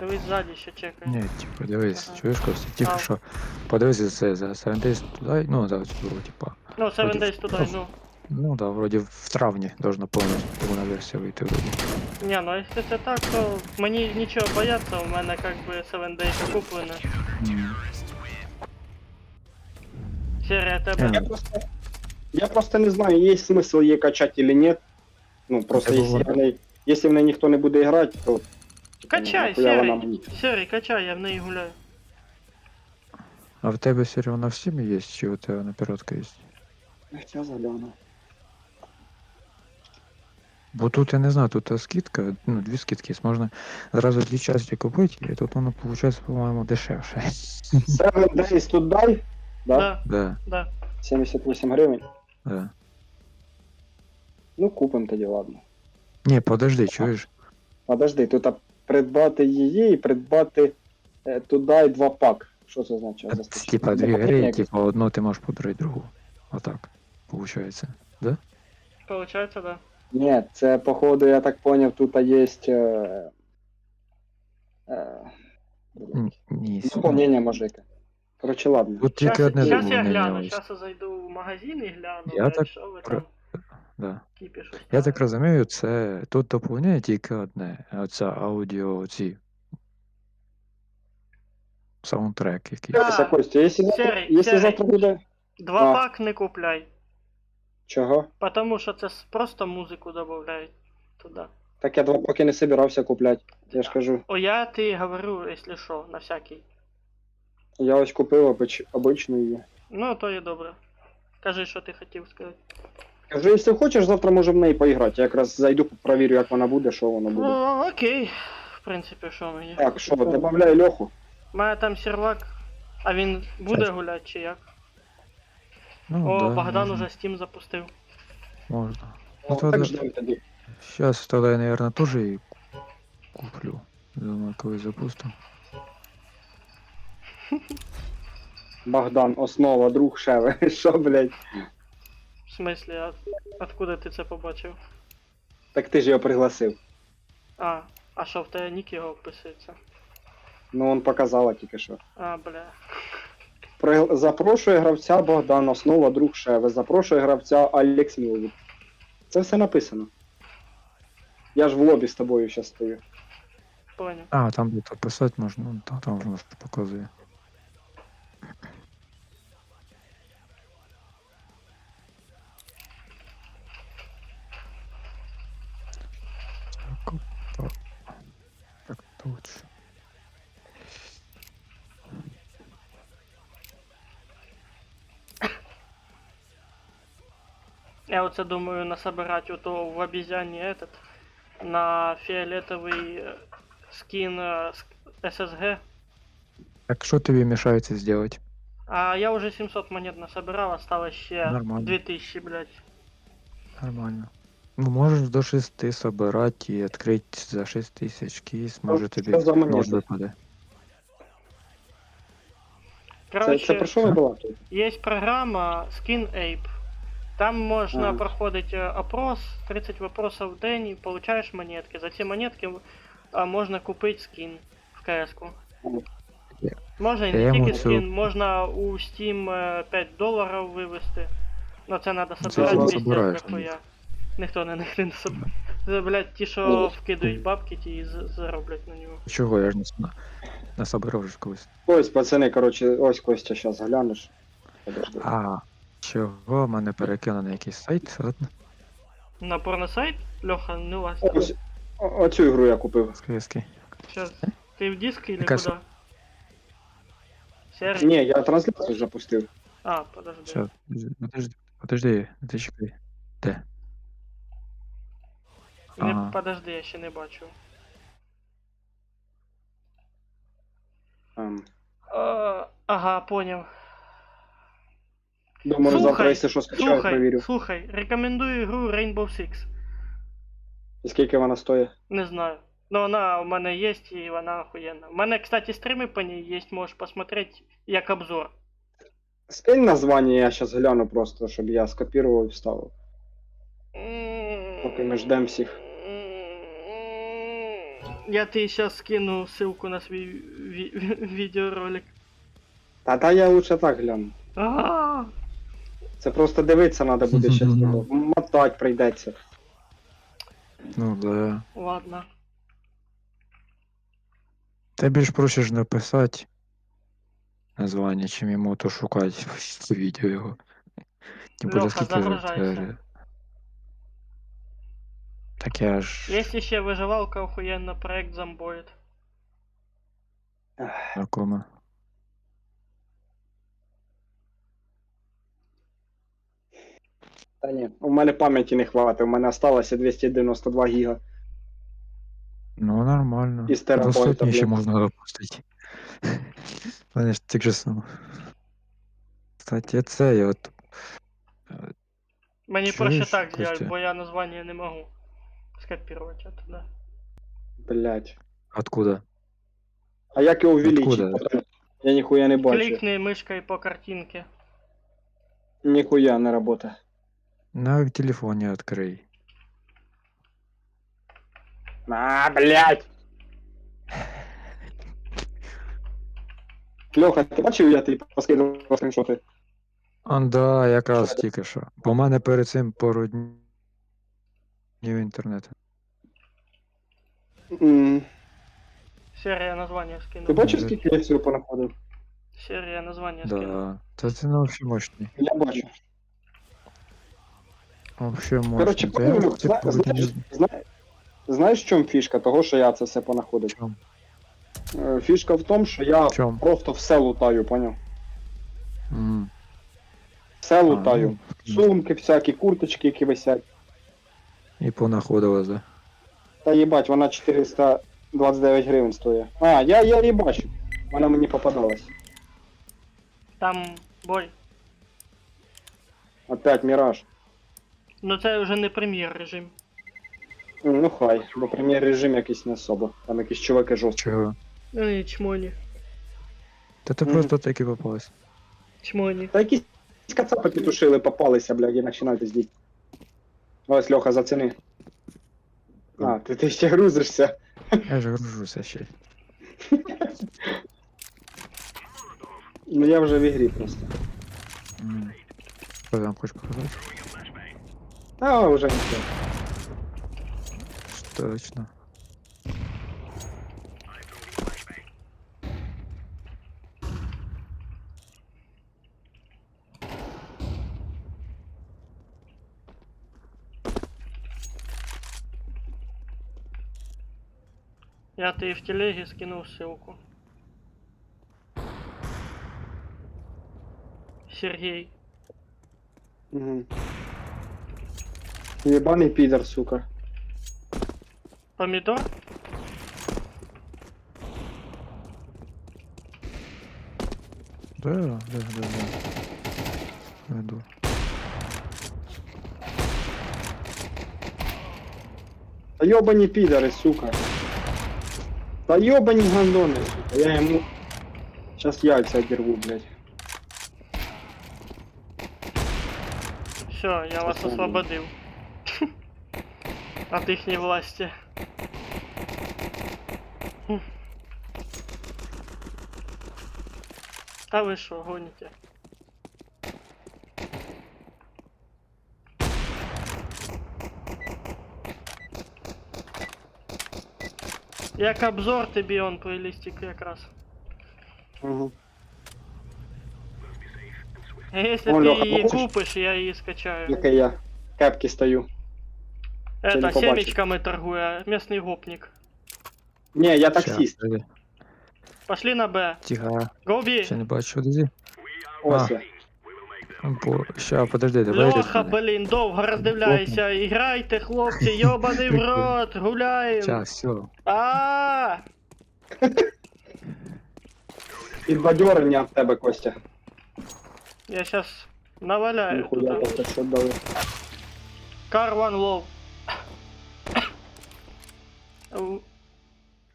Дивись ззаді, ще чекає. Ні, типу, дивись, Ага. чуєш, Костя, тільки А. що подивися це за 7 Days туди, ну, за цю, типа. Ну, 7 Вроді Days туди, ну. Ну да, вроді в травні должна повністю повна версія вийти вроді. Не, ну якщо це так, то мені нічого бояться, у мене как би 7 Days куплено. М. Серія тебе. Я просто не знаю, є смисл її качати или нет. Ну, просто Це якщо було. в неї, якщо в неї ніхто не буде грати, то... типа, Качай, нахуя вона серий. мені? Серий, качай, я в неї гуляю. А в тебе Сірі, вона в Сімі є, чи у тебе на піротка є? Хоча загляну. Бо тут я не знаю, тут скидка, ну, дві скидки, є. Можна зразу дві часті купити, і тут воно виходить, по-моєму, дешевше. 7 Days тут дай? Да? Да, Да, да. 78 гривень. да. Ну, купимо тоді, ладно. Ні, подожди, чуєш? Подожди, тут придбати її і придбати Туди і 2 пак. Що це означає? Застачити? Типа дві Доповнення гри, якесь? типа одну ти можеш подарити другу. Отак. Получається. Да? Получається, да. Ні, це походу, я так поняв, тут є. Ні, Доповнення може яке. Коротше, ладно. Тут тільки Щас, одне щас я доповнення гляну, ось. щас я зайду в магазин і гляну, Я блядь, так що ви про- там Да. кіпіш Я так устроїли. розумію, це тут доповнення тільки одне. Оця аудіо, ці саундтрек якийсь. Дивися, Костя, якщо Серий, якщо Серий. завтра буде. Два А. пак не купляй, Чого? потому що це просто музику додають туди. Так я 2 паки не собирався купляти. Я ж кажу. О, я ти говорю, якщо що, на всякий. Я ось купив обичну її. Ну, то і добре. Кажи, що ти хотів сказати. Кажу, якщо хочеш, завтра можемо в неї поіграти. Я якраз зайду, провірю, як вона буде, що воно буде. О, окей. В принципі, що мені. Так, що, добавляю Льоху. У мене там сервак, а він буде Щас. гуляти чи як? Ну, О, да, Богдан можна. уже Steam запустив. Можна. О, Ну, так тоді- ждем тоді. Сейчас тогда я, наверное, тоже и куплю. Думаю, коли запустим. Богдан, основа, друг Шеви. Що, блядь? В смислі, откуда ти це побачив? Так ти ж його пригласив. А що в тебе нік його описується? Ну, он показала тільки що. А, бля. Запрошує гравця Богдан, основа, друг Шеви. Запрошує гравця Алекс Мілвід. Це все написано. Я ж в лобі з тобою зараз стою. Понял. А, там буде писати можна, ну, там воно ж показує. Так, опа. Так, точно. Я оце думаю насобирать ото в обезьяне этот на фиолетовый скин SSG. Так що тобі мішає це зробити? А я уже 700 монет насобирал, осталось ще Нормально. 2000, блядь. Нормально. Ну, можеш до 6 собирати і відкрити за 6000 кейс, може тобі що за монети? лот випаде. Це про що ви балакаєте? Есть программа Skin Ape. Там можно Ага. проходить опрос, 30 вопросов в день, и получаешь монетки. За ці монетки можно купить скин в КС-ку. Я- Можна і я не йому тільки цю- скин, можна у Steam $5 вивести. Но це треба Це собирати не 200 собираєш, дохуя. Ніхто не собирає. Це, блядь, ті, що Ну, вкидують бабки, ті і зароблять на нього. Чого, я ж не собирав вже колись. Ось, пацани, коротше, ось Костя, зараз глянеш. Подожди. А, чого мене перекинули на якийсь сайт? Ладно, На порносайт? Льоха, не лазь. Ось, оцю ігру я купив. скиски. Сейчас. Ты в диск или Яка куда? Серый? Ні, я трансляцію запустив. А, подожди. Все, подожди, ти чекай. Де? Не, Ага. подожди, я ще не бачу. Ага, понял. Думаю, Слухай, завтра, якщо що скачаю, перевірю. Слухай, рекомендую ігру Rainbow Six. І скільки вона стоїть? Не знаю. Но вона у мене є і вона охуєнна. У мене, кстати, стріми по ній є, можеш посмотреть як обзор. Скинь названня, я зараз гляну просто, щоб я скопірував і вставив. Поки ми ждем всіх. Я тобі зараз скину ссылку на свій відеоролик. Та я лучше так гляну. А, Це просто дивитися треба буде щас. Мотать прийдеться. Ну да. ладно. Тобі ж проще ж написати названня, чим йому то шукати в відео його. Тим більше Льоха, скільки вже загружайся. це- Так я ж Є ще виживалка охуєнна, проект Zomboid. знакома. Та ні, у мене пам'яті не хватить, у мене осталося 292 гіга. Ну нормально. Із терабайта, До сотні ще блін. можна допустити. Вони ж так же само. Кстати, це я от. Мені Чуєш, проще так Костя? зробити, бо я названня не можу скопірувати оттуда. Блять. Откуда? А як його увеличить? Откуда? Я ніхуя не бачу. Кликни мышкой по картинке. Ніхуя не работає. На в телефоні відкрий. А, блядь! Льоха, ти бачив, я тобі поскидував скріншоти? Да, якраз тільки що. Бо в мене перед цим пару днів інтернету. М, Серия названия Ти скинул. бачив, скільки я всього понаходив? Серия названия скинул. Да. Та це ну, взагалі мощний. Я бачу. Вообще Коротше, мощний. Та я помню, ці пару днів... знаєш, в чому фішка того, що я це все понаходив? Чом? Фішка в тому, що я В чому? просто все лутаю, поняв? М. Все лутаю. Ну, Сумки всякі, курточки, які висять. і понаходилось, да. Та їбать, вона 429 гривень стоїть. А, я її бачу. Вона мені попадалась. Там бой. Опять Міраж. Ну це вже не прем'єр режим. Ну хай, бо прем'єр режим якийсь не особо. Там якісь чуваки жорсткі. Чого? Ай, чмоні. Та ти Мгм. просто таки попалась. Чмоні. Та якісь кацапи підтушили, попалися, блядь, і починають здіть. Ось, Льоха, зацени. А, ти ще грузишся. Я ж гружуся ще. Ну я вже в ігрі просто. М. Що ти там хочеш показати? А, вже нічого. Точно. Я тобі в телеге скинув ссылку. Сергей. Угу. Єбаний підер, сука. Помидор? Да. Веду. Та йобані підери, сука. Та йобані гандони, сука. Я йому... Сейчас яйця одірву, блядь. Все, я вас Спасибо. освободил. От ихней власти. А вы что, гоните? Як обзор тобі он плейлистик якраз. Угу. Если О, ты Лёха, її хочеш? купиш, я її скачаю. Яке я кепки стою. не Это побачив. семечками торгуя, местный гопник. Ні, я Ща, таксист. подожди. Пошли на Б. Тихо. Гоби! Ще не бачу, подожди. Ось я. Ща, подожди, давай. Льоха, блін, довго роздивляйся. Іграйте, хлопці, йобаний в рот, гуляємо. Сейчас, все. А, Підбадьорення в тебе, Костя. я сейчас наваляю Ніхуя, тут. так що дали. Car one low.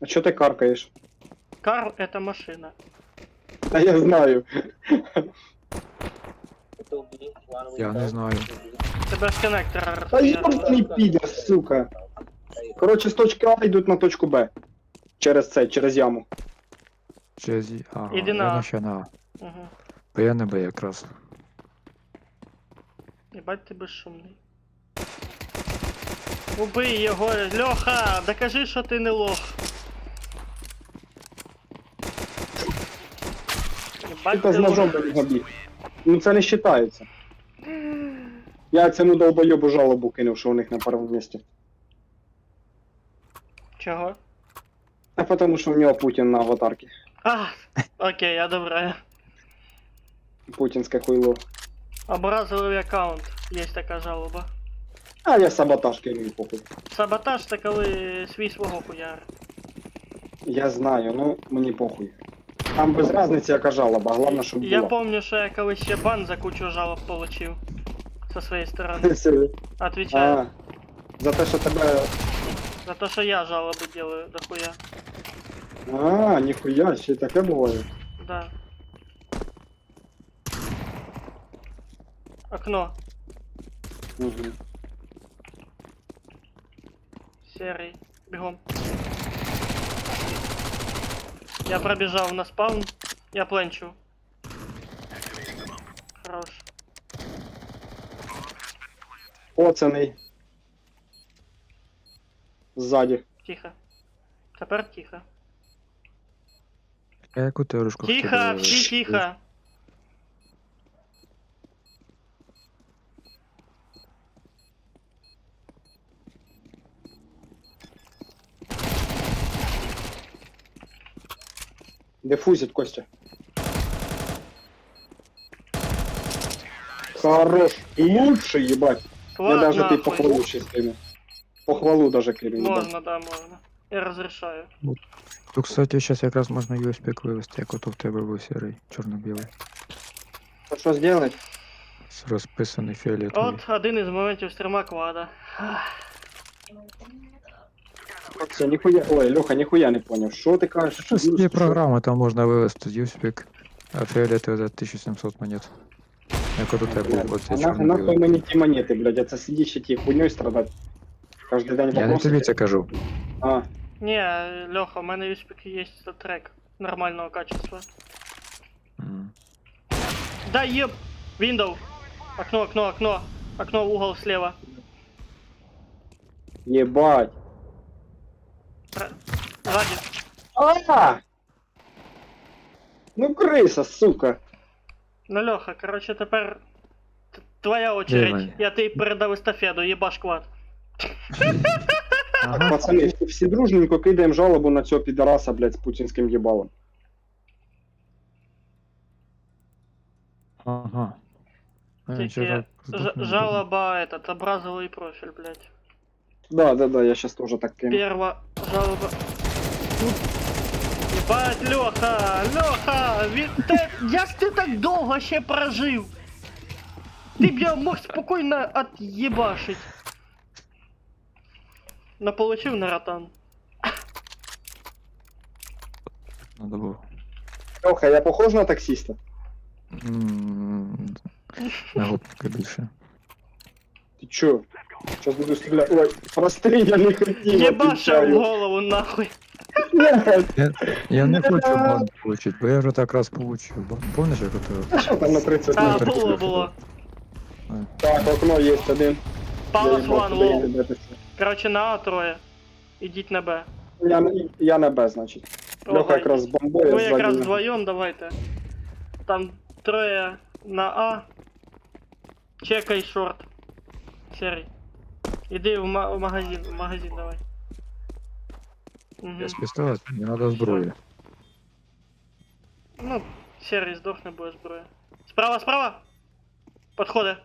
А чого ти каркаєш? Кар это машина. Та я знаю. Я не знаю. Тебе з коннектора Та йобаний розп'януло. підер, сука. Коротше, з точки А йдуть на точку Б. Через яму. Через... Ага, Іди я на А. на ще на А. Угу. Бо я не Б якраз. Ебать ти безшумний. Убий його, Льоха, докажи, що ти не лох. Ебать Ти з ти ножом лох. до нього біг. Ну це не вважається. Я цьому долбойобу жалобу кинув, що у них на першому місці. Чого? А тому що в нього Путін на аватарці. А, окей, я добре. Путінське хуйло. Образовий аккаунт, є така жалоба. А я саботаж кинув, похуй. Саботаж це коли свій свого хуяр. Я знаю, ну мені похуй. Там без разниці яка жалоба, головне, щоб Я була. помню, що я колись ще бан за кучу жалоб получив. Со своєї сторони. Отвечаю. А, за те, що тебе... За то, що я жалоби делаю дохуя. А, ніхуя, ще й таке буває. Да. Окно. Угу. Серый. Бегом. Я пробежал на спаун. Я пленчу. Хорош. Оцений. Ззаді. Тихо. Тепер тихо. Я яку теорушку Тихо, всі тихо. Дефузить, Костя. Хорош. Лучший, ебать. Я Класс, даже ты нахуй. похвалу сейчас кину. Похвалу даже кину, ебать. Можно, да, можно. Я разрешаю. Тут, кстати, зараз якраз можна USB вивести, як ото в тебе був сірий, чорно-білий. Что сделать? З розписаний фіолетовий. От один із моментів стріма квада. Все, нихуя. Ой, Леха, нихуя не понял. Что ты кажешь? Щось є програма, там можна вивести USB, а фіолетовий за 1700 монет. Як от у тебе був оцей Нахуй чорно-білий. мені ті монети, блядь, это сидишь ще ті хуйньою страдать. Каждый день Я не вопросы. тобі це кажу. А, Не, Леха, у мене USP є трек нормального качества. М. Да еб! Window! Окно, окно, окно! Окно в угол слева. ебать. Сзади. А! Ну крыса, сука. Ну, Леха, короче, тепер твоя очередь. Давай. Я тобі передав естафету, єбаш квад. Ага. Пацани, всі дружненько кидаємо жалобу на цього підараса, блядь, з путінським їбалом. Ага. А, Тільки вчора здохнув. жалоба этот, образовый профиль, блядь. Да, я сейчас тоже так кину. Перва жалоба. Ебать, Леха, як ти так довго ще прожив? Ти б я мог спокійно от'єбашить. Но получив на ротан. Надо було. Леха, я похож на таксиста? На гопника більше. Ты чё? Сейчас буду стрелять. Ой, простреляный хотел, Єбаша в отвечаю. голову нахуй. Нет, Я не хочу бан получить, бо я вже так раз получив. Помниш, як ото? что там на 30 А, метров? було. Так, окно есть один. Палас Я ебал, ван, куда лол. едет даже. Короче, на А троє. Ідіть на Б. Я на Б, значит. Леха Ой, как раз с бомбой, ви я якраз сзади. вдвоєм давайте. Там троє на А. Чекай шорт. Серий. Іди в магазин давай. Угу. Я з пістолет, мені треба зброю. Ну, серий здохне буде зброя. Справа! Подходи.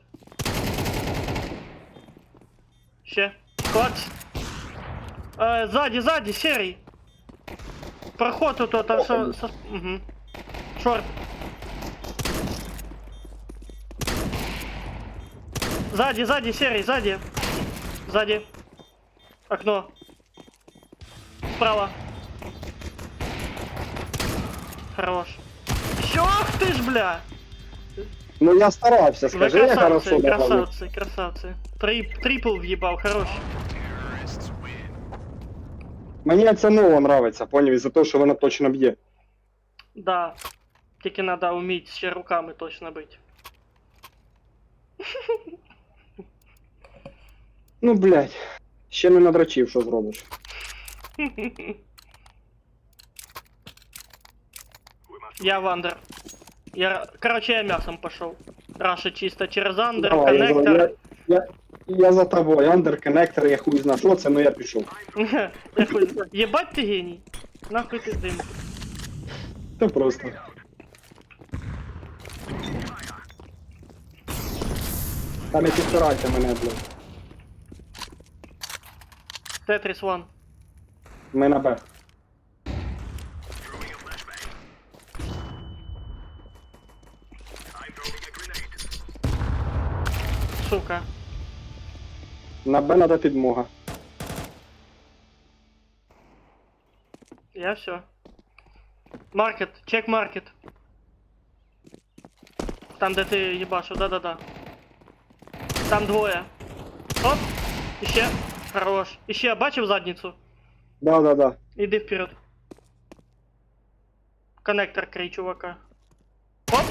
Ще. Клац. Ззаді, серий. Проход тут, там со... Угу. Шорт. Сзади, серый, сзади. Окно. Справа. Хорош. Ах ты ж, бля! Ну я старался, Вы скажи, я хорошо добавлю. красавцы. Трипл въебал, хорош. Мені ця нова нравиться, поняв, із-за того, що вона точно б'є. Да. Тільки надо уметь ще руками точно бить. Ну, блядь, ще не надрачив, що зробиш. Я в андер. Короче, я мясом пошел. Раша чисто через андер, Давай, коннектор. я за тобою, андер-коннектор, я хуй знаю, що це, ну я пішов. Я хуй знаю. Ебать ты гений. Нахуй ты дым. Це просто. Та не підпирайте мене, блядь. Тетрис One. Ми на Б. Сука. На Б надо підмога. Я все. Маркет, чек маркет. Там, де ти їбашив, да-да-да. Там двоє. Оп! Іще. Хорош. Іще, бачив задницю? Да. Іди вперед. Коннектор крий, чувака. Оп!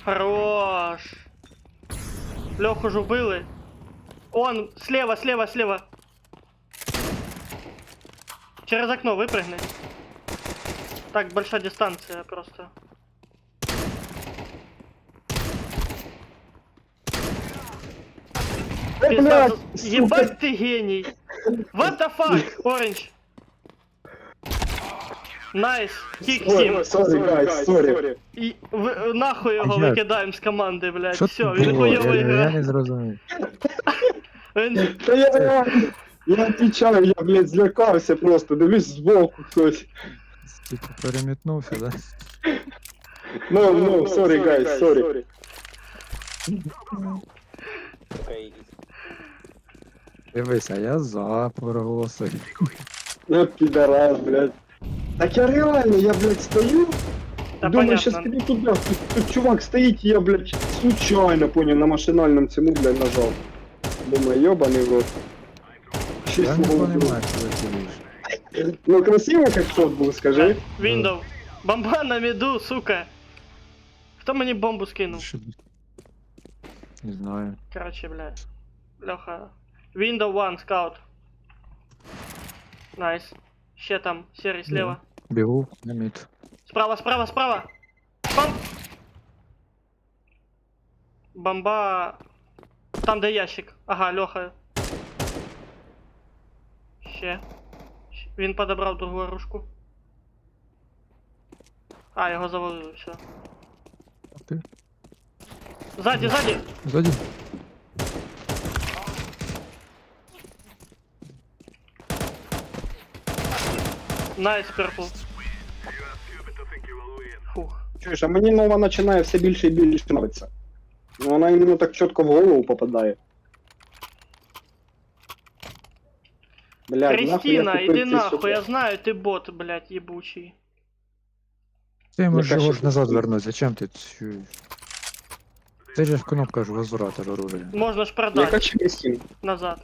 Хорош. Леху ж убили. Он, слева. Через окно выпрыгни. Так, большая дистанция просто. Пизда, Блядь, ебать ты гений. What the fuck, Orange? Найс, кик тим. Сорі, гайс, сорі. І нахуй його А як? викидаємо з команди, блядь. Що Все, це він було? хуйово Я грає. не зрозумів. Він... Та я отвечаю, я, блядь, злякався просто, дивлюсь збоку хтось. Типу перемітнувся, да? Ну, сорі, гайс, сорі. Дивись, а я за проголосив. Ну, підарас, блядь. Так я реально, я, блядь, стою, Та думаю, щас понятно. піду туди, тут чувак стоїть, і я, блядь, случайно, понял, на машинальному цьому, блядь, нажав. Думаю, ёбаний в рот. Щось Я не мого розумію, було. що ти віриш. Ну, красиво, як шот був, скажи. Window. Бомба на міду, сука. Хто мені бомбу скинув? Що- Не знаю. Короче, блядь. Леха. Window 1, скаут. Найс. Ще там, серый слева. Бігу на мід. Справа. Бам! Бомба... Там, де ящик. Ага, Леха. Ще. Він подобрав другу оружку. А, його завалили, все. Ти? Ззаді. Ззаді. Найс, перпл. Фух. Чуєш, а мені нова починає все більше і більше нравиться. Ну, вона іменно так чітко в голову попадає. Блядь, Кристина, нахуй я иди купив ці нахуй, супер- я знаю, ты бот, блядь, ебучий. Ти можеш Яка його ще ж назад кнопка? вернути, зачем ти чуєш? Це ж кнопка ж возврата ж оружия. Можно ж Яка продать через Steam? назад.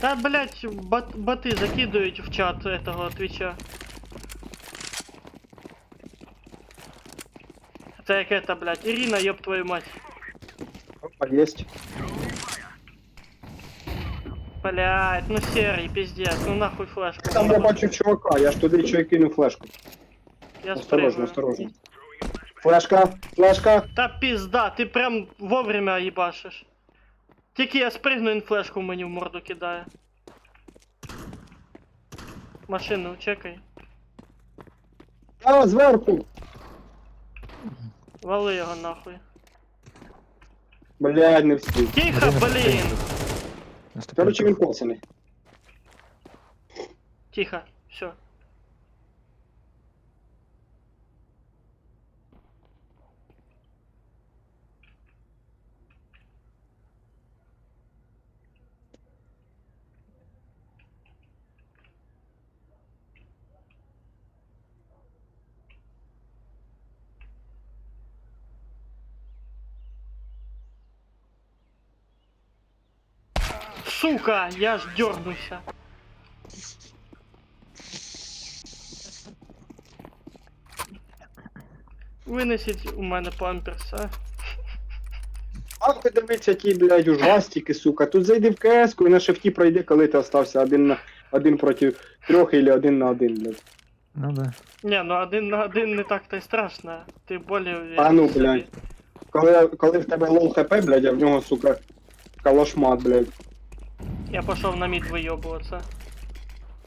Да, блядь, боты закидывают в чат этого твича. Это как это, блядь, Ирина, ёб твою мать. Опа, єсть. Блядь, ну серый, пиздец, ну нахуй флешку. Там я бачу чувака, я ж туди чого кинув флешку. Я Осторожно, спрыгну. осторожно. Флешка. Да пизда, ты прям вовремя ебашишь. Тільки я спрыгну, він флешку мені в морду кидає. Машину чекай. А, зверху. Вали його нахуй. Блядь, не встиг. Тихо, блін! Короче, він коцаний. Тихо, все. Сука, я ж дернувся. Винесіть у мене памперса. Ах ти дивиться ті, блядь, ужастики, сука. Тут зайди в КС-ку і на шифті пройди, коли ти остався один проти трьох или 1 на 1, блядь. Ну да. Не, ну 1 на 1 не так-то й страшно. Ти более уверен. А ну, в собі. блядь. Коли в тебе лоу хп, блядь, а в нього, сука, калашмат, блядь. Я пошов на мід вийобуватися.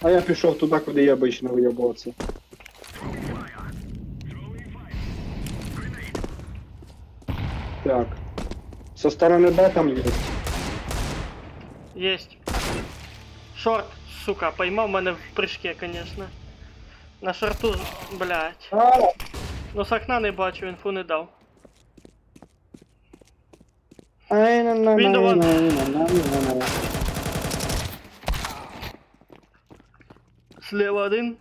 А я пішов туди, куди я обично виєбувався. Так. Со сторони Б там є. Есть. Шорт, сука, поймав мене в прыжке, конечно. На шорту, блядь. А, Ну з окна не бачу, інфу не дав. Слева один.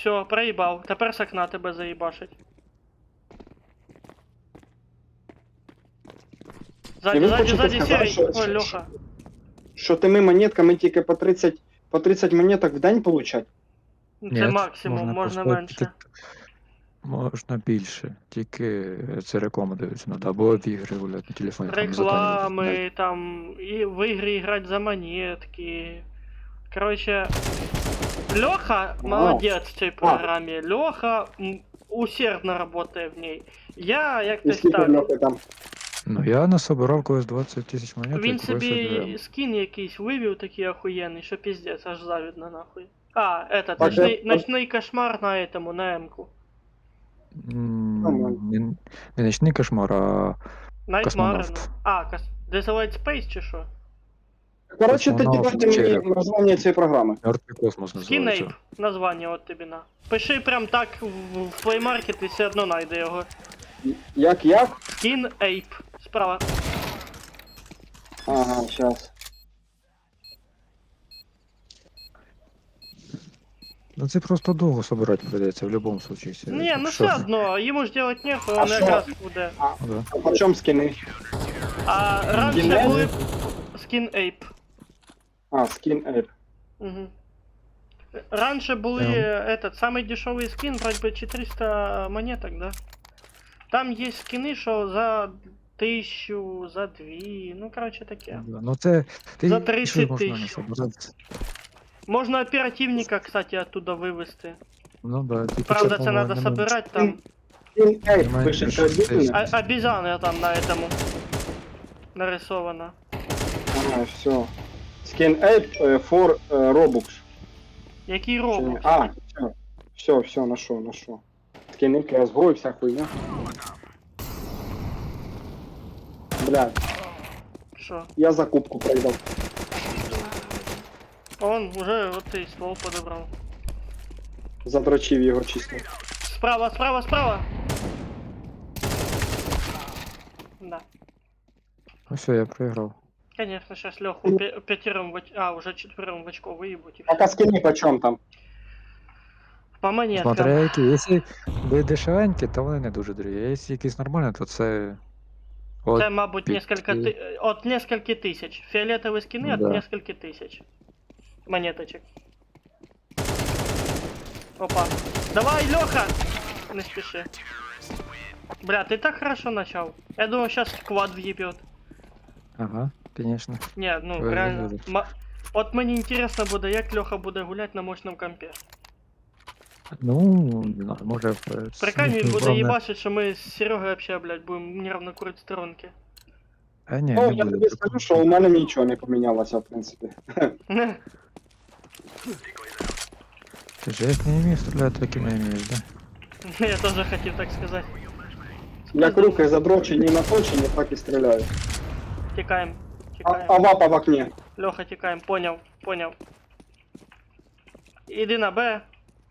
Все, проїбав. Тепер з окна тебе заїбашить. І ви Ззаді, хочете ззаді, сказати, сірий. що- Ой, Льоха. Що тими монетками тільки по 30 монеток в день получать? Це Ні, максимум, можна просто менше. Можна більше, тільки це реклама дивитися надо, або в ігри гуляти на телефоні. там задання Реклами, там, і в ігрі грати за монетки. Короче, Леха молодець в цій програмі. Леха усердно работає в ній. Я І як-то скільки так. блоки там? Ну я насобирав колись 20 тисяч монет. Він і собі скін якийсь вивів такий охуєнний, що піздець, аж завідно нахуй. А, этот, Так, ночний кошмар на этому, на М-ку. Не нічний кошмар, а Nightmare, Космонавт. ну. А, Desolate Space чи що? Коротше, тоді Космонавт дайте мені череп. названня цієї програми. мертвий космос Skin називається. Ape, названня от тобі на. Пиши прям так в Play Market і все одно знайде його. Як? Skin Ape. Справа. Ага, щас. Ну це просто довго собирати прийдеться в будь-якому випадку. Не, ну Що? все одно, йому ж делать нехуй, А он що? якраз буде. Да. А по чому скини? А раніше Skin були Skin Ape. А, скін Ape. Угу. Раньше були этот самый дешевый скин, вроде бы 400 монеток, да? Там есть скины, что за 1000, за 2, ну короче таке. Да. Ну це ти За що 30 можна не тисяч. собирати? Можно оперативника, кстати, оттуда вывести. Ну да, тільки Правда, це, це надо по-моєму, собирать там. Скін Ape, Немає пишеться більше віддільно. Обезьяны там на этому нарисовано. Ага, все. Скін Ape for Robux. Який Чи ні? робот? А, все, нашов. Скін Ape, я згой, вся хуйня. Блядь, Що? я закупку пройдав. Он уже вот ты ствол подобрал. Задрочив його чисто. Справа, справа, справа! Да. Ну все, я проіграв. Конечно, сейчас Леху пятером уже четвером в очко выебуть. и Так а всё. скини почем там? По монеткам. Смотря які, якщо ви дешевенькі, то вони не дуже дорогі. А якщо якісь нормальні, то це... От, Это, мабуть, от несколько тысяч. Фиолетовые скины от Да. несколько тысяч. Монеточек. Опа. Давай, Леха! Не спеши. Бля, ты так хорошо начал. Я думал, сейчас квад въебет. Ага, конечно. Не, ну Ой, реально. виглядає. От мені інтересно буде, як Леха буде гулять на мощному компі. Ну, не знаю, може... Прикинь, він буде главне- їбашить, що ми з Серегою вообще, блядь, будемо нервно курити сторонки. А ні, Ну, не я буде. тобі скажу, що у мене нічого не помінялося, в принципі. Ти ж як не вмієш стріляти, так і не вмієш, да? Я теж хотів так сказати. Як руки задрочені і наточені, так і стріляю. Тікаємо, А тікаємо. вапа в окні. Леха, тікаємо, поняв. Іди на Б,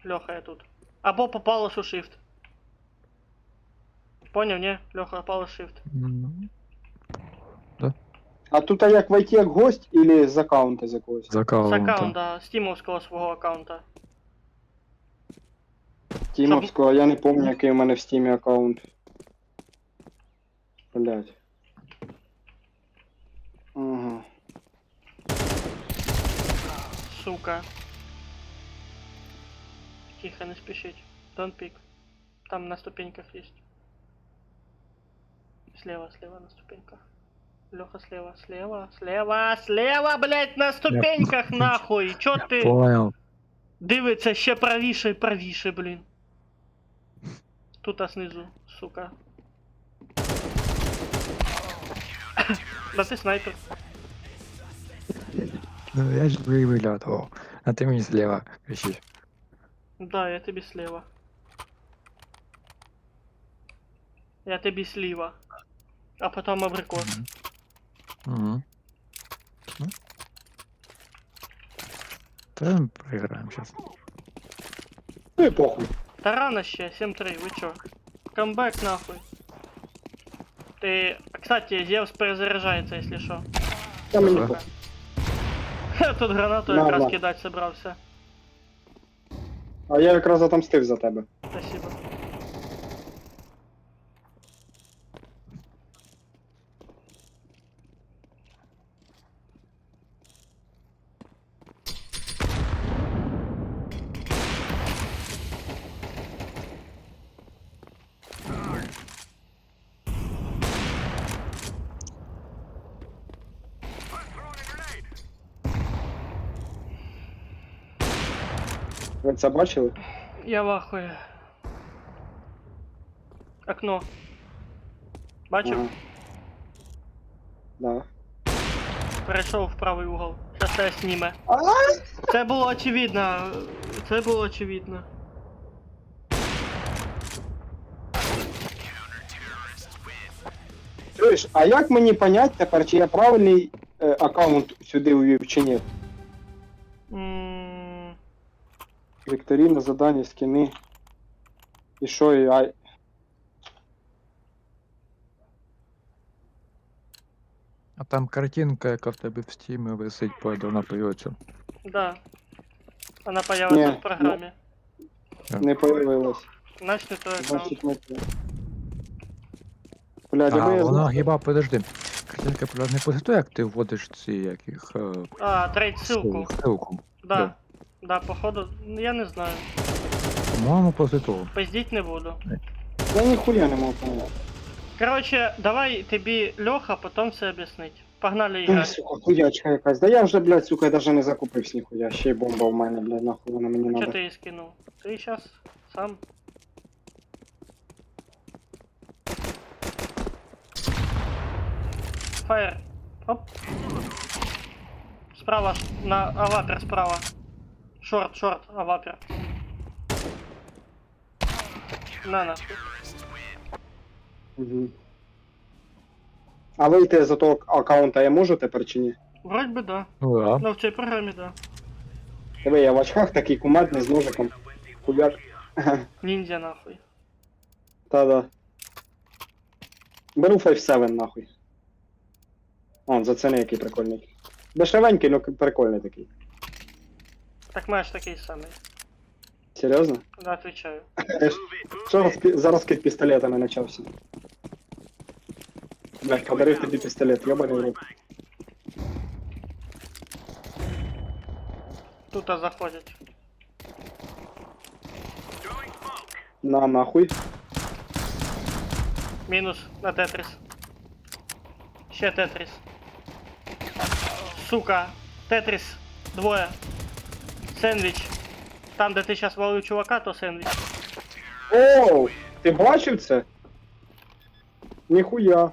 Леха, я тут. Або попало у shift. Поняв, ні? Леха, попало shift. Ну, А тут як войти як гость, или з аккаунта з якогось? з З аккаунта. аккаунта, стімовського свого аккаунта. Тімовського, я не пам'ятаю, який у мене в стімі аккаунт. Блять. Ага. Сука. Тихо, не спешить. Don't pick. Там на ступеньках есть. Слева на ступеньках. Леха, слева, блять, на ступеньках, нахуй! Чё ты? Понял. Дивиться ще правіше, блін. Тут снизу, сука. Да ти снайпер. Ну я ж виглядав. А ти мені зліва кричиш. Да, я тобі слева. Я тобі сліва. А потом абрикос. Угу. Та ми проіграємо зараз. Ну і похуй. Та рано ще, 7-3, ви чо? Камбэк нахуй. Ты, кстати, Зевс перезаряжается, если что. Та мені Ага. похуй. Я тут гранату На, якраз на. кидать собрався. А я якраз отомстив за тебе. Спасибо. Ви це бачили? Я в ахуї. Окно. Бачив? Ага. Да. Перейшов в правий угол. Щас це сніме. Це було очевидно. Це було очевидно. Чуєш, а як мені понять тепер, чи я правильний аккаунт сюди увів, чи ні? М, Вікторина, задання, скини. І що, і ай. А там картинка, яка в тебе в стімі висить, вона появиться. Да. Вона появиться Ні, в програмі. Не появилось. Значить не той аккаунт. Значить, не те. Блядь, А, аби я вона знав. хіба, подожди. Картинка не після того, як ти вводиш ці яких... А, трейд ссылку. Ссылку. Да. Да, походу, я не знаю. По-моєму, після того. Пиздіть не буду. Я ніхуя не можу поняти. Короче, давай тобі Льоха, потім все об'яснить. Погнали Ай, іграти. сука, хуячка якась. Да я вже, блядь, сука, даже не закупився ніхуя. Ще й бомба в мене, блядь, нахуй вона мені Чо надо. ти її скинув? Ти щас сам. Фаєр. Оп. Справа, на авапер справа. Шорт, шорт, авапер. На. Угу. А вийти з того аккаунта я можу тепер чи ні? Вроде би да. Да. Ну в цій програмі да. Диви, я в очках такий кумедний з ножиком. Хуяк. Ніндзя нахуй. Та-да. Беру 5-7 нахуй. Он, зацени який прикольний. Дешевенький, но прикольний такий. Так маєш такий самий. Серйозно? Да, отвечаю. Що зараз кид пістолетами почався? Блядь, подарив тобі пістолет, йобаний в рот. Тут заходять. На нахуй. Мінус на Тетріс. Ще Тетріс. Сука. Тетріс. Двоє. Сендвіч. Там, де ти зараз валив чувака, то сендвіч. Оу! Ти бачив це? Ніхуя.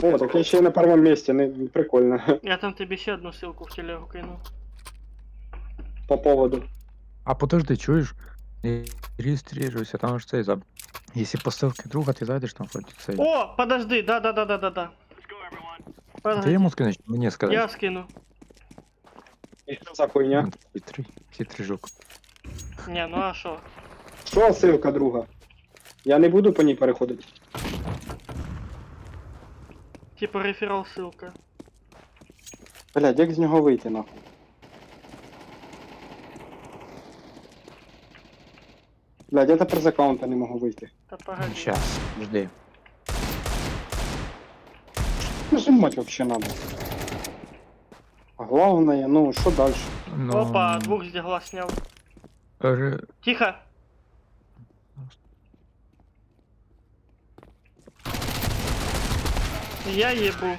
О, так я ще й на першому місці, не прикольно. Я там тобі ще одну ссылку в телегу кинув. По поводу. А подожди, чуєш? Не реєструйся, там ж цей заб. Якщо по ссылке друга, ти зайдеш там хоч цей. О, подожди, да. Ти Подожди. йому скинеш, мені сказати. Я скину. І що за хуйня? Хитрий жук. Не, ну а що? Що ссылка друга? Я не буду по ній переходити. Типа реферал ссылка. Блядь, як з нього вийти нахуй? Блядь, я тепер з аккаунта не можу вийти. Та погоди. Щас, жди. Нажимать вообще надо. А главное, ну, что дальше? Ну, Опа, двух с дигла снял. Тихо. Я ебу.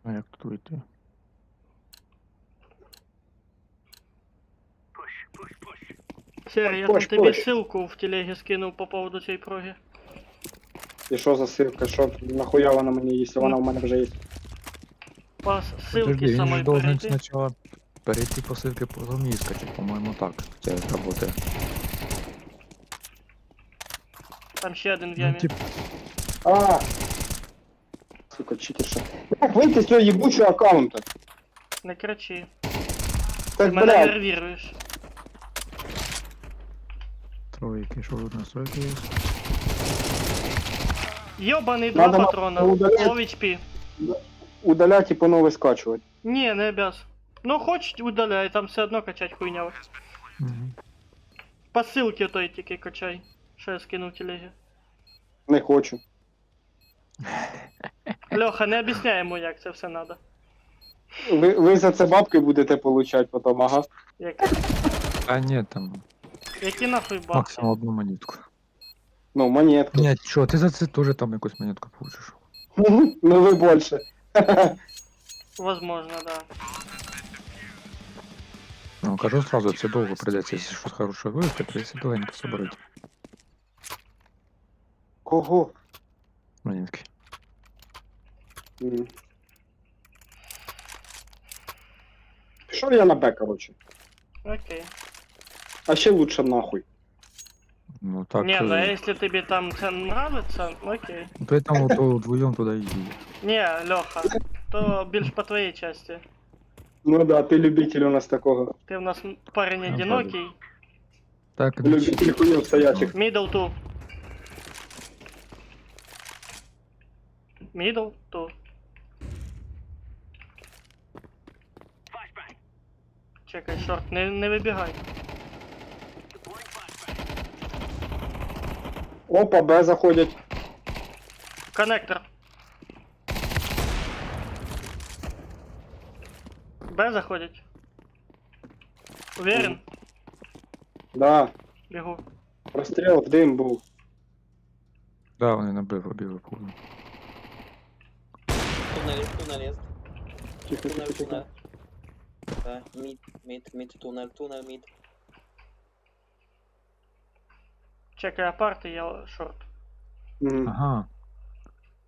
А як тут йти? Серый, я там Пуш, тебе пуш. ссылку в телеге скинул по поводу цієї проги. І що за ссылка? Що нахуя вона мені, якщо вона в мене вже є? По Подожди, ссылке він самой же должен перейти. сначала перейти по ссылке потом искать, по-моему, так це работает. Там ще один в Ну, ямі. тип, А! Сука, читерша. Як вийти з цього єбучого аккаунта? Не кричи. Так, Ти мене блядь, нервіруєш. Настройки, що тут настройки є? Йобаний 2 Надо патрона. удалять. Лов HP. Удалять і по новой скачувати. Ні, не обяз. Ну хоч удаляй, там все одно качать хуйня. Угу. По ссылке той тільки качай. Що я скинув в телегі. Не хочу. Льоха, не об'ясняй йому, як це все надо. Ви за це бабки будете получать потім, ага. А ні, там Які нахуй бабки? максимум одну монетку. Ну, монетки. Ні, що, ти за це теж там якусь монетку получиш. Ну ви більше. Возможно, да. Ну, кажу сразу, це довго придеться, якщо щось хороше вивести, придеться довгенько соберити Кого? монетки. М. Пішов я на Б, короче. Окей. А ще лучше нахуй. Ну так, Не, ну якщо тобі там це нравиться, окей. поэтому то вдвоєм туди йди. Не, Льоха, то більш по твоїй часті. Ну да, ти любитель у нас такого. Ти в нас парень Ну, одинокий. Так, Любитель хуйов стоячих. Middle two. Middle two. Чекай, шорт, не вибігай. Опа, Б заходять. Коннектор. Б заходять. Уверен? Да. Бігу. Простріл в дим був. да, вони набив, обіли повно. Туннель есть. Тихо, тихо, Туннель, тихо. туннель. Да, мид, туннель, мид. Чекай апарти, я шорт. Мгм. Ага.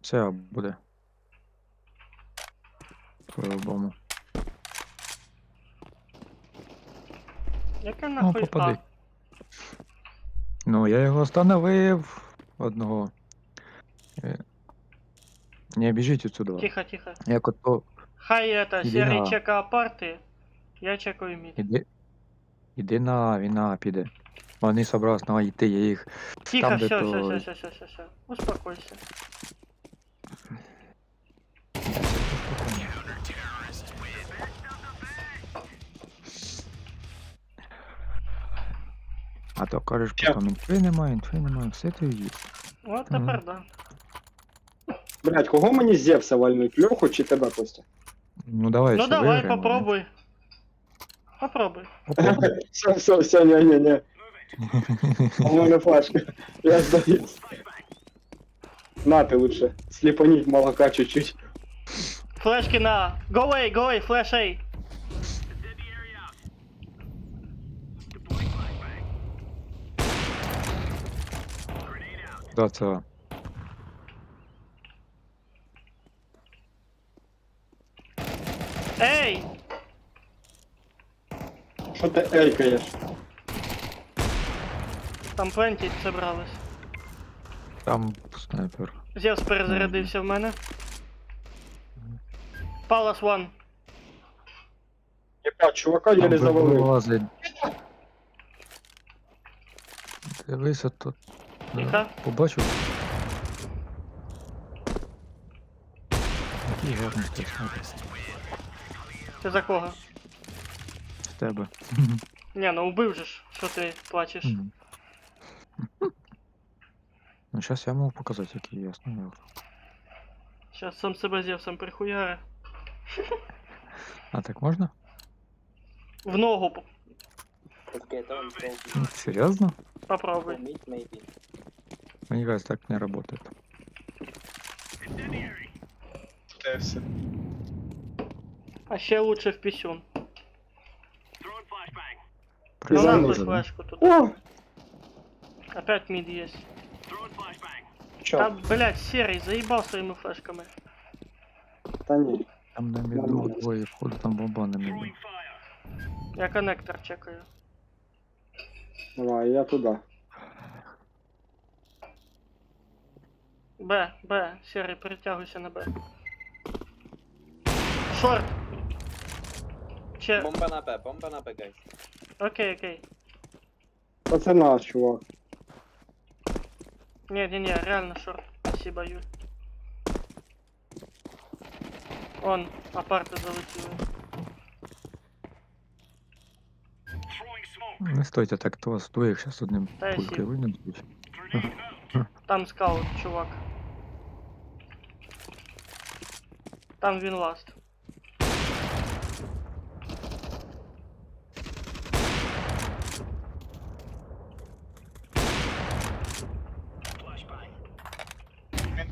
Це буде. По-любому. Яке Ну, нахуй попади. Ну, я його остановив. Одного. Не біжіть отсюда. Тихо, тихо. Як ото. Хай это, Іди серий на. чека апарти. Я чекаю мід. Іди на війна піде. Вони собрались на йти, я їх. Тихо, Там, де все, то- все. Успокойся. А то кажеш Ща. потім інфи немає, все ти є. От тепер да. Блять, кого мені з Зевса вальнуть? Льоху чи тебе, Костя? Ну давай, Ну ще давай, виграємо, попробуй. Попробуй. ні? Попробуй. Все, не. У мене флешка. Я здаюсь. На ти лучше. Сліпаніть молока чуть-чуть. Флешки на. Go away, flash A. Да, це. Ей! Що ти ейкаєш? Там пленті зібрались. Там снайпер. Зевс перезарядився в мене. Palace one. Яка чувака Там єлі завалив. вилазить. Дивися тут. Тихо. Побачив? Який гарний ти снайпер. Ти за кого? З тебе. Не, ну убив же ж, що ти плачеш. Мгм. Ну, зараз я можу показати, який я снайпер. Щас сам себе Зевсом прихуяре. А так можна? В ногу Let's get on, go. Серйозно? попробуй. Mid, maybe. Мені кажется, так не работает. А ще лучше в пісюн. Ну Приземлись, нахуй да? флешку тут. О! Опять мид есть. Чо? Да, блять, серый, заебал своими флешками. Та ні. Там на міду Нормально. двоє входу, там бомба на міду. Я коннектор чекаю. Давай, я туди. Б, серый, перетягуйся на Б. Шорт! Че, Bomba na B, guys. окей. Та це наш, чувак. Не, реально шорт. Спасибо, Юль. Он, апарти залетіли. Не стойте так, то вас двоїх зараз одним Та я пулькою сів. винесуть. Там скаут, чувак. Там він ласт.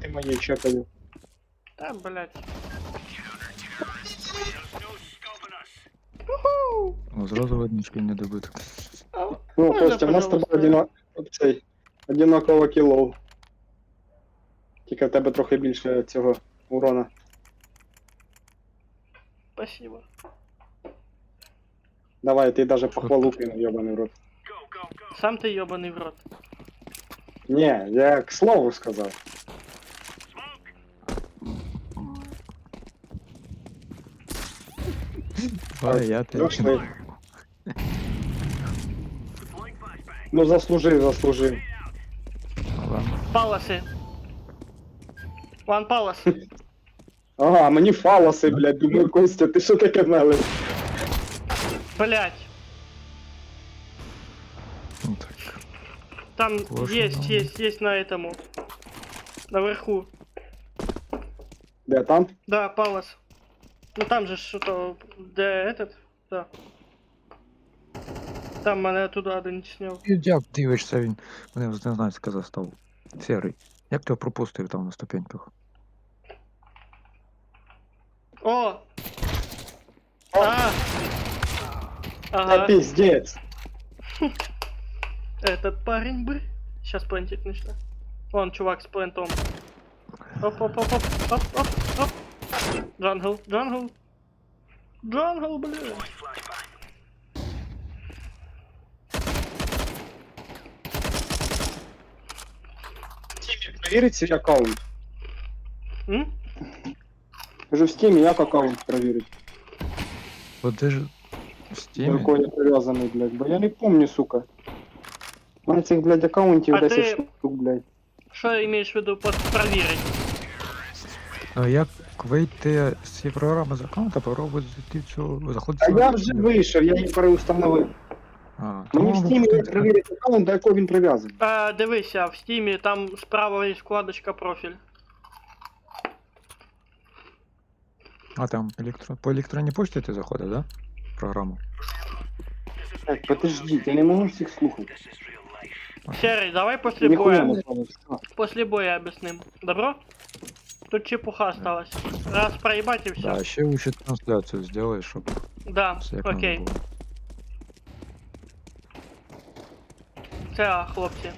Ти мої чекаю. Та, блядь. Ну, зразу видно, що він не добитий. Ну, Можна, Костя, у нас з тобою пожалуйста. одинаково кілов. Тільки в тебе трохи більше цього урона. Спасибо. Давай, ти даже похвалу кинув, йобаний в рот. Сам ти йобаний в рот. Ні, я к слову сказав. Давай, я тебе. Пішли. Ну заслужив. Ладно. Паласи. Ван палас. Ага, мені фалоси, блядь, думаю, Костя, ти що таке мелиш? Блядь. Ну так. Там Кошмар. есть на этому. Наверху. Де там? Да, палас. Ну там же что-то, где этот, да. Там мене туди один сняв. І як дивишся, він мене вже не знаю, сказав став. Серий. Як ти його пропустив там на ступеньках? О! О! А! Та Ага, піздець. этот парень бы. Сейчас плентить начну. Вон, чувак с плентом. Оп. Джангл. Джангл, блин. Перевірить свій аккаунт. М? Кажу, в стімі як аккаунт перевірить. От ти ж в До стімі. якого я прив'язаний, блядь, бо я не помню, сука. У мене цих, блядь, аккаунтів А 10 ти- штук, блядь. Що имеешь в виду под проверить? А як вийти з цієї програми з аккаунта, попробувати зайти в цю. Заходити. А я вже вийшов, я її переустановив. А, Мені в стімі ти- перевірить аккаунт, до якого він прив'язаний. Дивися, в стімі там справа є вкладочка профіль. А там по електронній почті ти заходив, да? В програму. Так, подождіть, я не можу всіх слухати. Серый, давай после Ніхуя боя. не понял. Що? После боя объясним. Добро? Тут чепуха осталась. Раз проебать и все. Да, ще лучше трансляцію зробиш, щоб Да, все як надо окей. було. Це, хлопці.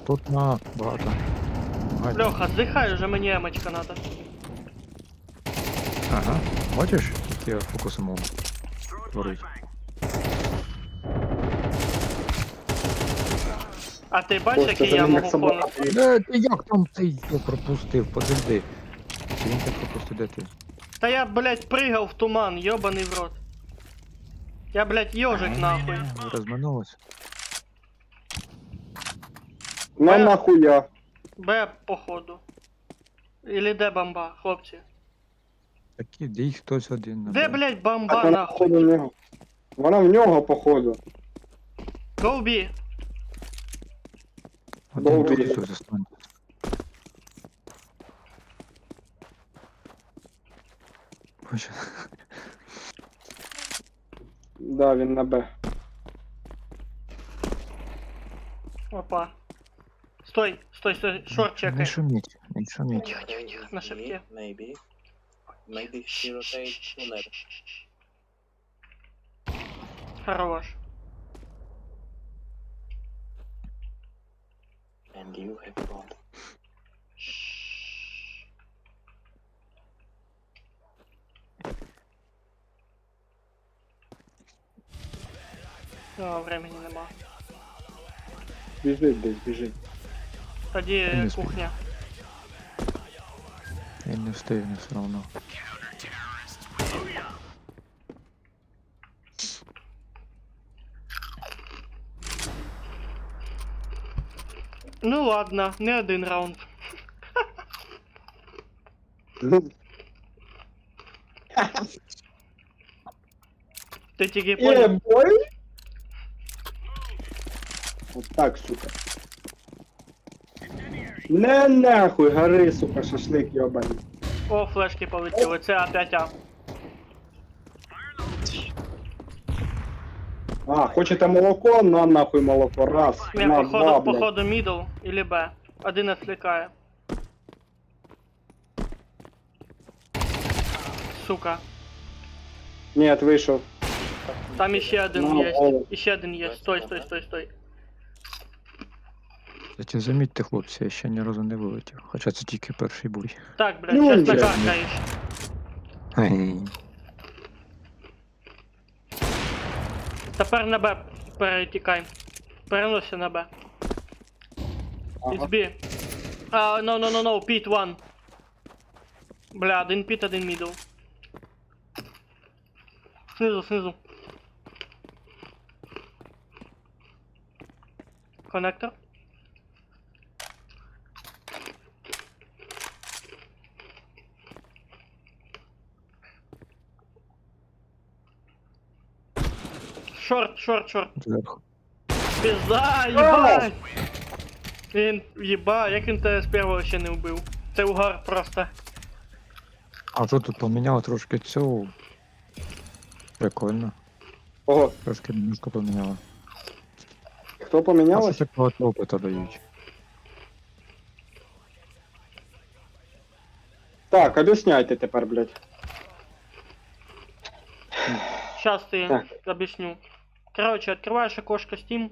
Тут на багато. Гадів. Льоха, здихай уже, мені емочка надо. Ага. Бачиш, які фокуси можна творити? А ти бачиш, Костя, який я за ним як можу собака. фонити? Ти як там цей я пропустив? Подожди. Чи він тебе пропустив, де ти? Та я, блядь, прыгал в туман, ёбаный в рот. Я, блядь, ежик нахуй. Розминулось. На нахуя. Б, походу. Или де бомба, хлопці? Такі, де їх хтось один Де, набрав. блядь, Так бомба вона нахуй? походу в нього. Вона в нього, походу. Go B. Один Довгий. тут все застанеться. Боже. Да, він на Б. Опа. Стой, шорт Не чекай. шуміть, не шуміть. Тихо, на шипке. Maybe. Maybe she rotates tunnel. Хорош. And you have gone. О, времени нема. Біжить десь, біжить. Тоді не встиг. кухня. Він не встигне все одно. Ну ладно, не один раунд. Ти тільки поняв. Бой! Вот так, сука. Не нахуй, гори, сука, шашлик йобаний. О, флешки полетіли, це опять А. А, хочете молоко? На нахуй молоко. Раз, Не, на два, походу, блядь. походу мідл или Б. Один отвлекає. Сука. Нет, вийшов. Там еще один Ну, есть. о. Еще один есть. Стой, стой, стой, стой. Кстати, замітьте, хлопці, я ще ні разу не вилетів. Хоча це тільки перший бой. Так, блядь, Ну, сейчас блядь. накаркаешь. Ай. Тепер на Б перетікай. Переносся на Б. Ага. It's B. No, pit one. Бля, один пит, один мидл. Снизу, снизу. Коннектор. Шорт. Зверху. Пизда, ебать! Він, єба, як він тебе з першого ще не вбив? Це угар просто. А що тут поміняв трошки цього? Прикольно. Ого, Трошки немножко поміняло. хто А помінялось? це такого опита дають. Так, об'ясняйте тепер, блядь. Сейчас ты Так. объясню. Короче, открываешь окошко Steam.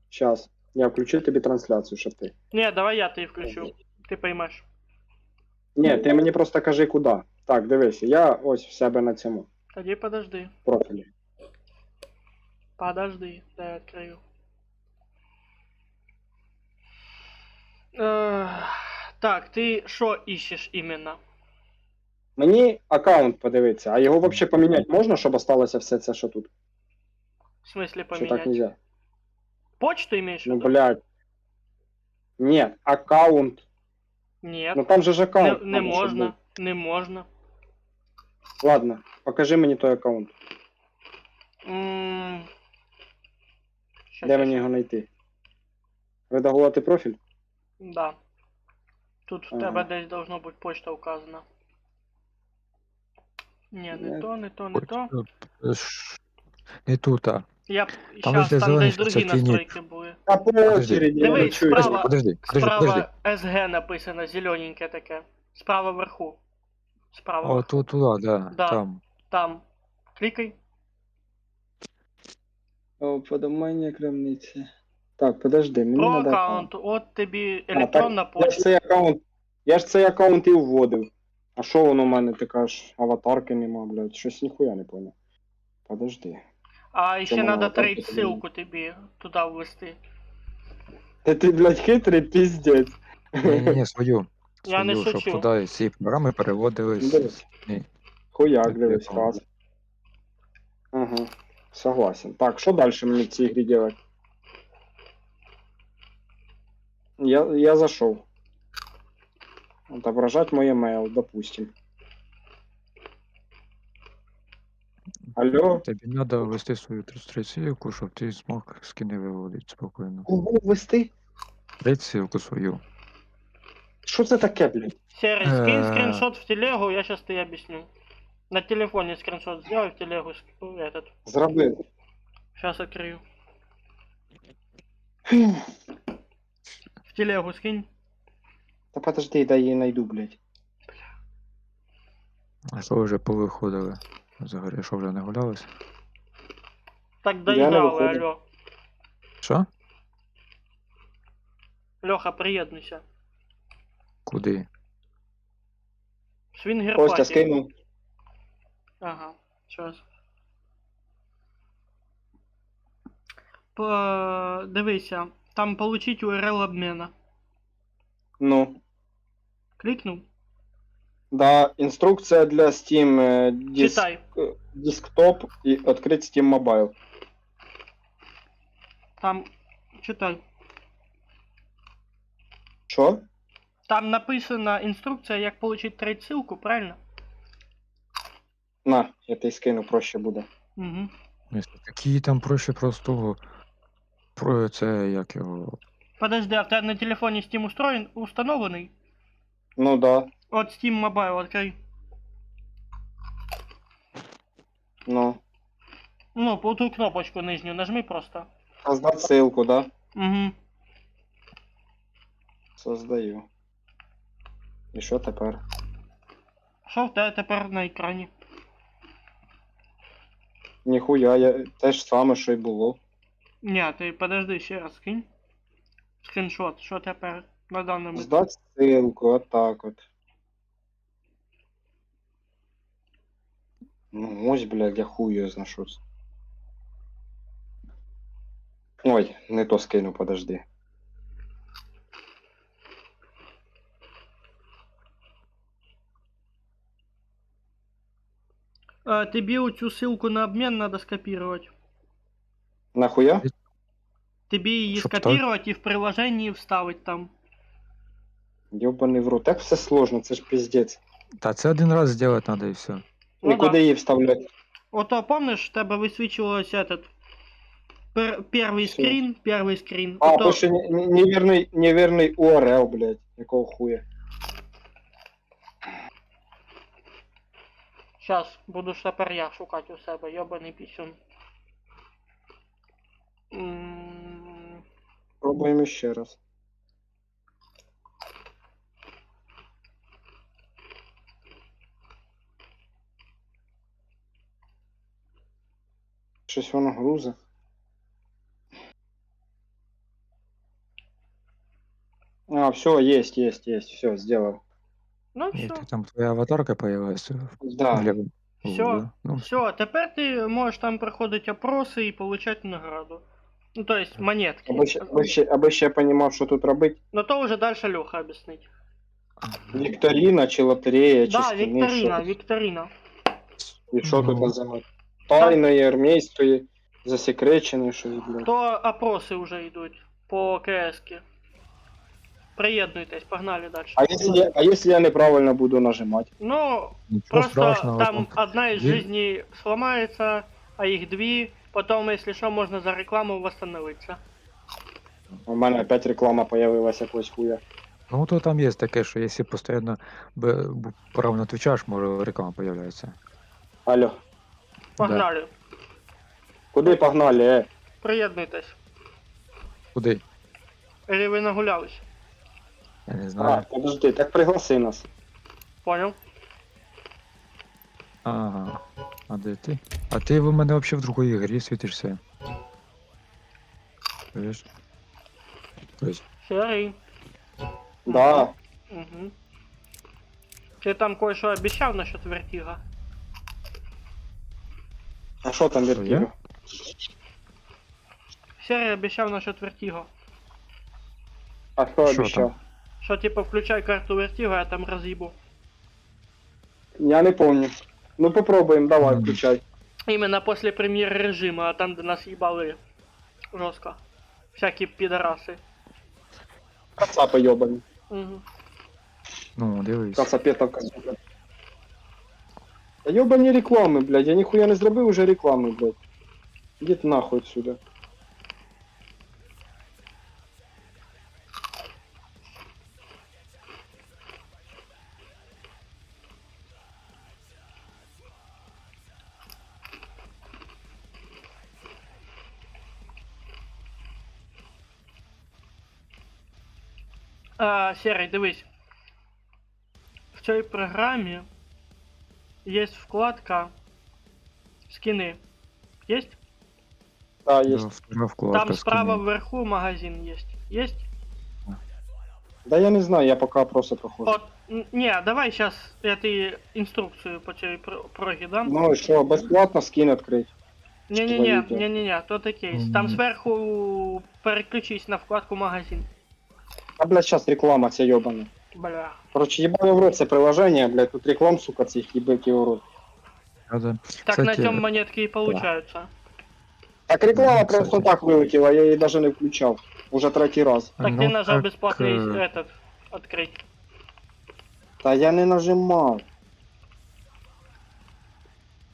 Щас. Я включу тобі трансляцію, щоб ти. Не, давай я тебе включу. Ты поймешь. Ні, ти мені просто кажи куди. Так, дивись, я ось в себе на цьому Тоді подожди. профілі. Подожди, дай я открою. Так, ты что ищешь именно? Мені аккаунт подивитися, а його взагалі поміняти можна, щоб осталося все це, що тут? В смысле Що так поменять? нельзя? Почту имеешь в Ну, виду? блядь. Ні, аккаунт. Нет. Ну там же ж Не, аккаунт. не надо, щоб можно. був. Не можно. Ладно, покажи мені той аккаунт. Щас, Де щас, мені його знайти? Редагувати профіль? Да. Тут в Ага. тебе десь должно бути почта указана. Ні, не Ні. то, не то, не то. Не тут, а. Я Там щас, де там зелені десь другі частині. настройки були. А по очереді, я не Дивись, чую. справа. Подожди. Справа СГ написано, зелененьке таке. Справа вверху. Справа О, вверху. тут туди, да, Да. там. Там. Клікай. О, подомання крамниці. Так, подожди, мені Про надо аккаунт. От тобі А, електронна так, я ж почта. цей аккаунт. Я ж цей аккаунт і вводив. А що воно в мене, ти кажеш, аватарки нема, блядь, щось ніхуя не поняв. Подожди. А ще Чому треба аватарки трейд тобі? ссылку тобі туди ввести. Та ти, блядь, хитрий піздець. Ні, свою. Я не Свою, шучу. щоб туди ці програми переводились. Дивись. Ні. Хуяк, Так, дивись, я раз. Ага, согласен. Так, що далі мені в цій грі делать? Я зашел. Отображать мой email, допустим. Алло? Тобі треба ввести свою трансляційку, щоб ти змог скини виводити спокійно. Кого ввести? Трансляційку свою. Що це таке, блядь? Серый, скинь Э. скриншот в телегу, я сейчас тебе объясню. На телефоне скриншот сделай, в телегу этот. Зробив. Сейчас открою. В телегу скинь. Та подожди, дай її найду, блядь. А що ви вже повиходили? Взагалі, що вже не гулялись? Так не доиграл, выходил. алло. Що? Леха, приєднуйся. Куди? Свингер Костя паті. скинув. Ага, сейчас. Дивися, там получить URL обмена. Ну. Кликнул? Да, інструкція для Steam Читай. Desktop і відкрити Steam Mobile. Там, читай. Що? Там написана інструкція, як отримати трейд-ссылку, правильно? На, я тобі скину, проще буде. Угу. Такі там проще простого. Про це як його. Подожди, а в тебе на телефоні Steam установлений? Ну да. От Steam Mobile відкрий. Ну. Ну, по ту кнопочку нижню нажми просто. Создать ссылку, да? Угу. Создаю. І що тепер? Що в тебе тепер на екрані? Ніхуя, я те ж саме, що й було. Ні, ти подожди, ще раз скинь. Скріншот, що тепер на даному. Здать ссылку, отак от. Ну ось, блядь, я хую знашу. Ой, не то скину, подожди. Тобі оцю ссылку на обмен надо скопировать. Нахуя? Тобі її Щоб скопировать і в приложенні вставить там. Ёбаний в рот. Так все сложно, це ж пиздец. Та це один раз зробити треба і все. Ну І куди да. її вставляти? Ото помниш, в тебе висвічувалось этот первый скрін. А, Ото... пише неверний URL, блядь. Якого хуя? Щас, буду ж тепер я шукати у себе, йобаний пісюн. Пробуємо ще раз. Щось воно грузить. А, все, есть, все, сделал. Ну І все. ти там твоя аватарка появилася. Да. Все, Ну, все, тепер ти можеш там проходити опроси і получати награду. Ну, то есть монетки. Аби ще я понімав, що тут робити. Но то вже дальше Леха об'яснить. Вікторина чи лотерея, чи Да, скини, Вікторина, що? Вікторина. І що тут Ну. називати? Тайної, армійської, засекреченої, щось, блядь. То опроси вже йдуть по КС-ки. Приєднуйтесь, погнали далі. А если я неправильно буду нажимать? Ну, нічого просто страшного. там одна из Він- жизней сломается, а их две. Потом, если что, можно за рекламу восстановиться. У мене опять реклама появилась якось хуя. Ну, то там є таке, що якщо постійно правильно отвечаєш, може реклама появляється. Алло, Погнали. куди погнали, Приєднуйтесь. Куди? Или ви нагулялись? Я не А, знаю. подожди, так пригласи нас. Понял? Ага. А де ти? А ти в мене взагалі в другій грі світишся. Видиш? Тобто, Серый. Да. Угу. Ты там кое-что обещал насчет вертига? А що там Що, вертіго? я? Серый обещал насчет вертига. А хто Що обіцяв? Что типа включай карту вертига, я там разъебу. Я не помню. Ну попробуємо, давай, Мгм. включай. Именно после премьер режима, а там до нас ебалы жестко. Всякие пидорасы. Кацапи йобані. Угу. ну, дивись. Кацапетовка, сука. Та йобані реклами, блядь, я ніхуя не зробив уже реклами, блядь. Ідіть нахуй отсюда. Серый, дивись. В цій програмі є вкладка скини. Есть? Да, є. Да, вторая вкладка Там справа скини. вверху магазин есть. Есть? Да я не знаю, я пока просто проходжу. Вот. Не, давай сейчас я ты инструкцию по цій прогі дам. Ну і що, безплатно скин відкрити? Не-не-не, твої не-не-не, то кейс. Там Мгм. сверху переключись на вкладку магазин. А, блядь, сейчас реклама ця йобана. Бля. Короче, ебало в рот це приложение, блядь, тут реклам, сука, цих їбиків в рот. Надо. Так на Кстати, цьому монетки і получаються. Так реклама Ну, просто кстати. так вилетіла, я її даже не включав. Уже третій раз. Так ну, ти нажав так, безплатний е, этот, Открыть. Та я не нажимав.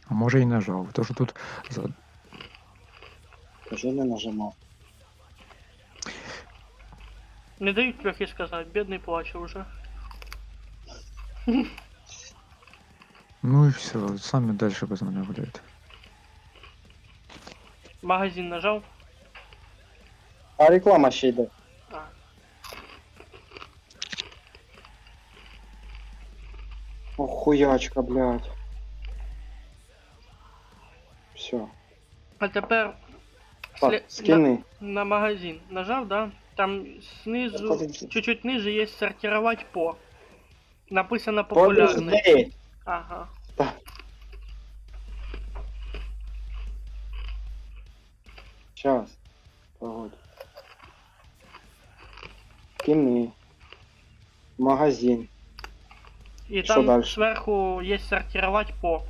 А може і нажав. То що тут Кажи, не нажимав. Не дають трохи сказати, бідний плаче вже. Ну і все, самі далі без мене гуляють. Магазин нажав. А реклама ще йде. А. Охуячка, блядь. Все. А тепер Так, сле- скини. на магазин нажав, да? Там снизу, Подожди. чуть-чуть ниже есть сортировать по. Написано популярный. Подожди. Ага. Сейчас. Погодь. Скини. Магазин. И Что там дальше? сверху есть сортировать по.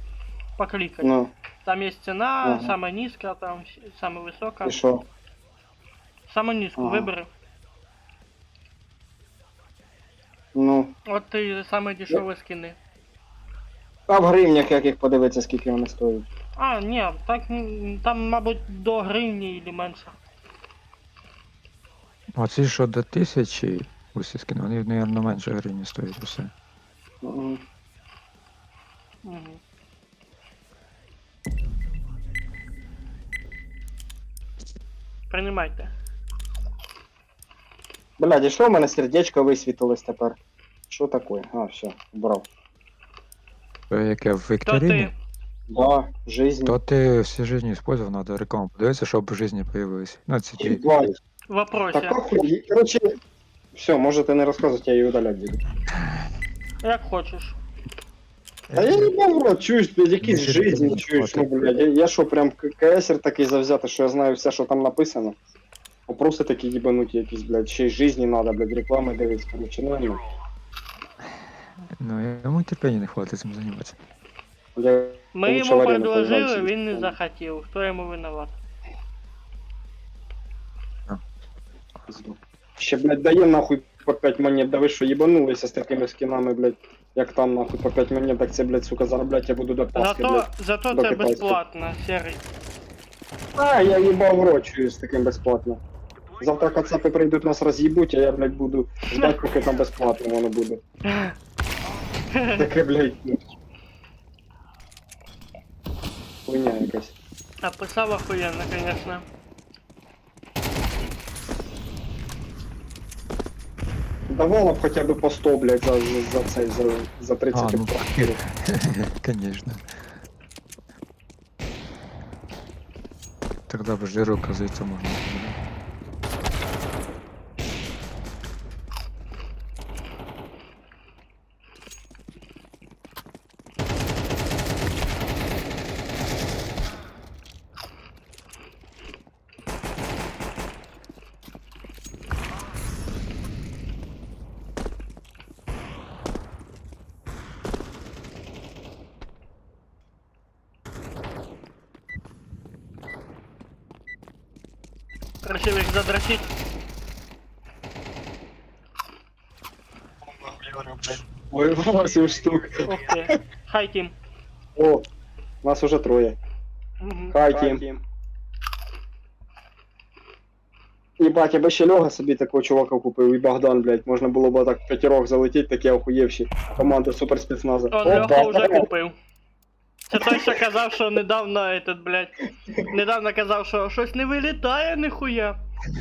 Покликать. Ну, Там есть цена, Ага. самая низкая, там самая высокая. і що? Самую низкую Ага. выбери. Ну. Вот ты самые дешевые скины. А в гривнях яких подивитися, скільки вони стоять. А, ні, так там, мабуть, до гривні или менше. Оці що до 1000 усі скини, вони, мабуть, менше гривні стоять усе. Мгм. Угу. Принимайте. Блядь, і що в мене сердечко висвітилось тепер? Що таке? А, все, брав. То яке в То Вікторіні, ти. Да, жизнь. то ти всі жизни использовал, надо рекламу подивитися, щоб в жизни появились. Ну, це ті. Ебать. В вопросе. Так охуй. Короче, все, можете не розказувати, я її удалять буду. Як хочеш. Та я не бавро, чуєш, блядь, якісь Нічого не жизни, буду чуєш, ну, платити. блядь, я що, прям КСер такий завзятий, що я знаю все, що там написано. Вопроси такі їбануті якісь, блядь, ще й жизни надо, блядь, реклами дивись, короче, ну, Ну, йому терпіння не хватить цим займатися. я Ми лучше йому варіант предложили, поїжджаю, він не чим- захотів. Хто йому винуват? пизду. Ще, блядь, дає нахуй по 5 монет, да ви що, їбанулися з такими скінами, блядь, як там нахуй по 5 монет, так це, блядь, сука, заробляти я буду до Пасхи, блядь. Зато це Доки безплатно, серий. А, я їбав в рот, чую, з таким безплатно. Завтра кацапи прийдуть нас роз'їбуть, а я, блядь, буду ждать, поки там безплатно воно буде. Таке, блядь, ну. Хуйня якась. Описав охуєнно, конечно. Давала б хоча б по 100, блядь, за цей, за 30 А, ну, квартир. Конечно. Тогда бы жиру, оказывается, можно. Решив їх задрочить. Ой, 8 штук. Ух ти. Хай тім. О, нас уже троє. Мгм. Хай тім. Єбать, я би ще Льога собі такого чувака купив, і Богдан, блядь, можна було б так в п'ятірох залетіти, такі охуєвші. Команда суперспецназа. Он Льоха вже купив. Це той, що казав, що недавно этот, блядь. Недавно казав, що щось не вилітає ніхуя.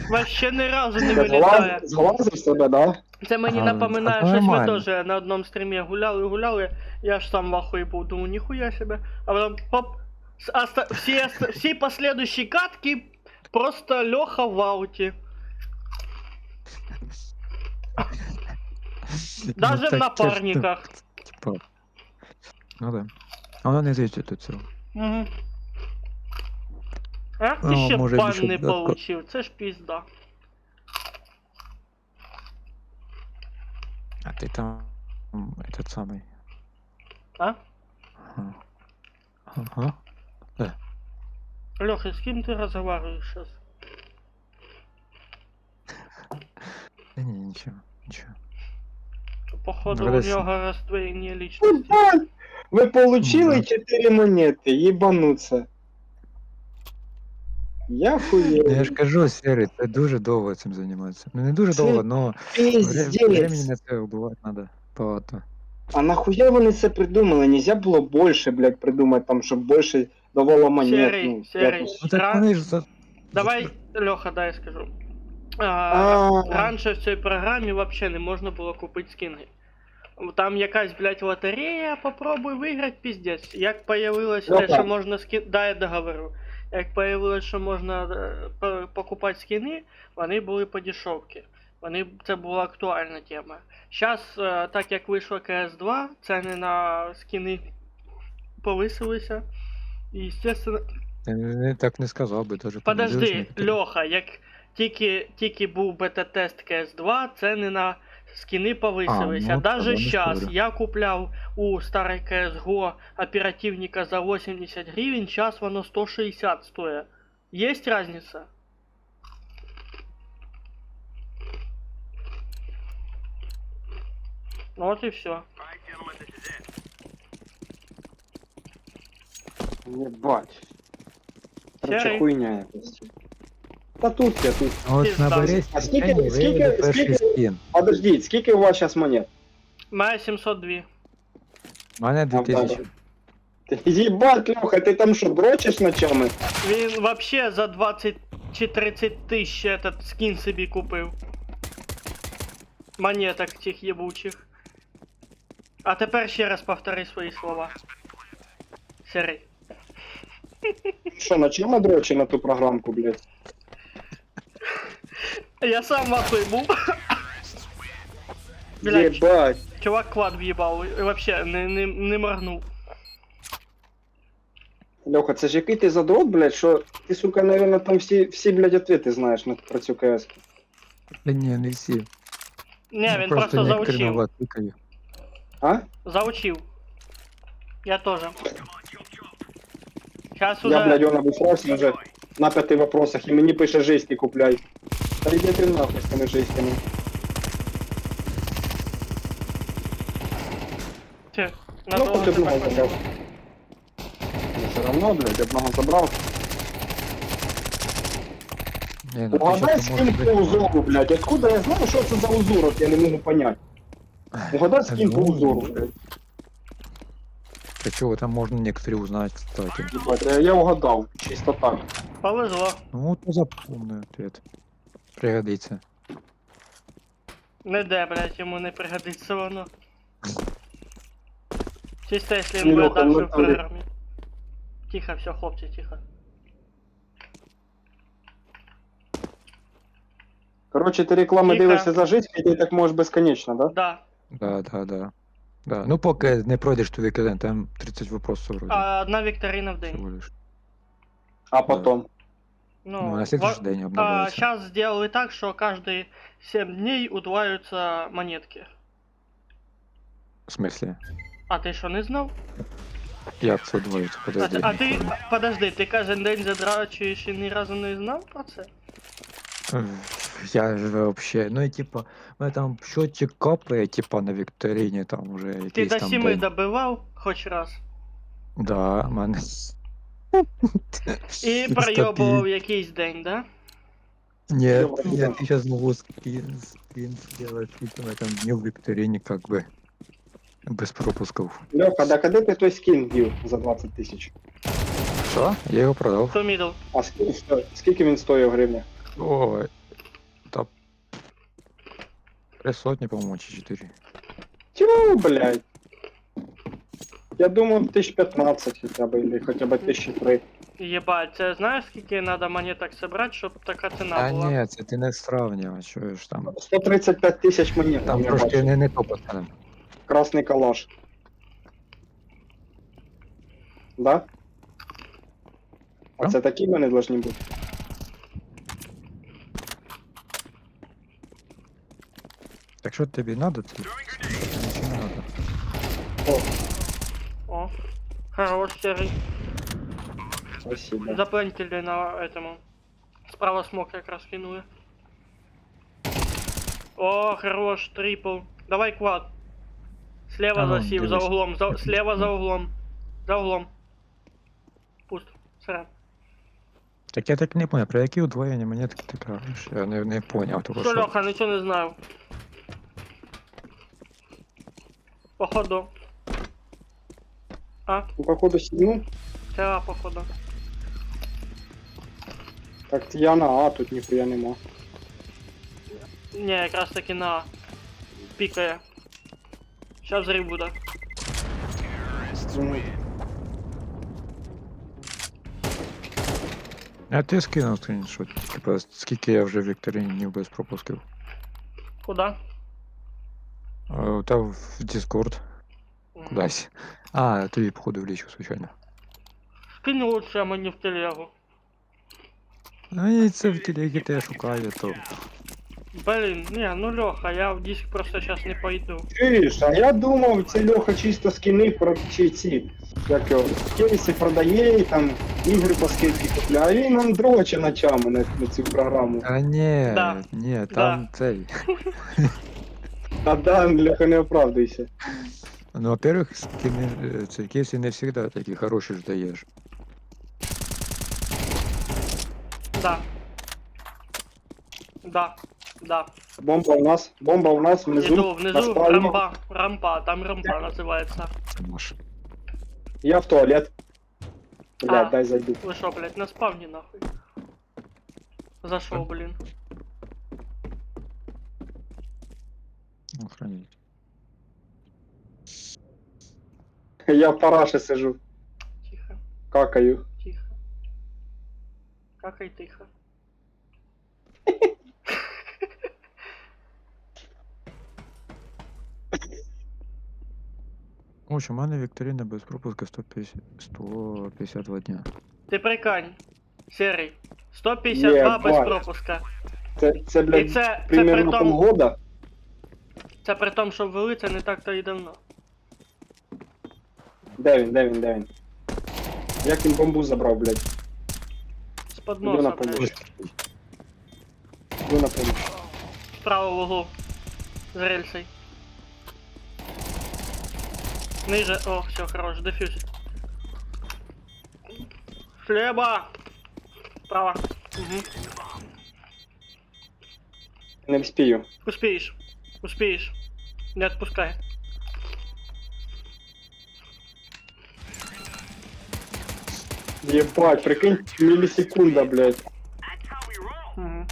Вообще ні разу не вилітає. Зглазив себе, да? Це мені А, напоминає, це щось ми нормально. теж на одному стрімі гуляли, я ж сам в ахуї був, думаю, ніхуя себе. А потом поп, всі последующие катки просто Леха в ауті. Даже в так напарниках. Типа. Ну да. А вона не звідти до цього. Угу. Як ти Ну, ще може, бан більше не додатково. получив? Це ж пізда. А ти там этот самий. А? Ага. Ага. Леха, з ким ти розмовляєш зараз? Ні, нічого, нічого. Походу, у Вряд ли. нього роздвоєння лічності. Ви получили Мгм. 4 монети, їбануться. Я хуєю. Я ж кажу, Сірий, це дуже довго цим займатися. Ну не дуже Це довго, але времени Пиздец. на це вбивати треба багато. А нахуя вони це придумали? Нельзя було більше, блядь, придумати, там, щоб більше давало монет. Серий, ну, серий. якось. Ну так Ра- вони ж за... Давай, Льоха, дай скажу. А. Раніше в цій програмі взагалі не можна було купити скини. Там якась, блядь, лотерея, попробуй виграти, піздець. Як появилось Ну те, що так. можна да, я договорю. Як появилось, що можна покупати скини, вони були по дешевці. Це була актуальна тема. Зараз, так як вийшло CS2, ціни на скини повисилися. І, естественно, Я не так не сказав би, дуже подожди, понеділочник. Льоха, як тільки був бета-тест CS2, ціни на скини повисилися. ну, Даже тогда не зараз спорю. я купляв у старой CSGO оперативника за 80 гривень, зараз воно 160 стоїть. Есть разница? Вот и все. Єбать. Короче, Серий. хуйня якась. Та тут я тут. Ось Пізда. на Бересті А скільки- виявили скільки- перший скільки- скін. Подождіть, скільки у вас зараз монет? Має 702. У мене А, 2000. Ти їбать, Льоха, ти там що, дрочиш ночами? Він вообще за 20 чи 30 тисяч этот скін собі купив. Монеток тих єбучих. А тепер ще раз повтори свої слова. Серий. Що, ночами дрочиш на ту програмку, блядь? Я сам вахуй був. Блядь, Єбать. чувак клад в'їбав, і вообще не моргнув. Льоха, це ж який ти задрот, блядь, що ти, сука, наверное, там всі, блядь, ответи знаєш про цю КС. Та ні, не всі. Не, Ну, він просто некоторі заучив. новат тикаю. А? Заучив. Я тоже. Сейчас Я, уже... блядь, он обусрався вже на 5 вопросах, і мені пише жесті купляй. Та йди ти нахуй з тими жестями. Ти, Ну, надовго хоч одного тебе забрав. Ну, все равно, блядь, одного забрав. Ні, ну, Угадай ти що, може скін по бути- узору, блядь. Откуда я знаю, що це за узор, от я не можу понять. Угадай скін по Ну, узору, блядь. Та чого, там можна некоторі узнати, кстати. Ебать, я угадав, чисто так. повезло. Ну, то запомню ответ. Пригодиться. Не де, блядь, йому не пригодиться воно. Чисто, якщо Ну, він буде Льоха, далі ну, в там де- програмі. Тихо, все, хлопці, тихо. Короче, ти реклами Тихо. дивишся за життя, і ти так можеш безконечно, да? Да. Да. Да. Ну, поки не пройдеш туди киден, там 30 вопросов вроде. А одна вікторина в день. Всего лиш. А потом. Ну, на следующий день обновляется. Сейчас сделали так, что каждые 7 дней удваиваются монетки. В смысле? А ти що, не знав? Як це удвоїться? Подожди. А ти, подожди, ти кожен день задрачуєш і ні разу не знав про це? Я ж вообще, ну і типа, у мене там счетчик капає, типа на вікторині там уже Ти якийсь до там 7 день. добивав хоч раз. Да, в мене. І пройобував якийсь день, да? Нет, я сейчас могу скрин сделать, сколько у меня там дней в викторине, как бы, без пропусков. Льоха, да коли ти той скін дів за 20 тисяч? Что? Я его продал. То мідл. А скільки він стоїв в гривнях? Ой, да. 3 сотни, по-моему, чи 4. Тю, блядь. Я думав 1015 хоча б, или хоча б 1003. Єбать, це знаєш скільки треба монеток собрати, щоб така ціна А була? ні, це ти не сравнюєш, чуєш там. 135 тисяч монет. Там я трошки бачу. не то пацани. Красний калаш. Да? А Що? це такі вони должні бути? Так що тобі надо це? Нічого не надо. О, хорош, серый. Спасибо. Заплентили на этому. Справа смог как раз кинули. О, хорош, трипл. Давай квад. Слева А ну, засів, за дивись. углом, слева за углом. За углом. Пуст. Сирен. Так я так не понял, про які удвоєння мені ти кажеш? Я не поняв того, Що, що. Льоха, нічого не знаю. Походу. А? Ну, походу, сідну. Це походу. Так я на А, тут ніхуя нема. Ні, якраз таки на А. Пікає. Щас зрив буде. Ну, А ти скинув скріншот, типа, скільки я вже в вікторині без пропусків. Куда? Та в Discord. Кудись. А, тобі походу в лічку, звичайно. Скинь лучше мені в телегу. Ну і це в телегі те шукаю, то. Блін, ні, ну Льоха, я в диск просто зараз не пойду. чуєш, а я думав, це Льоха чисто скини чи ці. Як його, кейси продає і там ігри по скидці купляє, а він нам дроче ночами на цю програму. А ні, Да. ні, там цей. А да, Льоха, не оправдуйся. Ну, во-первых, скини, це кейси не завжди такі хороші ж даєш. Да. Да. Да. Бомба у нас внизу. Іду, на внизу спальні. рампа, там рампа називається. Це наш. Я в туалет. Блядь, А. дай зайду. Ви що, блядь, на спавні нахуй? Зашов, блін. Охраніть. Я в параше сижу, Тихо, какаю. тихо. Какай тихо. В общем, у мене вікторина без пропуска 152 дня. Ти прикинь. Серий. 152 без Єбать. пропуска. Це І блядь, це при примерно тому, полгода. це при тому, що ввели це не так-то і давно. Де він? Як він бомбу забрав, блядь? З-под Іду на носа, помощь. блядь. Іду на помощь. Справа в углу. З рельсой. Ниже. О, все, хорош, дефюз. Хлеба! Справа. Угу. Не вспію. Успеешь. Успеешь. Не отпускай. Єбать, прикинь, мілісекунда, блядь. Угу.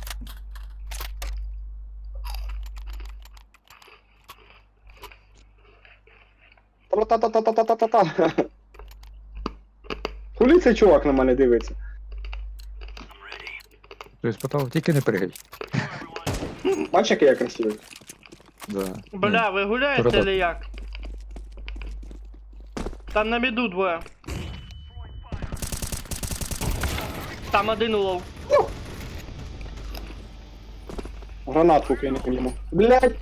Та-та-та-та-та-та-та-та. Хули цей чувак на мене дивиться? Тобто спитав, тільки не пригай. Бачиш, який я красивий? Да. Бля, ви гуляєте Передав. или як? Там на міду двоє. Там один улов. Гранатку кину по ньому. Блядь!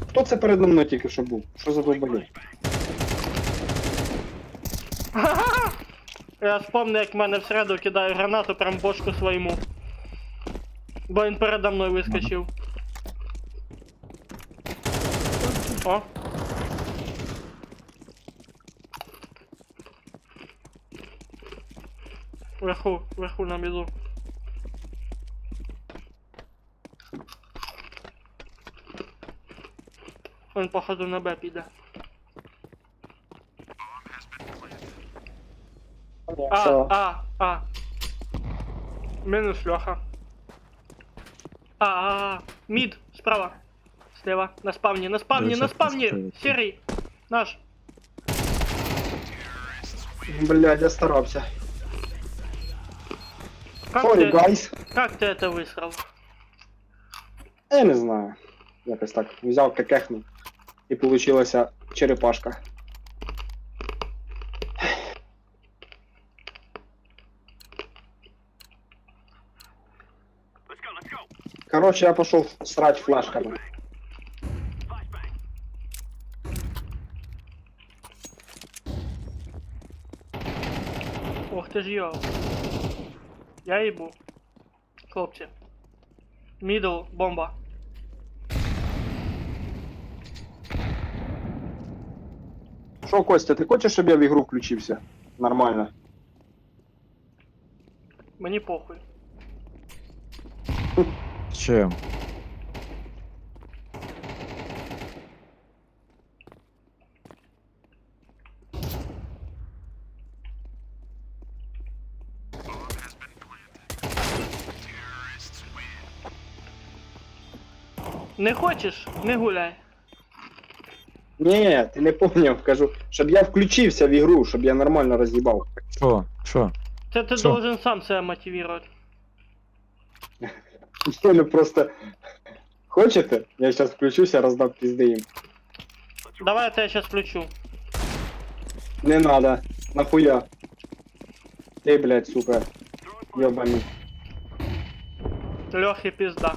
Хто це передо мною тільки що був? Що за довболі? Я вспомнив, як в мене всереду кидає гранату прям в бошку своєму. Бо він передо мною вискочив. О. Вверху на міду. Він походу на Б піде. Все. Мінус Льоха. Мід, справа. Слева. На спавні, на спавні, Дивіться, на спавні! пустили. Серий! Наш! Блядь, я старався. Как Sorry, ты, guys. как ты это высрал? Я не знаю. Якось так. Взяв кекехнув. І получилася черепашка. Короче, я пошел срать флешками. Ох ти ж йо. Я їбу. Хлопці. Мідл, бомба. Що, Костя, ти хочеш, щоб я в ігру включився? Нормально. Мені похуй. З чим? Не хочеш? Не гуляй. Ні, ти не поняв, кажу, щоб я включився в ігру, щоб я нормально роз'їбав. Що? Що? Це ти Що? должен сам себе мотивувати. Ну просто. Хочете? Я зараз включуся, роздам пізди їм. Давай я тебе сейчас включу. Не надо. Нахуя? Ти, блядь, сука. Ёбаний. Льохи пизда.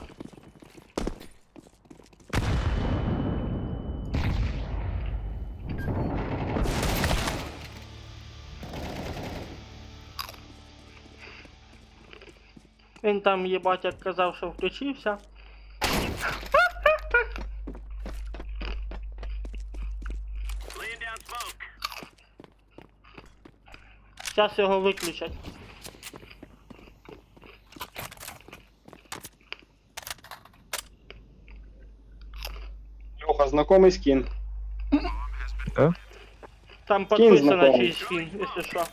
Він там, їбать, як казав, що включився. Зараз його виключать. Леха, знакомий скін. Там Скін підписано знакомий. чийсь скін, якщо що.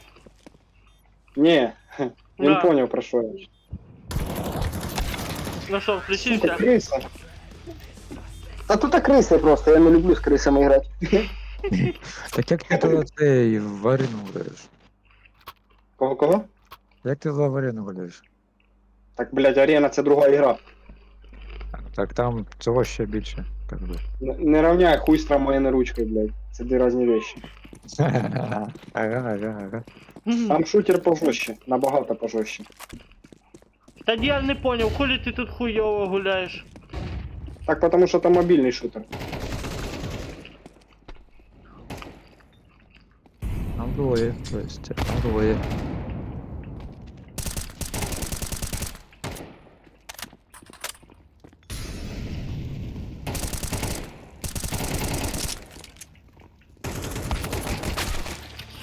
Ні, він Да. поняв про що я. Ну що, Сука, включився? криса. Та тут криси просто, я не люблю з крисами грати. Так як ти туди цей в арену граєш? Кого? Як ти в арену граєш? Так, блядь, арена це друга ігра. Так там цього ще більше, как би. Не равняй хуй з трамвайною ручкою, блядь. Це дві різні речі. Ага. Там шутер пожорстче, набагато пожорстче. Тоді я не поняв, хулі ти тут хуйово гуляєш? Так, потому що там мобільний шутер. Там двоє, то есть, там двоє.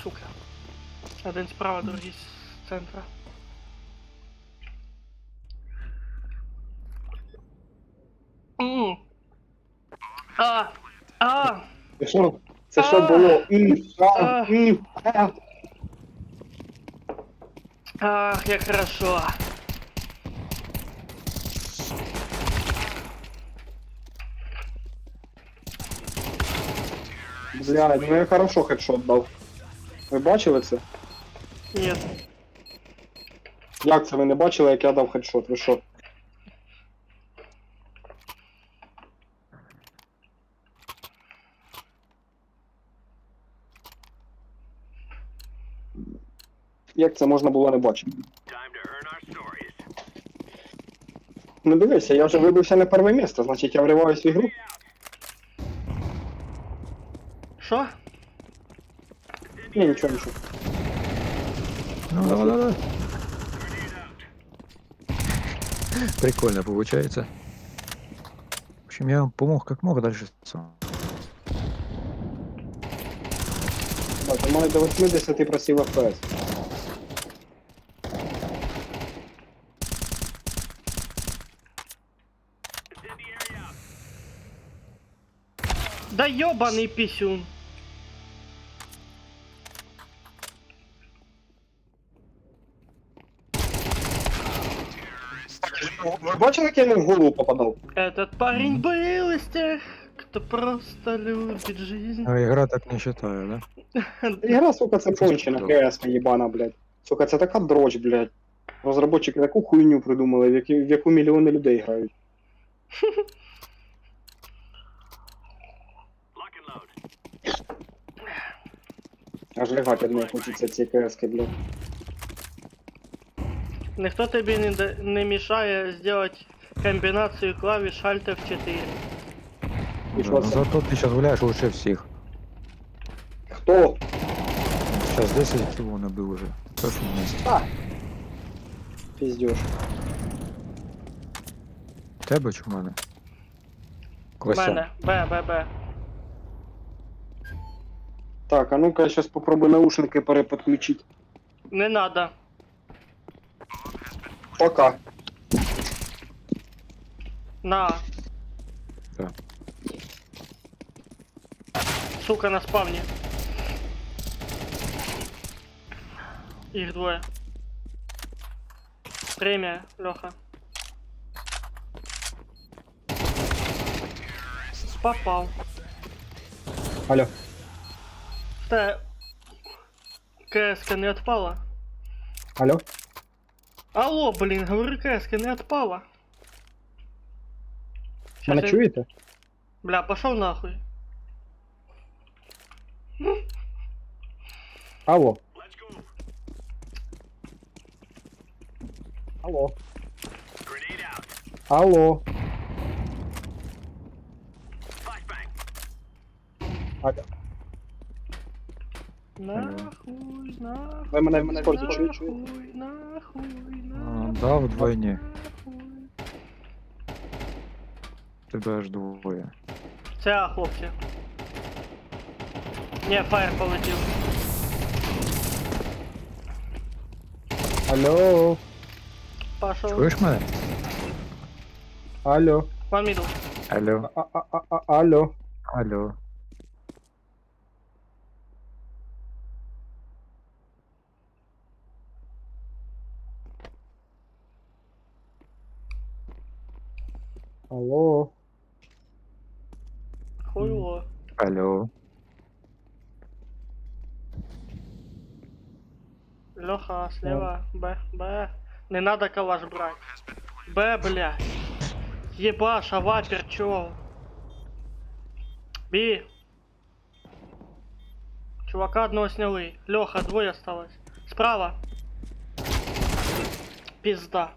Сука. Один справа, другий з центра. М. А! Це що? Це що було? Ах, як хорошо. Блядь, ну я хорошо хедшот дав. Ви бачили це? Ні. Як це ви не бачили, як я дав хедшот? Ви що? Як це можна було не бачити? Ну дивися, я вже вибився на перше місце, значить я вриваюсь в ігру. Що? Ні, нічого. Ну, да. Прикольно получается. В общем, я вам помог как мог, дальше сам. Так, у мене до 80 просів FPS. Да ёбаний пісюн. Ви бачили, як я йому в голову попадав? Этот парень был из тех, кто просто любит жизнь. А игра так не считаю, да? Ігра, сука, це кончена, КС-ка єбана, блядь. Сука, це така дрочь, блядь. Розробники таку хуйню придумали, в яку мільйони людей грають. Аж лягати одне хочеться ці КС-ки, блядь. Ніхто тобі не мішає зробити комбінацію клавіш Alt F4. І що Ну, це? зато ты сейчас гуляешь лучше всех. Хто? Сейчас 10 кило набил уже. Тоже вместе. Піздєш. Тебе чи в мене? У мене. Б. Так, а ну-ка я сейчас попробую наушники переподключить. Не надо. Пока. На. Так. Сука, на спавні. Їх двоє. Премія, Льоха. Попав. Алло. Та... КС-ка не отпала? Алло. Алло, блін, говорю, КС-ка не отпала. Щас Мене я- чуєте? Бля, пошел нахуй. Алло. Алло. Алло. Алло. Нахуй, нахуй. Ви мене в Дискорді чуєте? Нахуй, нахуй, А, нахуй. да, вдвойні. Нахуй. Тебе аж двоє. Це А, хлопці. Ні, фаєр полетів. Алло. Пошел. Чуєш мене? Алло. Ван мідл. Алло. Алло. Алло. Алло. Хуйло. Алло. Леха, слева. Б, Б. Не надо калаш брать. Б, блядь. Ебаш, а вапер чё? Би. Чувака одного сняли. Леха, двое осталось. Справа. Пизда.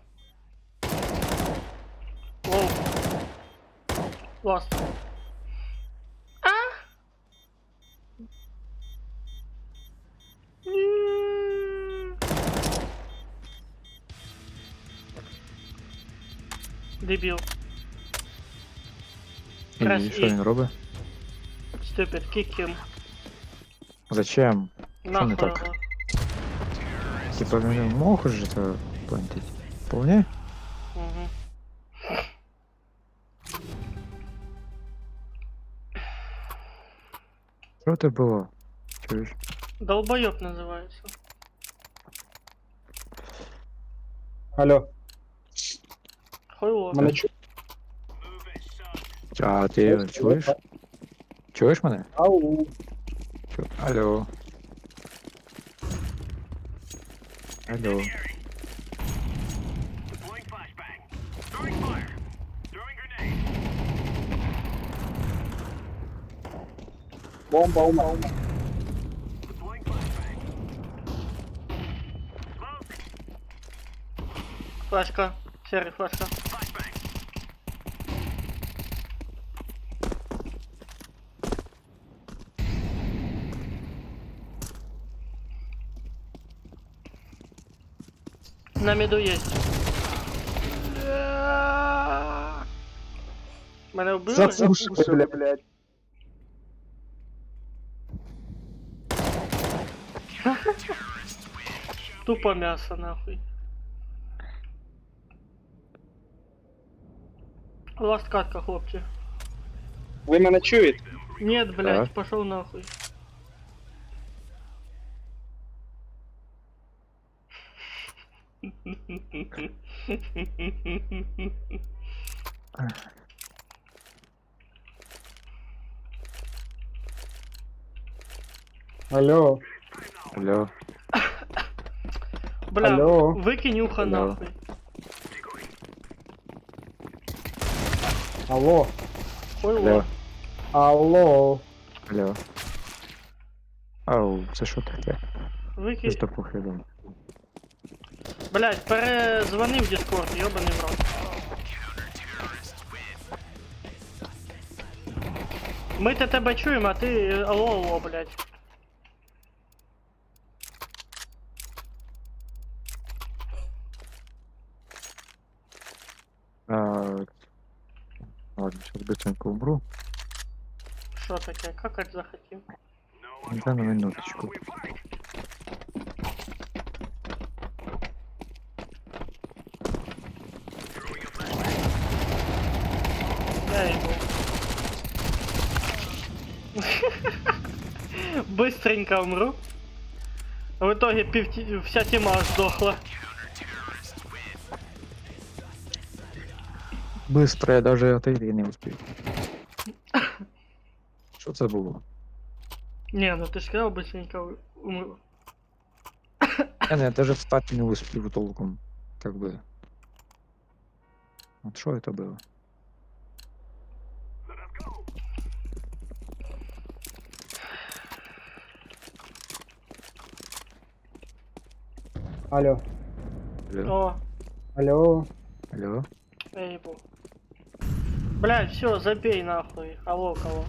Воу. Лост. А? Дебіл. Крас І що він робить? Stupid, kick him. Зачем? Що не Нахуй так? його. Типа він мог же это плантить? Вполне? Мгм. Що це було? Чуєш? Долбоёб называется. Алло. Хуйло. Мене чуєте? А ти чуєш? Чуєш мене? Ау. Алло. Алло. Бомба, бомба. Флешка. Серый, флешка. На меду есть. Мене вбили? Заслушай, блядь. Тупо мясо, нахуй. Ласт катка, хлопці. Ви мене чуєте? Нет, блядь, Так. пошел нахуй. Алло. Алло. Бля, Алло. выкинь ухо Алло. нахуй. Алло. Хуйло. Алло. Алло. Ау, це що таке? Викинь. Що похилом? Блядь, перезвони в Discord, ёбаный в рот. Ми-то тебе чуємо, а ти алло, блядь. Ладно, сейчас быстренько убру. Що таке? Какать захотів? Да, на минуточку. Я ебу. Быстренько умру. В итоге вся тема сдохла. Быстро я даже отойти не успів. Що це було? Не, ну ты ж сказал быстренько умру. Я даже встать не успів толком. Как бы. Вот что это было? Алло, Алло? О, алло. Алло? я ебу. Блядь, все, забей нахуй. Алло, кого?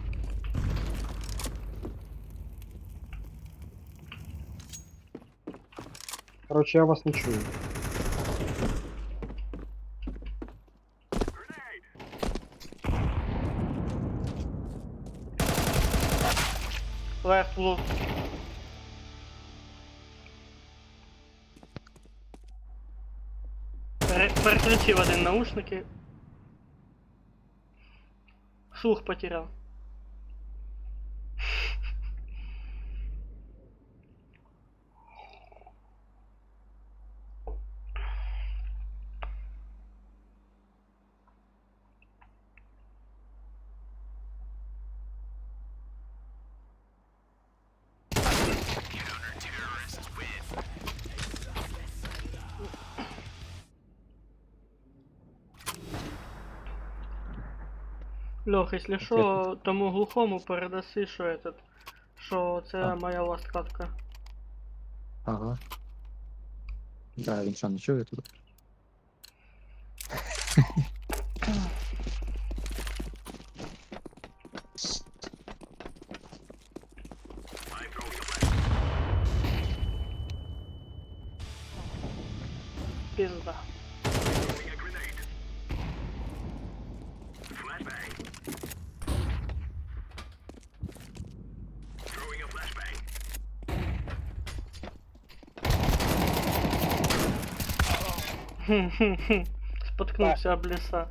Короче, я вас не чую. Left blue. Переключив один наушники. Слух потерял. Лех, если що, тому глухому передаси, що этот, що це А. моя ласткатка. Ага. Да, він що, не чує тут? Пизда. Споткнувся об леса.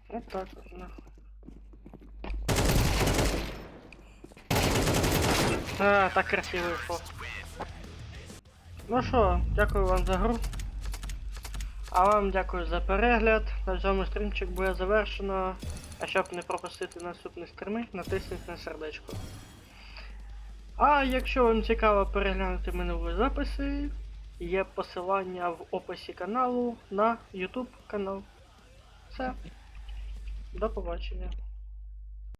Вот так вот, нахуй. А, так красиво йшло. Ну що, дякую вам за гру. А вам дякую за перегляд. На цьому стрімчик буде завершено. А щоб не пропустити наступні стріми, натисніть на сердечко. А якщо вам цікаво переглянути минулі записи, є посилання в описі каналу на YouTube канал. Все. До побачення.